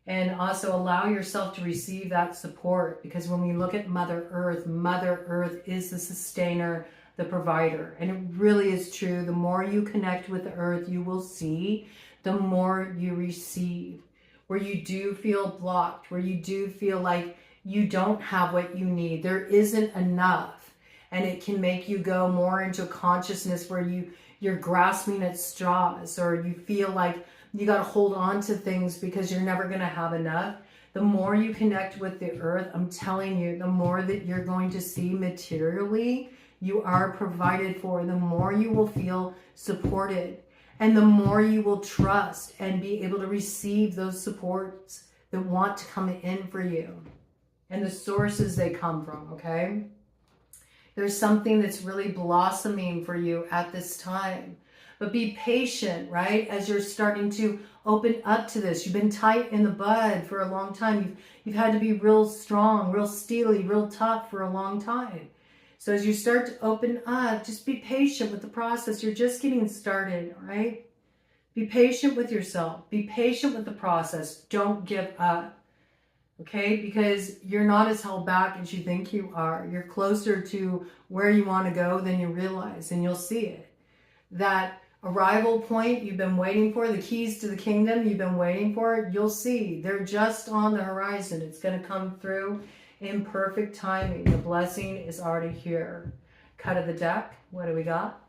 and also allow yourself to receive that support, because when we look at Mother Earth is the sustainer, the provider. And it really is true. The more you connect with the earth, you will see, the more you receive. Where you do feel blocked, where you do feel like you don't have what you need, there isn't enough, and it can make you go more into a consciousness where you're grasping at straws, or you feel like you got to hold on to things because you're never going to have enough. The more you connect with the earth, I'm telling you, the more that you're going to see materially you are provided for, the more you will feel supported, and the more you will trust and be able to receive those supports that want to come in for you. And the sources they come from, okay? There's something that's really blossoming for you at this time. But be patient, right? As you're starting to open up to this. You've been tight in the bud for a long time. You've had to be real strong, real steely, real tough for a long time. So as you start to open up, just be patient with the process. You're just getting started, all right? Be patient with yourself. Be patient with the process. Don't give up. Okay? Because you're not as held back as you think you are. You're closer to where you want to go than you realize, and you'll see it. That arrival point you've been waiting for, the keys to the kingdom you've been waiting for, you'll see. They're just on the horizon. It's going to come through in perfect timing. The blessing is already here. Cut of the deck. What do we got?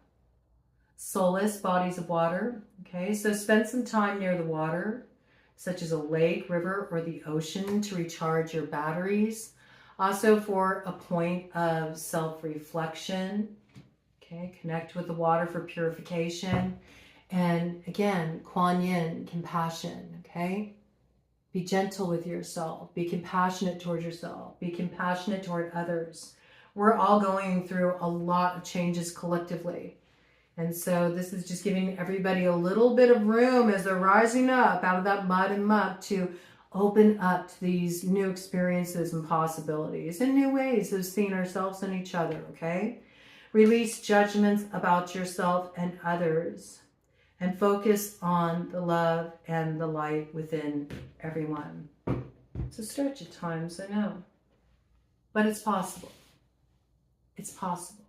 Soulless bodies of water. Okay, so spend some time near the water, such as a lake, river, or the ocean, to recharge your batteries. Also for a point of self-reflection. Okay, connect with the water for purification. And again, Kuan Yin, compassion. Okay, be gentle with yourself. Be compassionate toward yourself. Be compassionate toward others. We're all going through a lot of changes collectively. And so this is just giving everybody a little bit of room as they're rising up out of that mud and muck to open up to these new experiences and possibilities and new ways of seeing ourselves and each other, okay? Release judgments about yourself and others and focus on the love and the light within everyone. It's a stretch at times, I know, but it's possible. It's possible.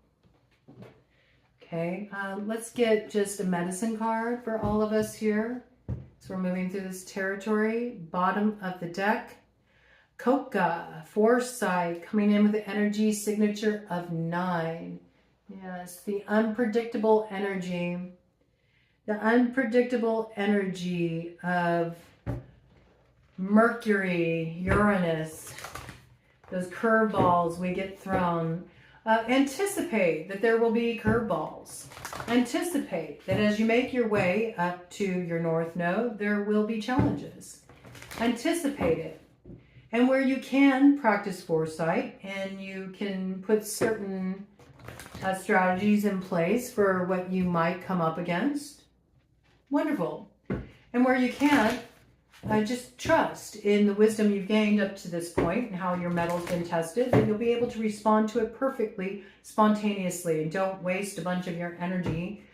Okay, let's get just a medicine card for all of us here. So we're moving through this territory. Bottom of the deck. Koka, foresight, coming in with the energy signature of 9. Yes, the unpredictable energy. The unpredictable energy of Mercury, Uranus, those curveballs we get thrown. Anticipate that there will be curveballs. Anticipate that as you make your way up to your North Node, there will be challenges. Anticipate it. And where you can practice foresight and you can put certain strategies in place for what you might come up against, wonderful. And where you can't, just trust in the wisdom you've gained up to this point and how your metal's been tested, that you'll be able to respond to it perfectly, spontaneously. And don't waste a bunch of your energy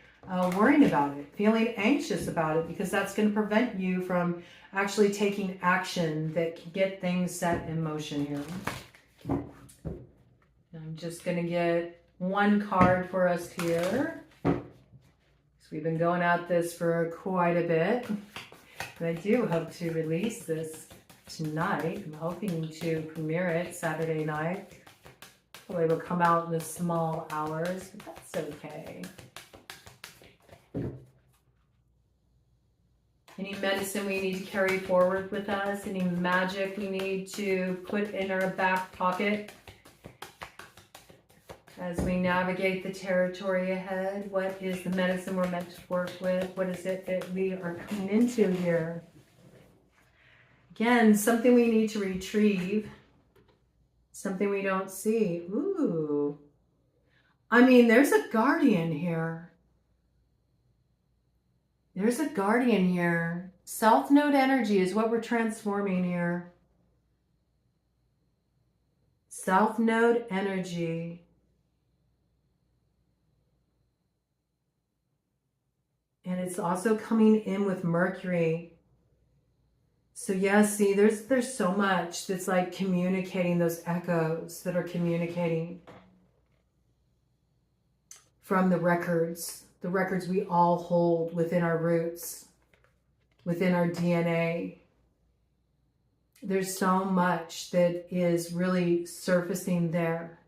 worrying about it, feeling anxious about it, because that's going to prevent you from actually taking action that can get things set in motion here. I'm just going to get one card for us here. So we've been going at this for quite a bit. And I do hope to release this tonight. I'm hoping to premiere it Saturday night. Probably will come out in the small hours, but that's okay. Any medicine we need to carry forward with us? Any magic we need to put in our back pocket as we navigate the territory ahead? What is the medicine we're meant to work with? What is it that we are coming into here? Again, something we need to retrieve. Something we don't see. Ooh. I mean, there's a guardian here. There's a guardian here. South Node energy is what we're transforming here. South Node energy. And it's also coming in with Mercury. So yeah, see, there's so much that's like communicating, those echoes that are communicating from the records we all hold within our roots, within our DNA. There's so much that is really surfacing there.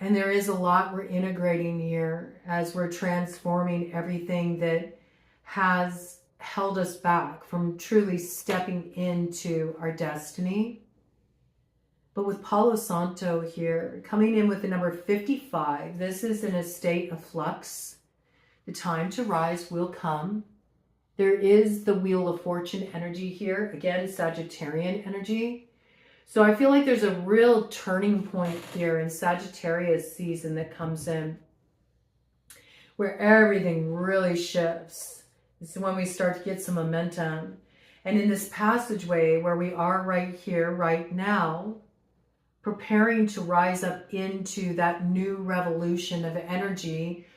And there is a lot we're integrating here as we're transforming everything that has held us back from truly stepping into our destiny. But with Palo Santo here, coming in with the number 55, this is in a state of flux. The time to rise will come. There is the Wheel of Fortune energy here. Again, Sagittarian energy. So I feel like there's a real turning point here in Sagittarius season that comes in, where everything really shifts. This is when we start to get some momentum. And in this passageway where we are right here, right now, preparing to rise up into that new revolution of energy,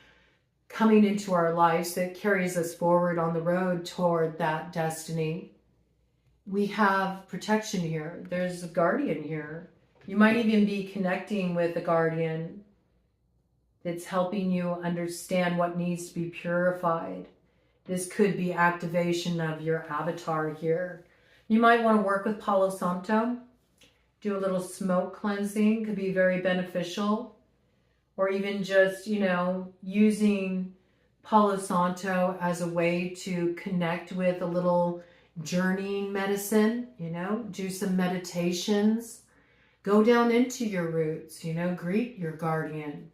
coming into our lives that carries us forward on the road toward that destiny. We have protection here. There's a guardian here. You might even be connecting with a guardian that's helping you understand what needs to be purified. This could be activation of your avatar here. You might want to work with Palo Santo. Do a little smoke cleansing, could be very beneficial. Or even just, you know, using Palo Santo as a way to connect with a little journeying medicine, you know, do some meditations. Go down into your roots, you know, greet your guardian.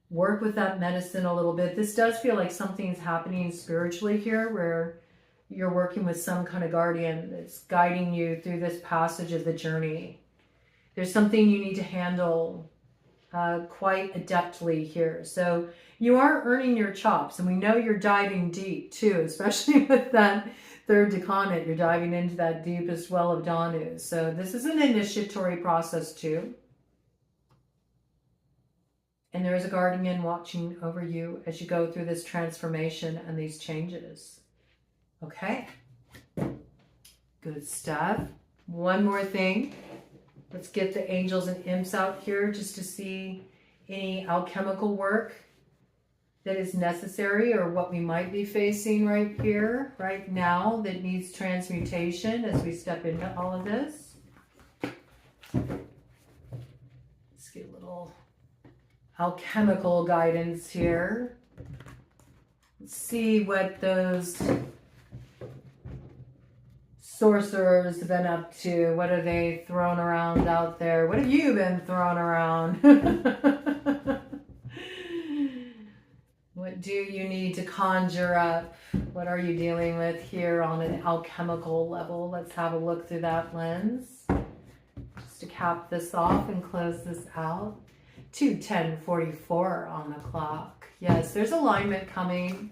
Work with that medicine a little bit. This does feel like something's happening spiritually here where you're working with some kind of guardian that's guiding you through this passage of the journey. There's something you need to handle quite adeptly here. So you are earning your chops, and we know you're diving deep too, especially with that third decanate. You're diving into that deepest well of Danu. So this is an initiatory process too. And there is a guardian watching over you as you go through this transformation and these changes. Okay. Good stuff. One more thing. Let's get the angels and imps out here just to see any alchemical work that is necessary or what we might be facing right here, right now, that needs transmutation as we step into all of this. Let's get a little alchemical guidance here. Let's see what those sorcerers have been up to. What are they throwing around out there? What have you been throwing around? What do you need to conjure up? What are you dealing with here on an alchemical level? Let's have a look through that lens. Just to cap this off and close this out. 2:10:44 on the clock. Yes, there's alignment coming.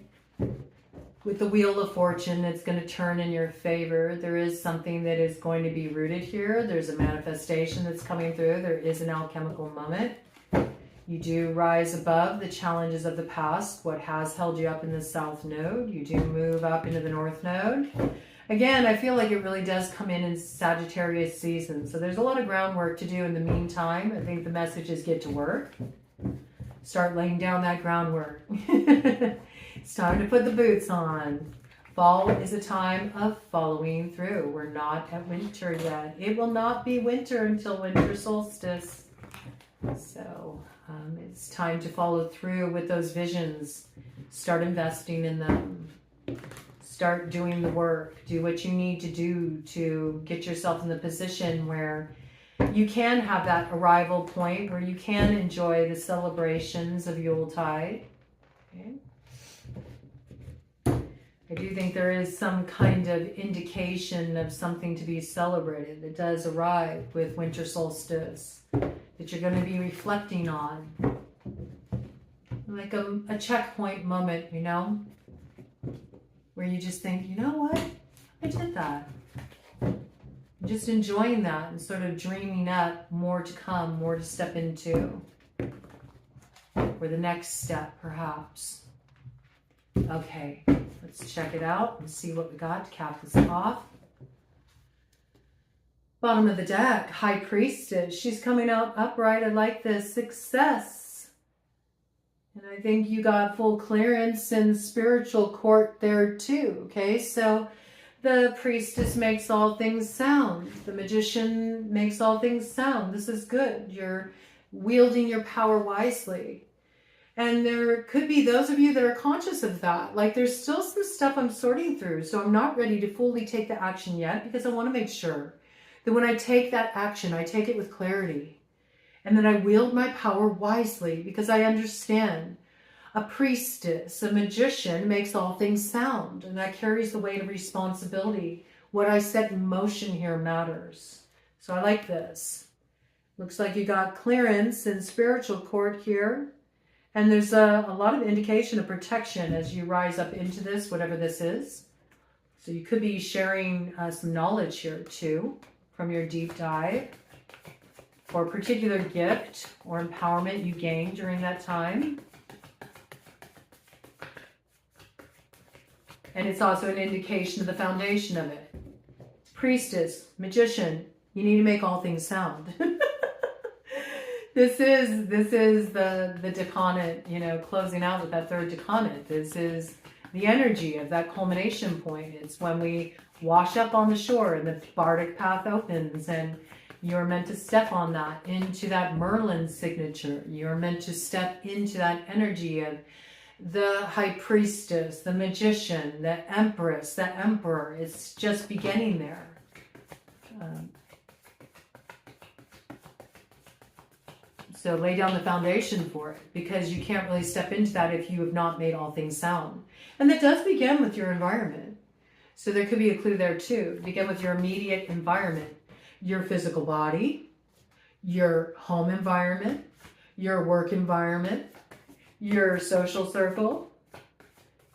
With the Wheel of Fortune, it's going to turn in your favor. There is something that is going to be rooted here. There's a manifestation that's coming through. There is an alchemical moment. You do rise above the challenges of the past, what has held you up in the South Node. You do move up into the North Node. Again, I feel like it really does come in Sagittarius season. So there's a lot of groundwork to do in the meantime. I think the message is get to work. Start laying down that groundwork. It's time to put the boots on. Fall is a time of following through. We're not at winter yet. It will not be winter until winter solstice. So it's time to follow through with those visions. Start investing in them. Start doing the work. Do what you need to do to get yourself in the position where you can have that arrival point where you can enjoy the celebrations of Yuletide. Okay. I do think there is some kind of indication of something to be celebrated that does arrive with winter solstice that you're going to be reflecting on. Like a checkpoint moment, you know, where you just think, you know what, I did that. Just enjoying that and sort of dreaming up more to come, more to step into. Or the next step, perhaps. Okay, let's check it out and see what we got to cap this off. Bottom of the deck, High Priestess. She's coming out upright. I like this. Success. And I think you got full clearance in spiritual court there too. Okay, so the priestess makes all things sound. The magician makes all things sound. This is good. You're wielding your power wisely. And there could be those of you that are conscious of that. Like there's still some stuff I'm sorting through. So I'm not ready to fully take the action yet because I want to make sure that when I take that action, I take it with clarity. And that I wield my power wisely because I understand a priestess, a magician makes all things sound. And that carries the weight of responsibility. What I set in motion here matters. So I like this. Looks like you got clearance in spiritual court here. And there's a lot of indication of protection as you rise up into this, whatever this is. So you could be sharing some knowledge here too from your deep dive or a particular gift or empowerment you gained during that time. And it's also an indication of the foundation of it. Priestess, magician, you need to make all things sound. This is the decanate, you know, closing out with that third decanate. This is the energy of that culmination point. It's when we wash up on the shore and the bardic path opens, and you're meant to step on that into that Merlin signature. You're meant to step into that energy of the high priestess, the magician, the empress, the emperor. It's just beginning there. So lay down the foundation for it, because you can't really step into that if you have not made all things sound. And that does begin with your environment. So there could be a clue there too. Begin with your immediate environment, your physical body, your home environment, your work environment, your social circle.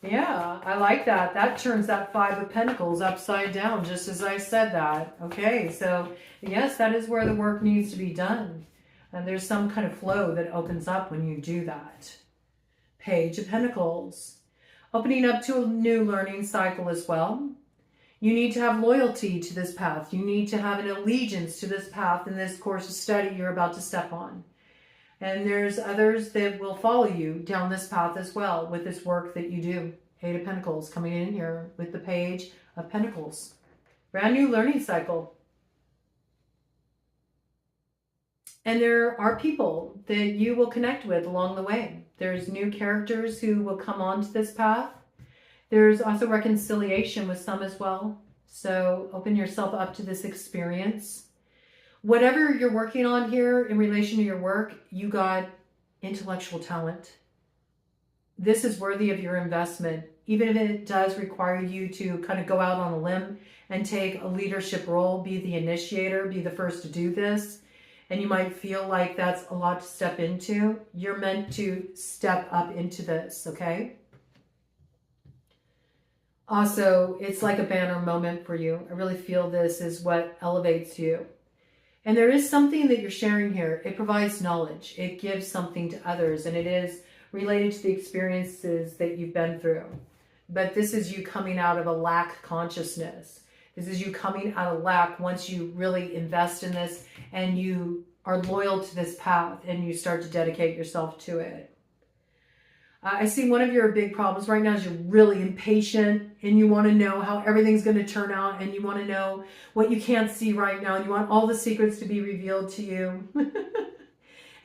Yeah, I like that. That turns that 5 of Pentacles upside down, just as I said that. Okay, so yes, that is where the work needs to be done. And there's some kind of flow that opens up when you do that. Page of Pentacles. Opening up to a new learning cycle as well. You need to have loyalty to this path. You need to have an allegiance to this path in this course of study you're about to step on. And there's others that will follow you down this path as well with this work that you do. 8 of Pentacles coming in here with the Page of Pentacles. Brand new learning cycle. And there are people that you will connect with along the way. There's new characters who will come onto this path. There's also reconciliation with some as well. So open yourself up to this experience. Whatever you're working on here in relation to your work, you got intellectual talent. This is worthy of your investment, even if it does require you to kind of go out on a limb and take a leadership role, be the initiator, be the first to do this. And you might feel like that's a lot to step into. You're meant to step up into this, okay? Also, it's like a banner moment for you. I really feel this is what elevates you. And there is something that you're sharing here. It provides knowledge. It gives something to others. And it is related to the experiences that you've been through. But this is you coming out of a lack consciousness. This is you coming out of lack once you really invest in this and you are loyal to this path and you start to dedicate yourself to it. I see one of your big problems right now is you're really impatient and you want to know how everything's going to turn out, and you want to know what you can't see right now, and you want all the secrets to be revealed to you.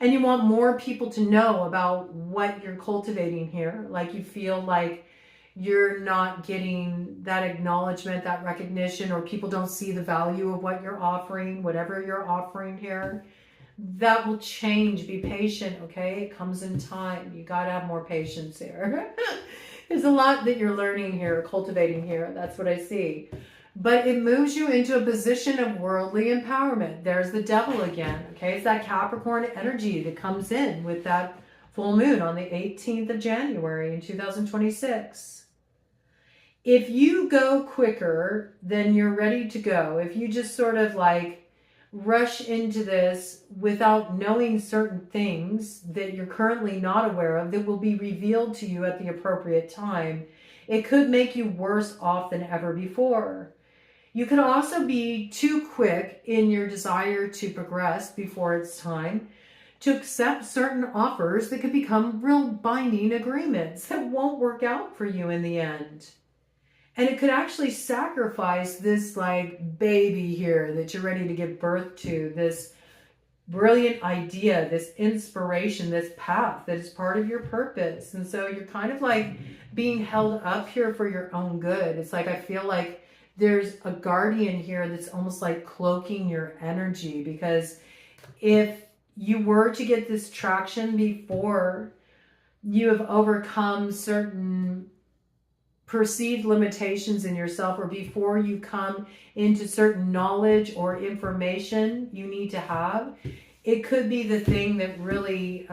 And you want more people to know about what you're cultivating here. Like you feel like you're not getting that acknowledgement, that recognition, or people don't see the value of what you're offering, whatever you're offering here. That will change. Be patient, okay? It comes in time. You got to have more patience here. There's a lot that you're learning here, cultivating here. That's what I see. But it moves you into a position of worldly empowerment. There's the devil again, okay? It's that Capricorn energy that comes in with that full moon on the 18th of January in 2026. If you go quicker than you're ready to go, if you just sort of like rush into this without knowing certain things that you're currently not aware of that will be revealed to you at the appropriate time, it could make you worse off than ever before. You could also be too quick in your desire to progress before it's time to accept certain offers that could become real binding agreements that won't work out for you in the end. And it could actually sacrifice this like baby here that you're ready to give birth to, this brilliant idea, this inspiration, this path that is part of your purpose. And so you're kind of like being held up here for your own good. It's like I feel like there's a guardian here that's almost like cloaking your energy, because if you were to get this traction before you have overcome certain perceived limitations in yourself, or before you come into certain knowledge or information you need to have, it could be the thing that really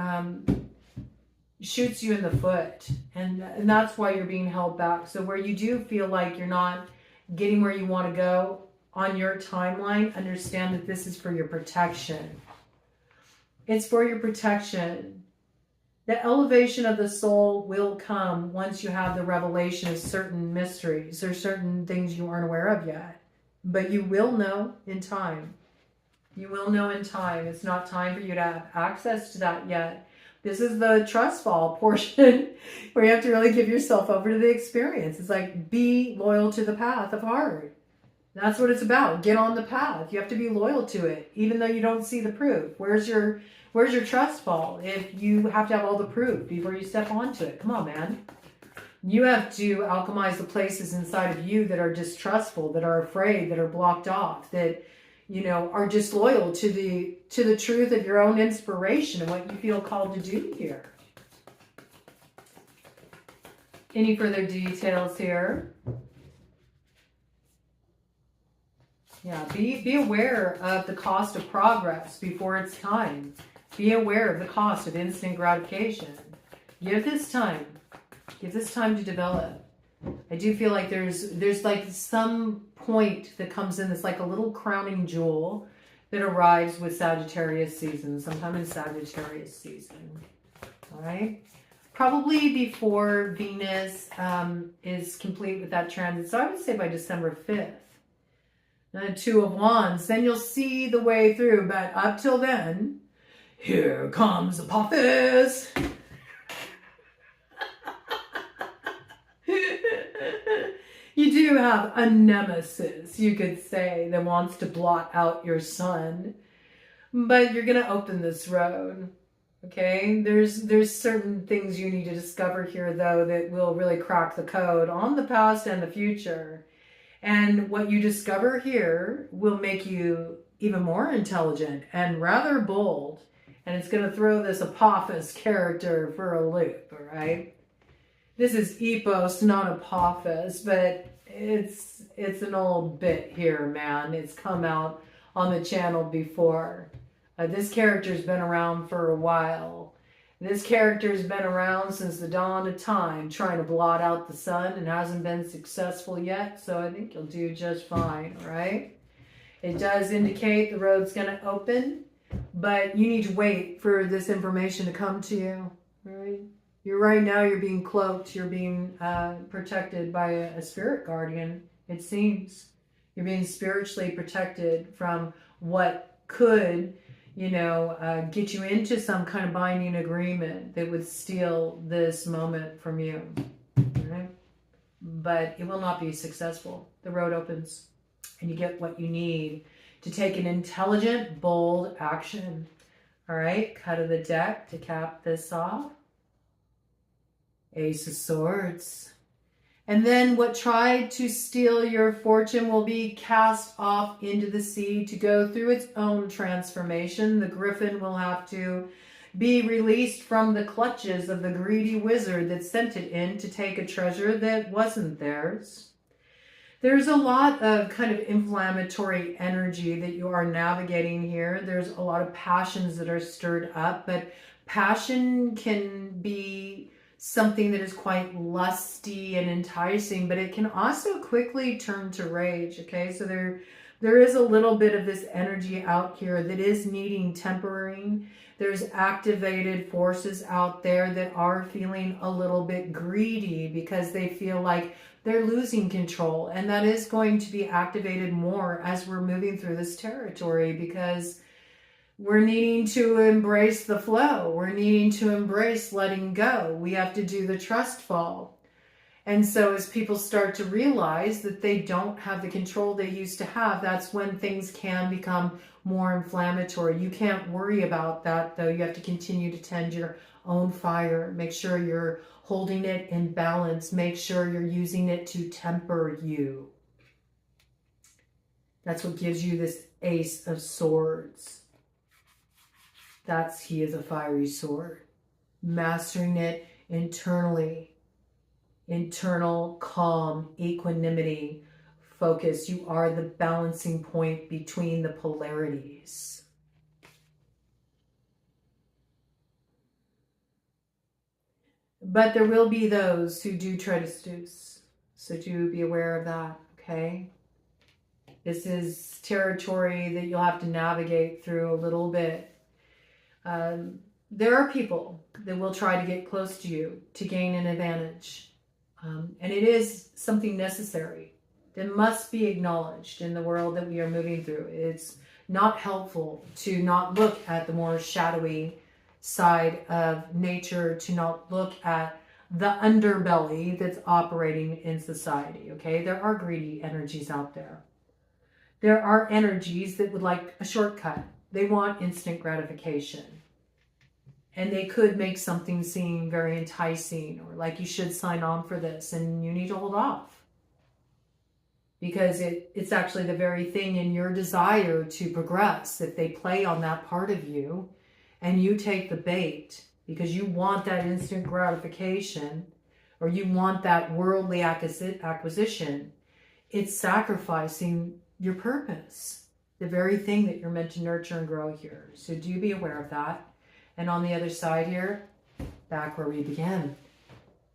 shoots you in the foot. And that's why you're being held back. So where you do feel like you're not getting where you want to go on your timeline, understand that this is for your protection. It's for your protection. The elevation of the soul will come once you have the revelation of certain mysteries or certain things you aren't aware of yet. But you will know in time. You will know in time. It's not time for you to have access to that yet. This is the trust fall portion where you have to really give yourself over to the experience. It's like, be loyal to the path of heart. That's what it's about. Get on the path. You have to be loyal to it, even though you don't see the proof. Where's your trust fall if you have to have all the proof before you step onto it? Come on, man. You have to alchemize the places inside of you that are distrustful, that are afraid, that are blocked off, that, you know, are disloyal to the truth of your own inspiration and what you feel called to do here. Any further details here? Yeah, be aware of the cost of progress before it's time. Be aware of the cost of instant gratification. Give this time. Give this time to develop. I do feel like there's like some point that comes in that's like a little crowning jewel that arrives with Sagittarius season, sometime in Sagittarius season. All right? Probably before Venus is complete with that transit. So I would say by December 5th. And Two of Wands, then you'll see the way through. But up till then, here comes Apophis. You do have a nemesis, you could say, that wants to blot out your sun. But you're going to open this road. Okay? There's certain things you need to discover here, though, that will really crack the code on the past and the future. And what you discover here will make you even more intelligent and rather bold. And it's going to throw this Apophis character for a loop, all right? This is Epos, not Apophis, but it's an old bit here, man. It's come out on the channel before. This character's been around for a while. This character's been around since the dawn of time, trying to blot out the sun and hasn't been successful yet, so I think you'll do just fine, all right? It does indicate the road's going to open, but you need to wait for this information to come to you, all right? Right now, you're being cloaked, you're being protected by a spirit guardian, it seems. You're being spiritually protected from what could, you know, get you into some kind of binding agreement that would steal this moment from you. Okay? But it will not be successful. The road opens and you get what you need to take an intelligent, bold action. All right, cut of the deck to cap this off. Ace of Swords. And then what tried to steal your fortune will be cast off into the sea to go through its own transformation. The griffin will have to be released from the clutches of the greedy wizard that sent it in to take a treasure that wasn't theirs. There's a lot of kind of inflammatory energy that you are navigating here. There's a lot of passions that are stirred up, but passion can be something that is quite lusty and enticing, but it can also quickly turn to rage, okay? So there is a little bit of this energy out here that is needing tempering. There's activated forces out there that are feeling a little bit greedy because they feel like they're losing control, and that is going to be activated more as we're moving through this territory because we're needing to embrace the flow. We're needing to embrace letting go. We have to do the trust fall. And so as people start to realize that they don't have the control they used to have, that's when things can become more inflammatory. You can't worry about that, though. You have to continue to tend your own fire. Make sure you're holding it in balance. Make sure you're using it to temper you. That's what gives you this Ace of Swords. He is a fiery sword. Mastering it internally. Internal calm, equanimity, focus. You are the balancing point between the polarities. But there will be those who do try to seduce. So do be aware of that, okay? This is territory that you'll have to navigate through a little bit. there are people that will try to get close to you to gain an advantage. And it is something necessary that must be acknowledged in the world that we are moving through. It's not helpful to not look at the more shadowy side of nature, to not look at the underbelly that's operating in society, okay? There are greedy energies out there. There are energies that would like a shortcut. They want instant gratification. And they could make something seem very enticing, or like you should sign on for this, and you need to hold off. Because it's actually the very thing in your desire to progress. If they play on that part of you and you take the bait because you want that instant gratification, or you want that worldly acquisition, it's sacrificing your purpose, the very thing that you're meant to nurture and grow here. So do be aware of that. And on the other side here, back where we began,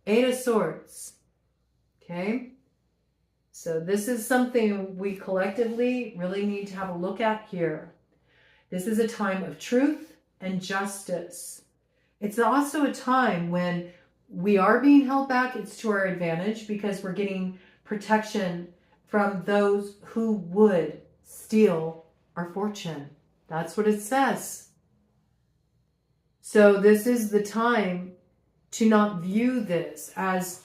8 of Swords, okay? So this is something we collectively really need to have a look at here. This is a time of truth and justice. It's also a time when we are being held back. It's to our advantage because we're getting protection from those who would steal our fortune. That's what it says. So this is the time to not view this as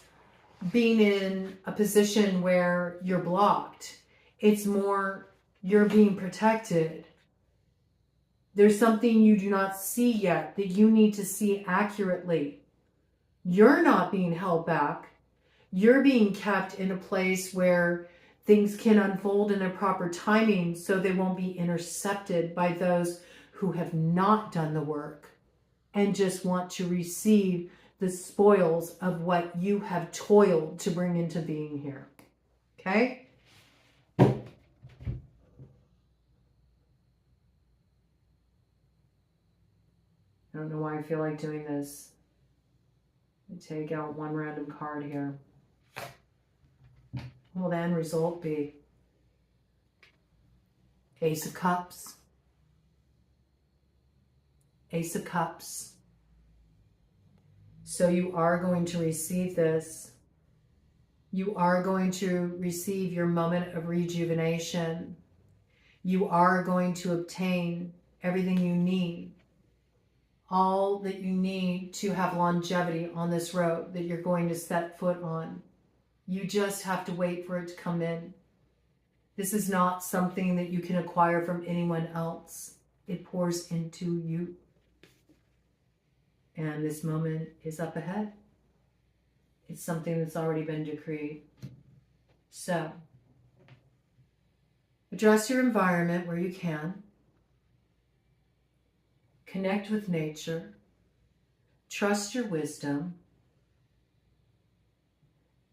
being in a position where you're blocked. It's more you're being protected. There's something you do not see yet that you need to see accurately. You're not being held back. You're being kept in a place where things can unfold in a proper timing so they won't be intercepted by those who have not done the work and just want to receive the spoils of what you have toiled to bring into being here. Okay? I don't know why I feel like doing this. Let me take out one random card here. What will the end result be? Ace of Cups. Ace of Cups. So you are going to receive this. You are going to receive your moment of rejuvenation. You are going to obtain everything you need. All that you need to have longevity on this road that you're going to set foot on. You just have to wait for it to come in. This is not something that you can acquire from anyone else. It pours into you. And this moment is up ahead. It's something that's already been decreed. So, address your environment where you can. Connect with nature. Trust your wisdom.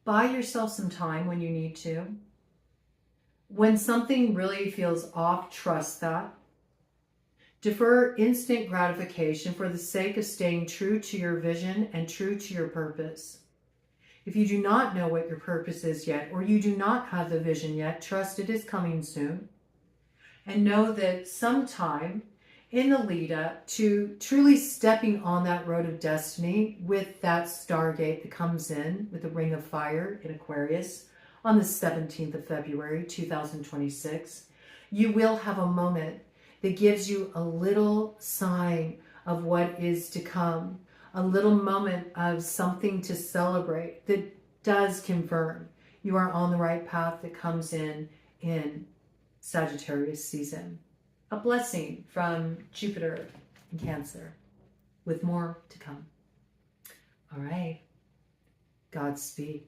Buy yourself some time when you need to. When something really feels off, trust that. Defer instant gratification for the sake of staying true to your vision and true to your purpose. If you do not know what your purpose is yet, or you do not have the vision yet, trust it is coming soon. And know that sometime in the lead up to truly stepping on that road of destiny with that stargate that comes in with the ring of fire in Aquarius on the 17th of February, 2026, you will have a moment that gives you a little sign of what is to come, a little moment of something to celebrate that does confirm you are on the right path that comes in Sagittarius season. A blessing from Jupiter in Cancer, with more to come. All right. Godspeed.